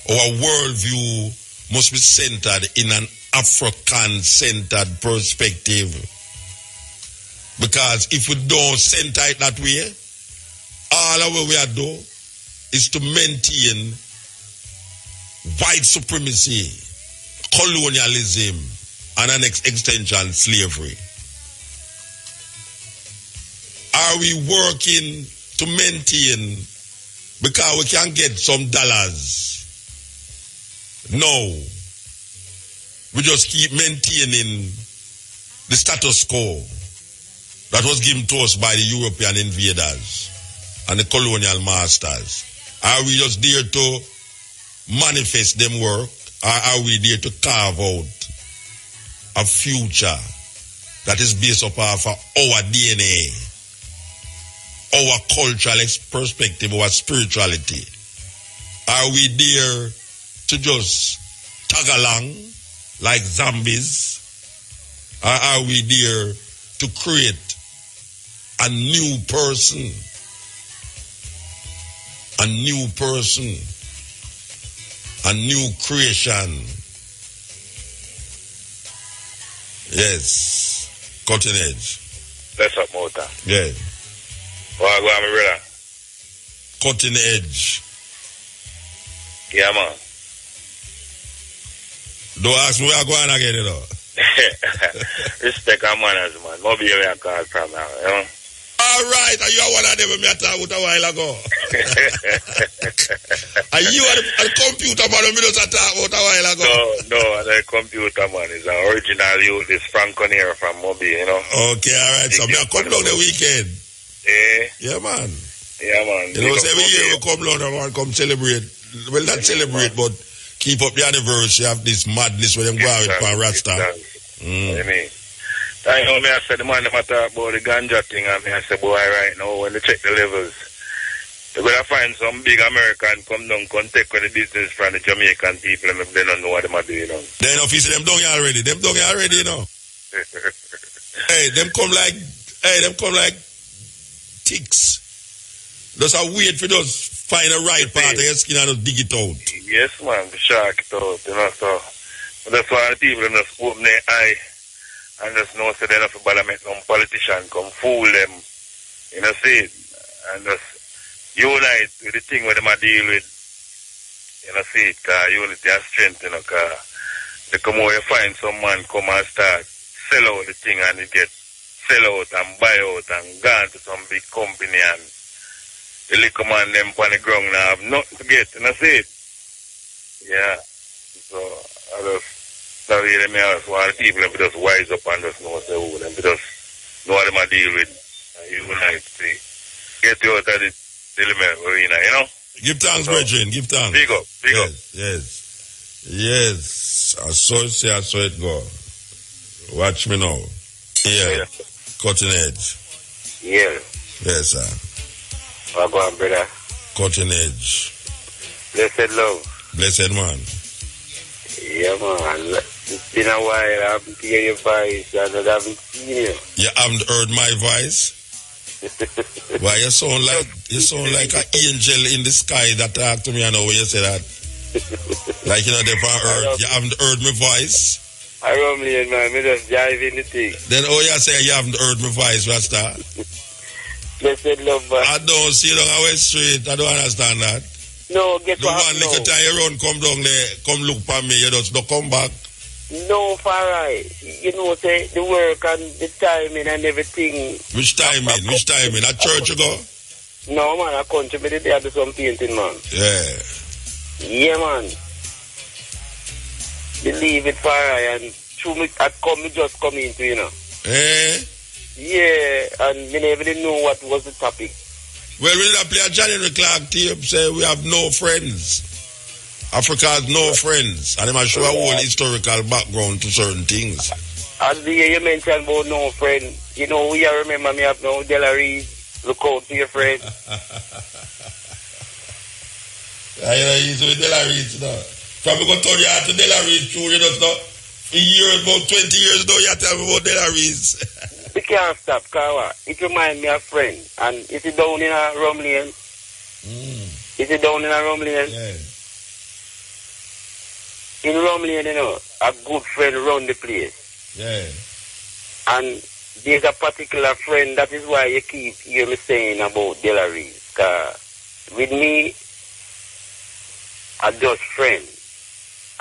Our worldview must be centered in an African-centered perspective. Because if we don't center it that way, all of what we are doing is to maintain white supremacy, colonialism, and an extension slavery. Are we working to maintain because we can get some dollars? No. We just keep maintaining the status quo that was given to us by the European invaders and the colonial masters. Are we just there to manifest them work, or are we there to carve out a future that is based upon our DNA, our cultural perspective, our spirituality? Are we there to just tag along like zombies? Or are we there to create a new person? A new person. A new creation. Yes. Cutting edge. That's up, Mota. Yeah. Well, go on, my brother. Cutting edge. Yeah, man. Don't ask me where I'm going again, you know. Respect our manners, man. Maybe you may call from now, you know. All right, and you are one of them we talked about a while ago. And you are the computer man we just talked about a while ago. No, the computer man is an original youth. It's Franco here from Moby, you know. Okay, all right. So, I come down the weekend. Yeah, man. Yeah, man. You know, every year we come down and come celebrate. Well, not celebrate, but keep up the anniversary of this madness where them go out with Rasta. I mean, I know me, I said the man that talk about the ganja thing, and me, I said, boy, right now, when they check the levels, they're going to find some big American come down, come take the business from the Jamaican people, and they don't know what they're doing, you know. They know if you see them down here already. Them down here already, you know. Them come like ticks. Just a wait for those find a right part of your skin and just dig it out. Yes, man, shark it out, you know, so. But that's why the people just open their eye and just know so they don't have to bother make some politician come fool them, you know, see it, and just unite with the thing where they might deal with, you know, see it, because unity has strength, you know, because the come over you find some man come and start sell out the thing and it get sell out and buy out and gone to some big company and the little man them on the ground now have nothing to get, you know, see it. Yeah. So I just sorry them here so all the people them just wise up and just know say who them just know what them a deal with and unite, see. Get you out of the dilemma arena, you know? Give thanks, brethren, give thanks. Big up. Yes. I saw it go. Watch me now. Yeah. Cutting edge. Yeah. Yes, sir. Well, go on, brother. Cutting edge. Blessed love. Blessed man. Yeah, man. It's been a while. I haven't heard your voice and I haven't seen you. You haven't heard my voice? Why, you sound like an angel in the sky that talk to me, I know when you say that. Like, you know, they're on earth. You haven't heard my voice? I rumbling, man. Me just jive in the thing. Then, you say you haven't heard my voice, Rasta? Blessed love, man. I don't see you down our street. I don't understand that. No, get the one little time you run, come down there, come look for me, you just don't come back. No, Farai. You know, say the work and the timing and everything. Which timing? Which timing? At church you go? No, man, I country me the day I do some painting, man. Yeah. Yeah, man. Believe it, Farai, and through me, me just come into, you know. Yeah, and me never didn't know what was the topic. Well, we did play a Johnny Clark tape, say we have no friends. Africa has no friends. And they must show a whole historical background to certain things. As the year you mentioned about no friend, you know, we remember me have no Delaries. Look out for your friend. You know, he's with Delaries now. From we go turn you out to Delaries, true, you know, a year, about 20 years ago, you tell me about Delaries. We can't stop, because it reminds me of a friend. And is it down in a rum lane? Is it down in a rum lane? Yeah. In rum lane, you know, a good friend run the place. Yeah. And there's a particular friend, that is why you keep hearing me saying about Delaries. Because with me, I just friend.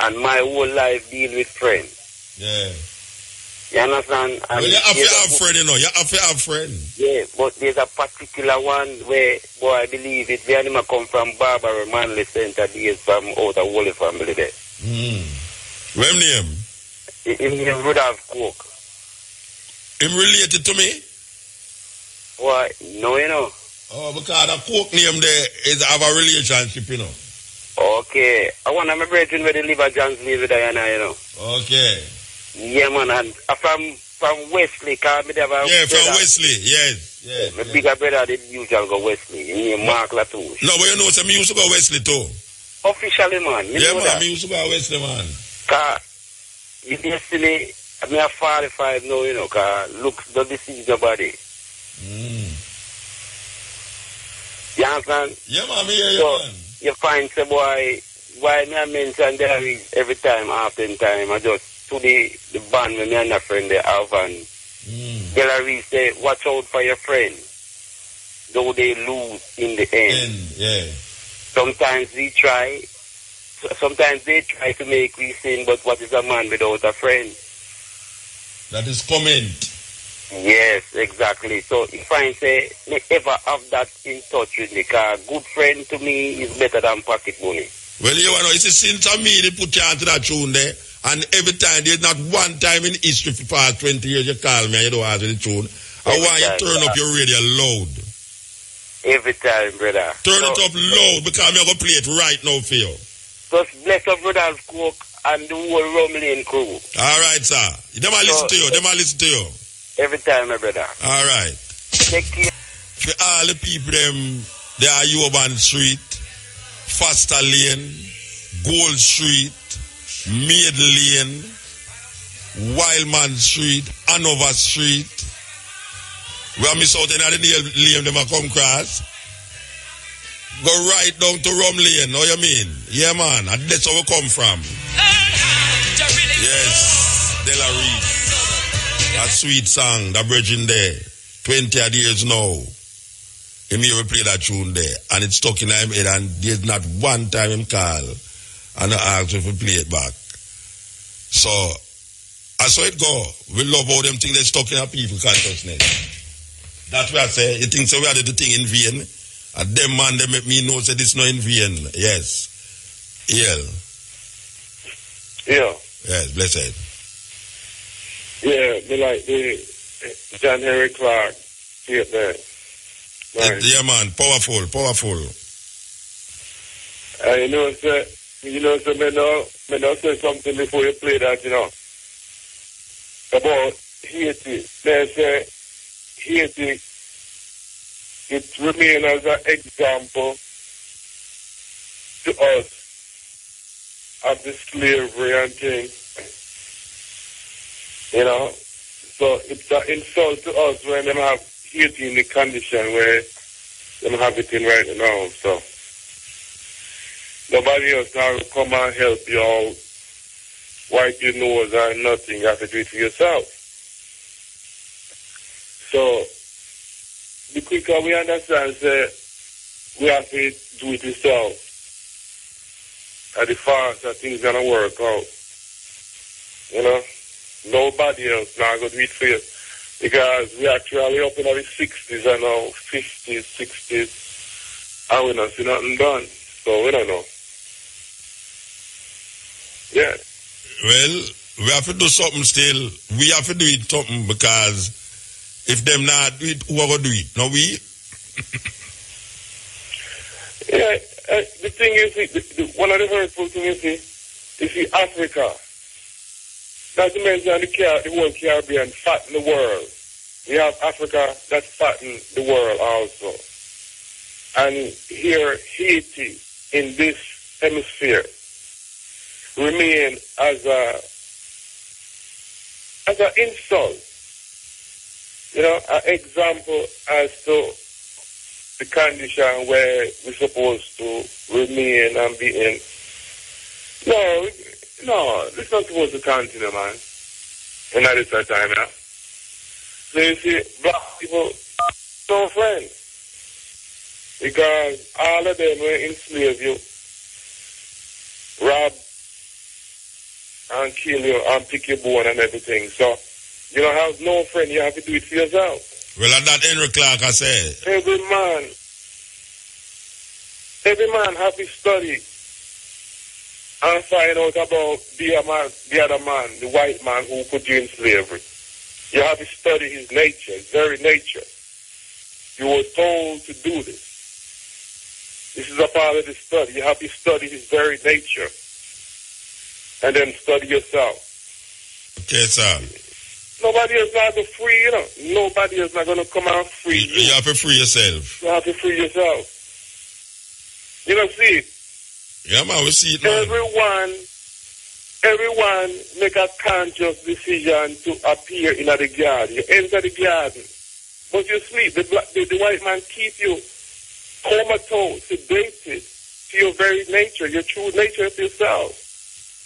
And my whole life deal with friends. Yeah. You understand? And well, you have to have friend, you know. You have to have friend. Yeah, but there's a particular one where, boy, I believe it. The animal come from Barbara Manley Center days from out of Wally family there. What name? Him name Rudolph Cook. Him related to me? Why? No, you know. Oh, because the Cook name there is have a relationship, you know. Okay. I want my brethren where they live at Johnsonville with Diana, you know. Okay. Yeah, man, and from Wesley, cause me have a yeah, from brother. Wesley, yes. My bigger brother did usually go Wesley. His name Mark Latouche. No, but you know, so me used to go Wesley too. Officially, man. Yeah, man, me used to go Wesley, man. Cause you destiny, I mean, I'm 45 now, you know, cause look, don't deceive your body. You understand? Yeah, man, me hear you, So, man. you find, say, boy, why me I mention there is every time, often time, I just to the band with me and a friend they have, and Gallery say, watch out for your friend, though they lose in the end. Yeah. Sometimes they try to make we sin, but what is a man without a friend? That is comment. Yes, exactly. So if I say, never have that in touch with me, because good friend to me is better than pocket money. Well, you know, it's a since me they put you onto that tune there, and every time, there's not one time in history for past 20 years you call me and you don't answer the tune. I want you to turn up your radio loud. Every time, brother. Turn it up loud, because I'm going to play it right now for you. Just bless up Rudolph Cook and the whole Rumbling crew. All right, sir. Them I listen to you. Them I listen to you. Every time, my brother. All right. Take care. For all the people, them, they are Yoban Street, Foster Lane, Gold Street, Maid Lane, Wildman Street, Hanover Street. Where miss out in the lane, them a come cross. Go right down to Rum Lane, know you mean? Yeah, man, and that's where we come from. Yes, Della Reese. A sweet song, that bridging there. 20 odd years now. Him here we play that tune there. And it's stuck in him head, and there's not one time him call and I ask if we play it back. So, that's how it go. We love how them things they stuck in our people consciousness. That's why I say, you think so we had the thing in vain? And them man, they make me know that it's not in vain. Yes. Yeah. Yes, blessed. Yeah, they like the John Henry Clark. Yeah, man. Right. Yeah, man. Powerful. You know, sir, me know say something before you play that, you know. About Haiti. They say Haiti, it remains as an example to us of the slavery and things. You know, so it's an insult to us when them have Haiti in the condition where them have it in right now. So nobody else now will come and help you out, wipe your nose and nothing. You have to do it for yourself. So the quicker we understand, say, we have to do it ourselves. At the faster things gonna work out. You know? Nobody else now going to do it for you. Because we actually up in the 60s and now 50s, 60s, and we don't see nothing done. So we don't know. Yeah. Well, we have to do something still. We have to do it something, because if them not do it, who are going to do it? No, we? Yeah, the thing is, one of the hurtful things is, Africa. Not to mention the whole Caribbean fatten the world. We have Africa that fatten the world also. And here, Haiti, in this hemisphere, remain as an insult you know, an example as to the condition where we're supposed to remain and be in. No, it's not supposed to continue, man. And that is the time, yeah. So you see, black people, no friends. Because all of them will enslave you, rob, and kill you, and pick your bone and everything. So, you don't have no friend, you have to do it for yourself. Well, and that Henry Clark I said. Every man have to study and find out about the other man, the white man who put you in slavery. You have to study his nature, his very nature. You were told to do this. This is a part of the study. You have to study his very nature and then study yourself. Okay, sir. Nobody is not going to free, you know. Nobody is not going to come out free. You have to free yourself. You have to free yourself. You know, see. Yeah, man, we see it, man. Everyone make a conscious decision to appear in the garden. You enter the garden, but you sleep. The white man keep you comatose, sedated to your very nature, your true nature of yourself.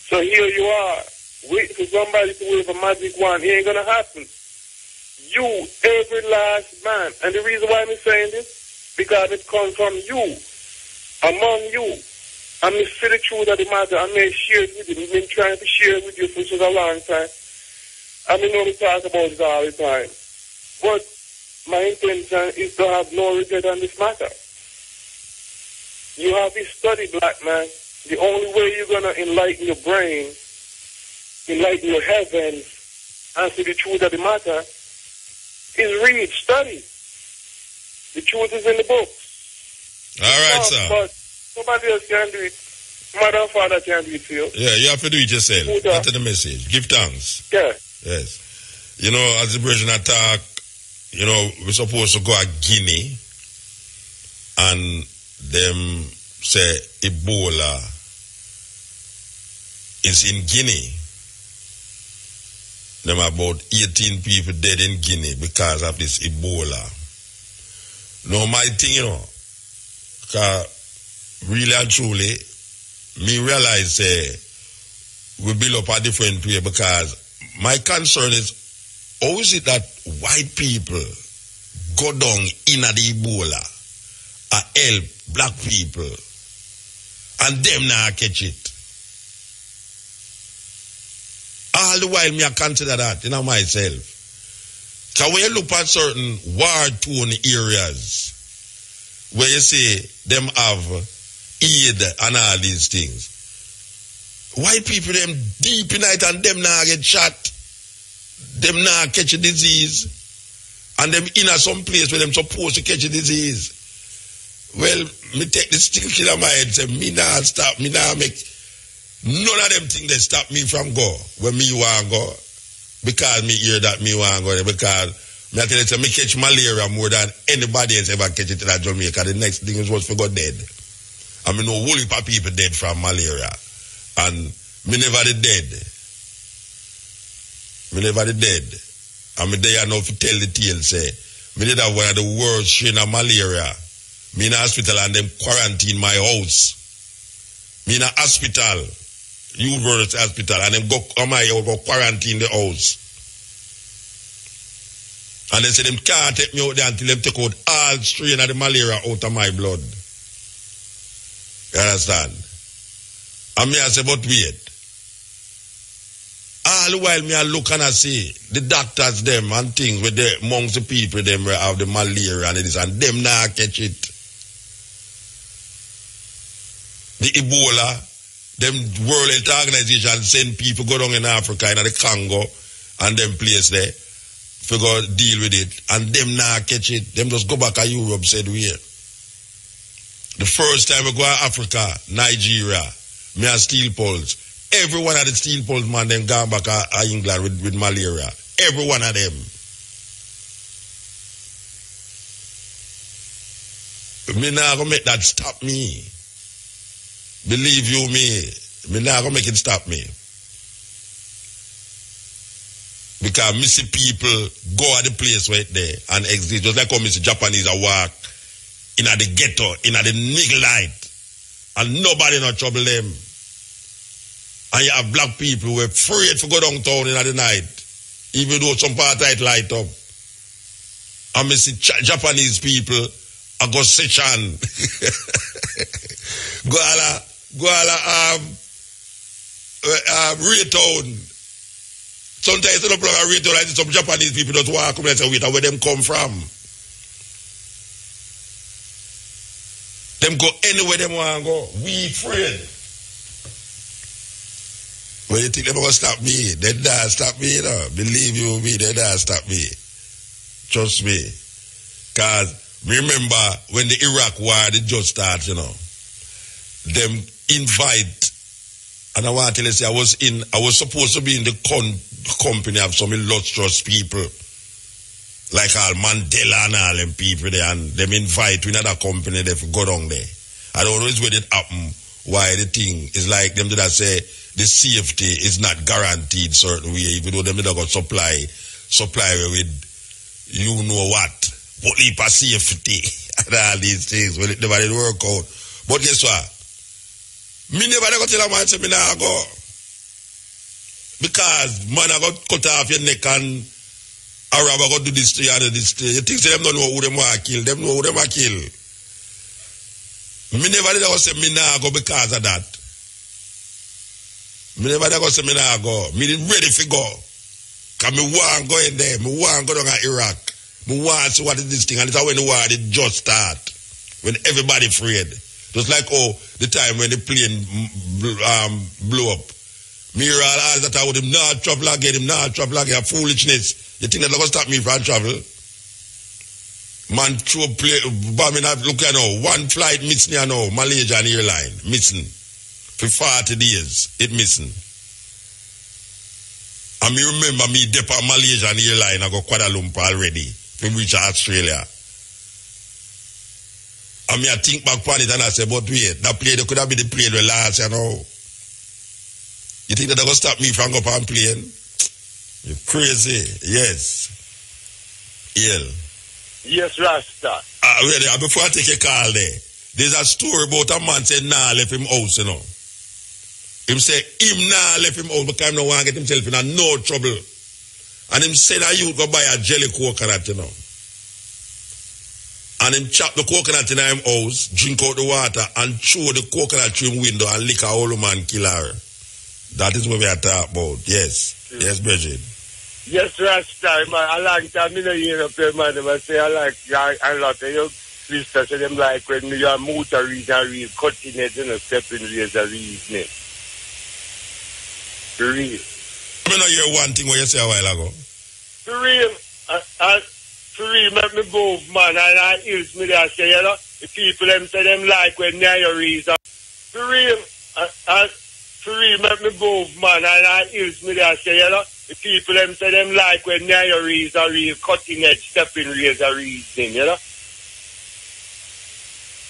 So here you are, waiting for somebody to wave a magic wand. It ain't gonna happen. You, every last man. And the reason why I'm saying this, because it comes from you, among you. I may see the truth of the matter. I may share it with you. I've been trying to share it with you for such a long time. I may know we talk about it all the time. But my intention is to have no regret on this matter. You have to study, black man. The only way you're going to enlighten your brain, enlighten your heavens, and see the truth of the matter is read, study. The truth is in the books. All right, sir. But nobody else can do it. Mother and father can do it for you. Yeah, you have to do it yourself. That's the message. Give thanks. Yeah. Yes. You know, as the Virgin attack, you know, we're supposed to go to Guinea and them say Ebola is in Guinea. Them about 18 people dead in Guinea because of this Ebola. No, my thing, you know, because really and truly, me realize we build up a different way because my concern is, how is it that white people go down in the Ebola and help black people and them now catch it? All the while me I consider that, you know, myself. So when you look at certain war-torn areas where you see them have aid and all these things, white people them deep in it and them now get shot, them now catch a disease, and them in some place where them supposed to catch a disease. Well, me take this thing in my head, say me now stop, me now make none of them things that stop me from go where me want go. Because me hear that me want go there. Because me I tell you, me catch malaria more than anybody else ever catch it in Jamaica. The next thing is what's for go dead. I mean, no whole heap of people dead from malaria. And me never dead. Me never dead. I mean, they are now to tell the tale, say, me did have one of the worst strain of malaria. Me in a hospital and them quarantine my house. Me in a hospital, university hospital, and them go quarantine the house. And they say them can't take me out there until them take out all strain of the malaria out of my blood. You understand? And me I say, but wait. All the while me I look and I see the doctors them and things with the amongst the people them where have the malaria and this and them now catch it. The Ebola, them World Health Organization send people go down in Africa, in the Congo, and them place there, to go deal with it, and them now catch it. Them just go back to Europe, said we here. The first time we go to Africa, Nigeria, me a steel pulse. Every one of the steel pulse man, them gone back to England with malaria. Every one of them. Me now gonna make that stop me. Believe you me not gonna make it stop me. Because me see people go at the place right there and exist. Just like how me see Japanese a walk in the ghetto, in the niggle light. And nobody not trouble them. And you have black people who are afraid to go downtown in the night. Even though some part of it light up. And me see Japanese people a go session. Go ala Raytown. Sometimes you don't plug a Raytown, like some Japanese people just walk up and say, wait, where them come from? Them go anywhere them want to go. We afraid. When you think they're going to stop me, they don't stop me, you know. Believe you me, they don't stop me. Trust me. Because remember when the Iraq war did just start, you know, them invite, and I want to tell you, say, I was supposed to be in the company of some illustrious people, like all Mandela and all them people there, and them invite to another company, they go down there. I don't know when it happen, why the thing is like them that say the safety is not guaranteed certain way, even though them that got supply with you know what, but leap of safety and all these things, well, it never did work out. But guess what? Me never go tell a man say me nah go. Because man I got cut off your neck and Arab I got do this to you and this to you. You think say them don't know who them want to kill. Them know who them want to kill. Me never did go say me nah go because of that. Me never did go say me nah go. Me did ready for go. Because me want go in there. Me want go down to Iraq. Me want to see what is this thing. And it's when the war did just start. When everybody afraid. Just like the time when the plane blew up. Me hear all that I would him not travel again, foolishness. You think that's going to stop me from travel? Man, throw bombing up, look at now, one flight missing now, Malaysian airline, missing. For 40 days, it missing. And me remember me depart Malaysian airline, I got Kuala Lumpur already, from reach Australia. And me I think back on it and I say, but wait, that plane could have been the plane where last year now. You think that they're going to stop me from going on plane? You're crazy. Yes. Yes, Rasta. Really, before I take a call there, there's a story about a man saying, nah, left him house, you know. Him say, him nah, left him house because he don't want to get himself in no trouble. And him said that you go buy a jelly coconut, you know. And him chop the coconut in him house, drink out the water, and throw the coconut through him window and lick a whole man kill her. That is what we are talking about. Yes. Yes, Bridget. Yes, Rasta, man. A long time, I don't hear up there, man. I say I like a lot of your sisters, so them like when you are Mutabaruka real cutting it, you know, stepping razor reasoning. For real. I know hear one thing what you say a while ago. For real. For real, make me go, man, and I hears me there say, you know, the people them say them like when they are reason. For real, for real, make me go, man, and I hears me there say, you know, the people them say them like when they are reason, real cutting edge, stepping razor reasoning, you know.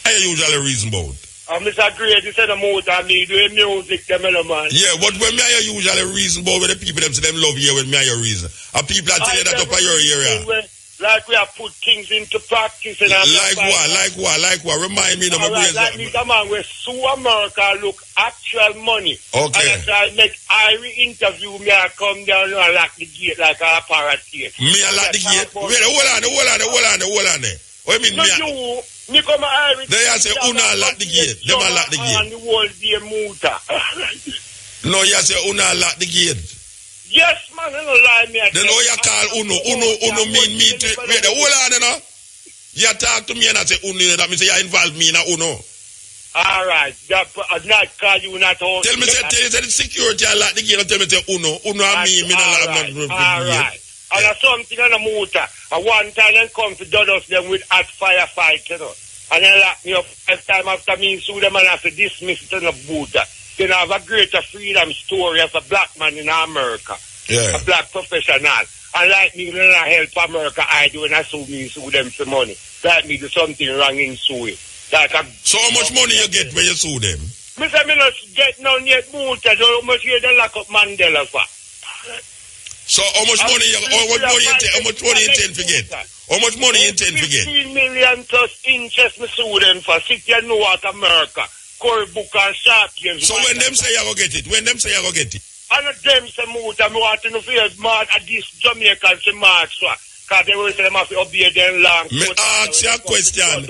How you usually reason about? Mr. Great, you said the motor me doing music, them man. Yeah, but when me I usually reason about with the people them say them love you when me I reason. And people are telling that up in your area. Like we have put things into practice. And like what? Remind me of my brain. Like me, the man where sue America look actual money. Okay. And I make Irie interview me, I come down and lock the gate like a parrot gate. Me I lock the gate? Wait, hold on. What you mean me? Me come Irie. They say, una lock the gate. Them a lock the gate. And the whole day motor. No, you say, una lock the gate. Yes, man, you don't lie me. Then how you call Uno mean me to... Wait, hold on, you know. You talk to me and I say Uno, that means you involve me in a Uno. All right. That not call you not all. Tell me, say the security I like the gate and tell me say Uno and me not like the gate. All right. And something on the motor. And one time they come to do us them with hot firefight, you know. And they lock me up 5 times after me sue them and I have to dismiss it in the boot. Then I have a greater freedom story as a black man in America. Yeah. A black professional. And like me, when I help America, I do when I sue them for money. Like me do something wrong in sue it. Like so how much money you get when you sue them? Me say me not get none yet, Muta. So how much you they lock up Mandela for? So how much money you intend to get? How much money you intend to get? 15 million plus interest me sue them for City and North America. Corey Book and Shark Games. So when them say you go get it? And them say move and me want to know if you're mad at this Jamaican to march so because they will say them have to obey them long. Me ask you a question.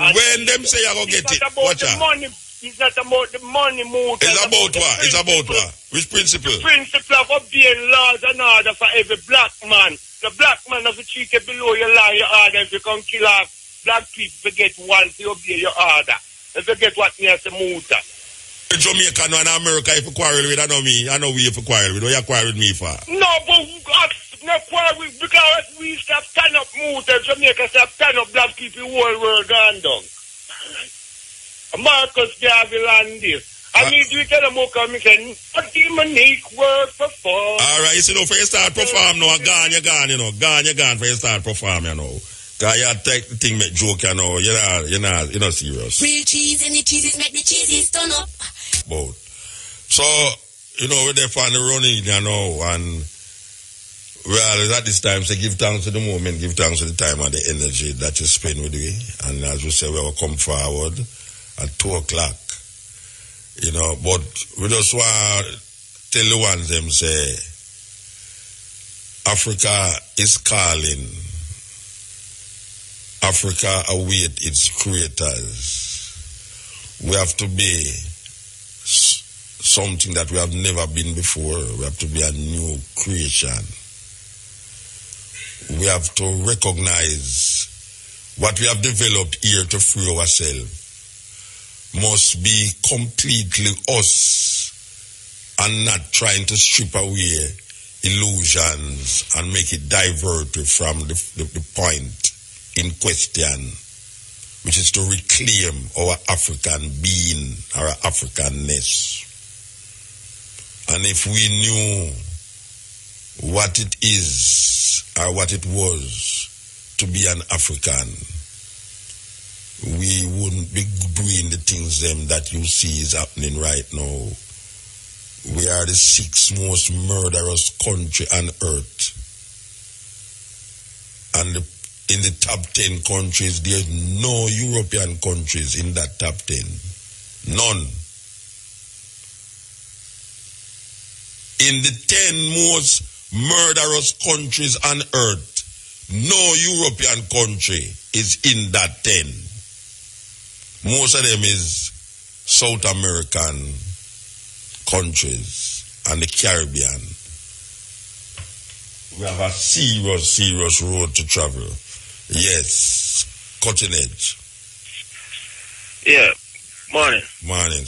When them say you go get it, watch out. It's not about the money, move. It's about what? It's about what? Which principle? The principle of obeying laws and order for every black man. The black man of the treat you below your law, your order. If you come kill off black people, forget one to obey your order. If you get what me as a muta. Jamaica and America, if you quarrel with, I know me. I know we if you quarrel with. What you quarrel with me for? No, but no quarrel with because we stop stand up muta. Jamaica stop stand up black people whole world gone down. Marcus Garvey and this. I need you to tell them what I'm saying. What demonic word for fun. Alright, you see, no, for you start perform now, you're gone, you know. You're gone for you start perform, you know. Because you take the thing, make joke, you know. You're not serious. Real cheese and the cheeses make the cheeses turn up. Both. So, you know, we're there for the running, you know, and well, at this time, say give thanks to the moment, give thanks to the time and the energy that you spend with me. And as we say, we will come forward at 2 o'clock. You know, but we just want to tell the ones them say Africa is calling. Africa await its creators. We have to be something that we have never been before. We have to be a new creation. We have to recognize what we have developed here to free ourselves must be completely us and not trying to strip away illusions and make it divert from the point in question, which is to reclaim our African being, our Africanness. And if we knew what it is or what it was to be an African, we wouldn't be doing the things that you see is happening right now. We are the 6th most murderous country on earth. And in the top 10 countries, there's no European countries in that top 10. None. In the 10 most murderous countries on earth, no European country is in that 10. Most of them is South American countries and the Caribbean. We have a serious road to travel. Yes, cutting edge. Yeah, morning. Morning.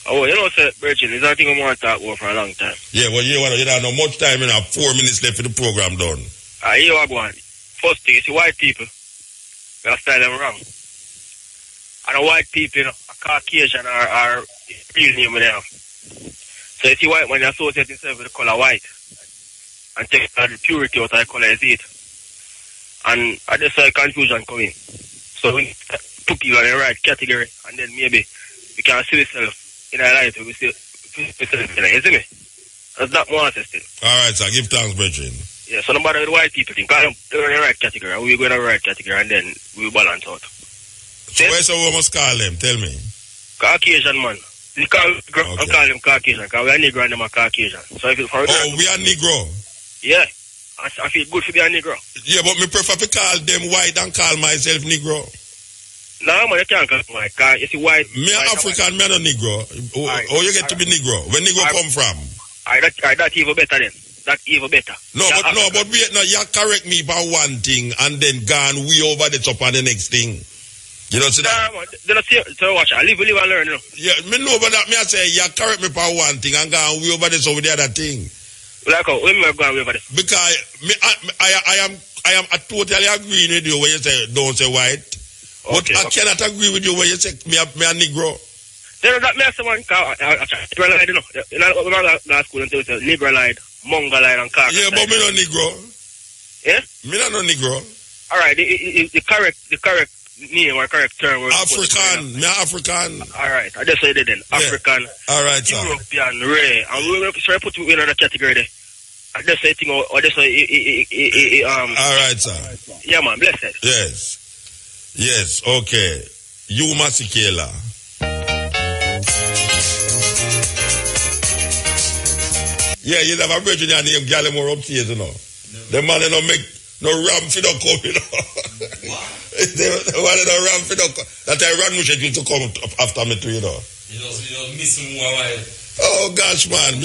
Oh, you know, sir, Virgin, is that thing I want to talk about for a long time. Yeah, well, you don't have no much time, you know, 4 minutes left for the program done. Here I go on. First thing, you see white people, we have style them wrong. And the white people, you know, a Caucasian are real name with them. So you see white man, you associate himself with the color white. And take the purity out of the color is it. And I just saw confusion coming. So we put people in the right category, and then maybe we can see ourselves in our life, we see ourselves in it, you see me? That's not more still. Alright, so give thanks, Brethren. Yeah, so nobody with the white people think, they're in the right category, and we go in the right category, and then we balance out. So where's we must call them? Tell me. Caucasian, man. We call them Caucasian, because we are Negro and them are Caucasian. So if it's for we are Negro? Yeah. I feel good to be a Negro. Yeah, but me prefer to call them white and call myself Negro. No, man, you can't call me white, because you see white... Me African, me no Negro. How you get to be Negro? Where Negro come from? That's even better then. That's even better. No, but wait, no, you correct me about one thing and then gone way over the top on the next thing. You don't see that? They don't see it. So watch, I live and learn, you know. Yeah, me know about that. Me I say, you correct me about one thing and gone way over the top with the other thing. Like how? When me going way over this? Because I am totally agreeing with you when you say don't say white. But I cannot agree with you when you say me a Negro. Then that makes someone call Negro lied, you know. You know what we last school and tell you Negro lied, Mongol lied and Caucasian. Yeah, but me no Negro. Yeah? Me no Negro. Alright, the correct name or correct term. African. Me African. Alright, I just said it then. African. Alright, sir. European, Ray. And we will put you in another category there. Just a thing, or just a All right, sir. Yeah, man, blessed. Yes, okay. You Masikela. Yeah, you have a virgin named Gallimore upstairs, you know. The man don't make no ram for the come, you know. The man don't ram for the come. That I ran much used to come after me too, you know. You know, miss him a while. Oh gosh, man.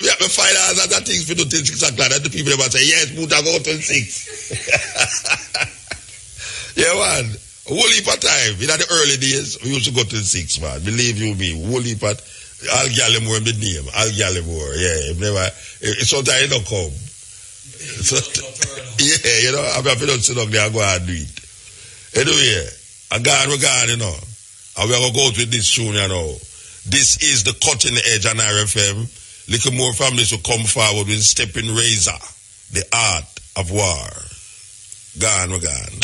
We have to find out other things for do till 6 o'clock. That the people ever say, yes, Muta go till 6. Yeah, man. Whole heap of time. In the early days, we used to go till 6, man. Believe you me. Whole heap of Al Gallimore the name. Al Gallimore. Yeah. Sometimes he don't come. So, yeah, you know, I'm not sit down there and go and do it. Anyway, we're gone, you know. And we're going to go out with this soon, you know. This is the Cutting Edge on RFM. Little more families will come forward with Stepping Razor, the art of war. Gone, we're gone.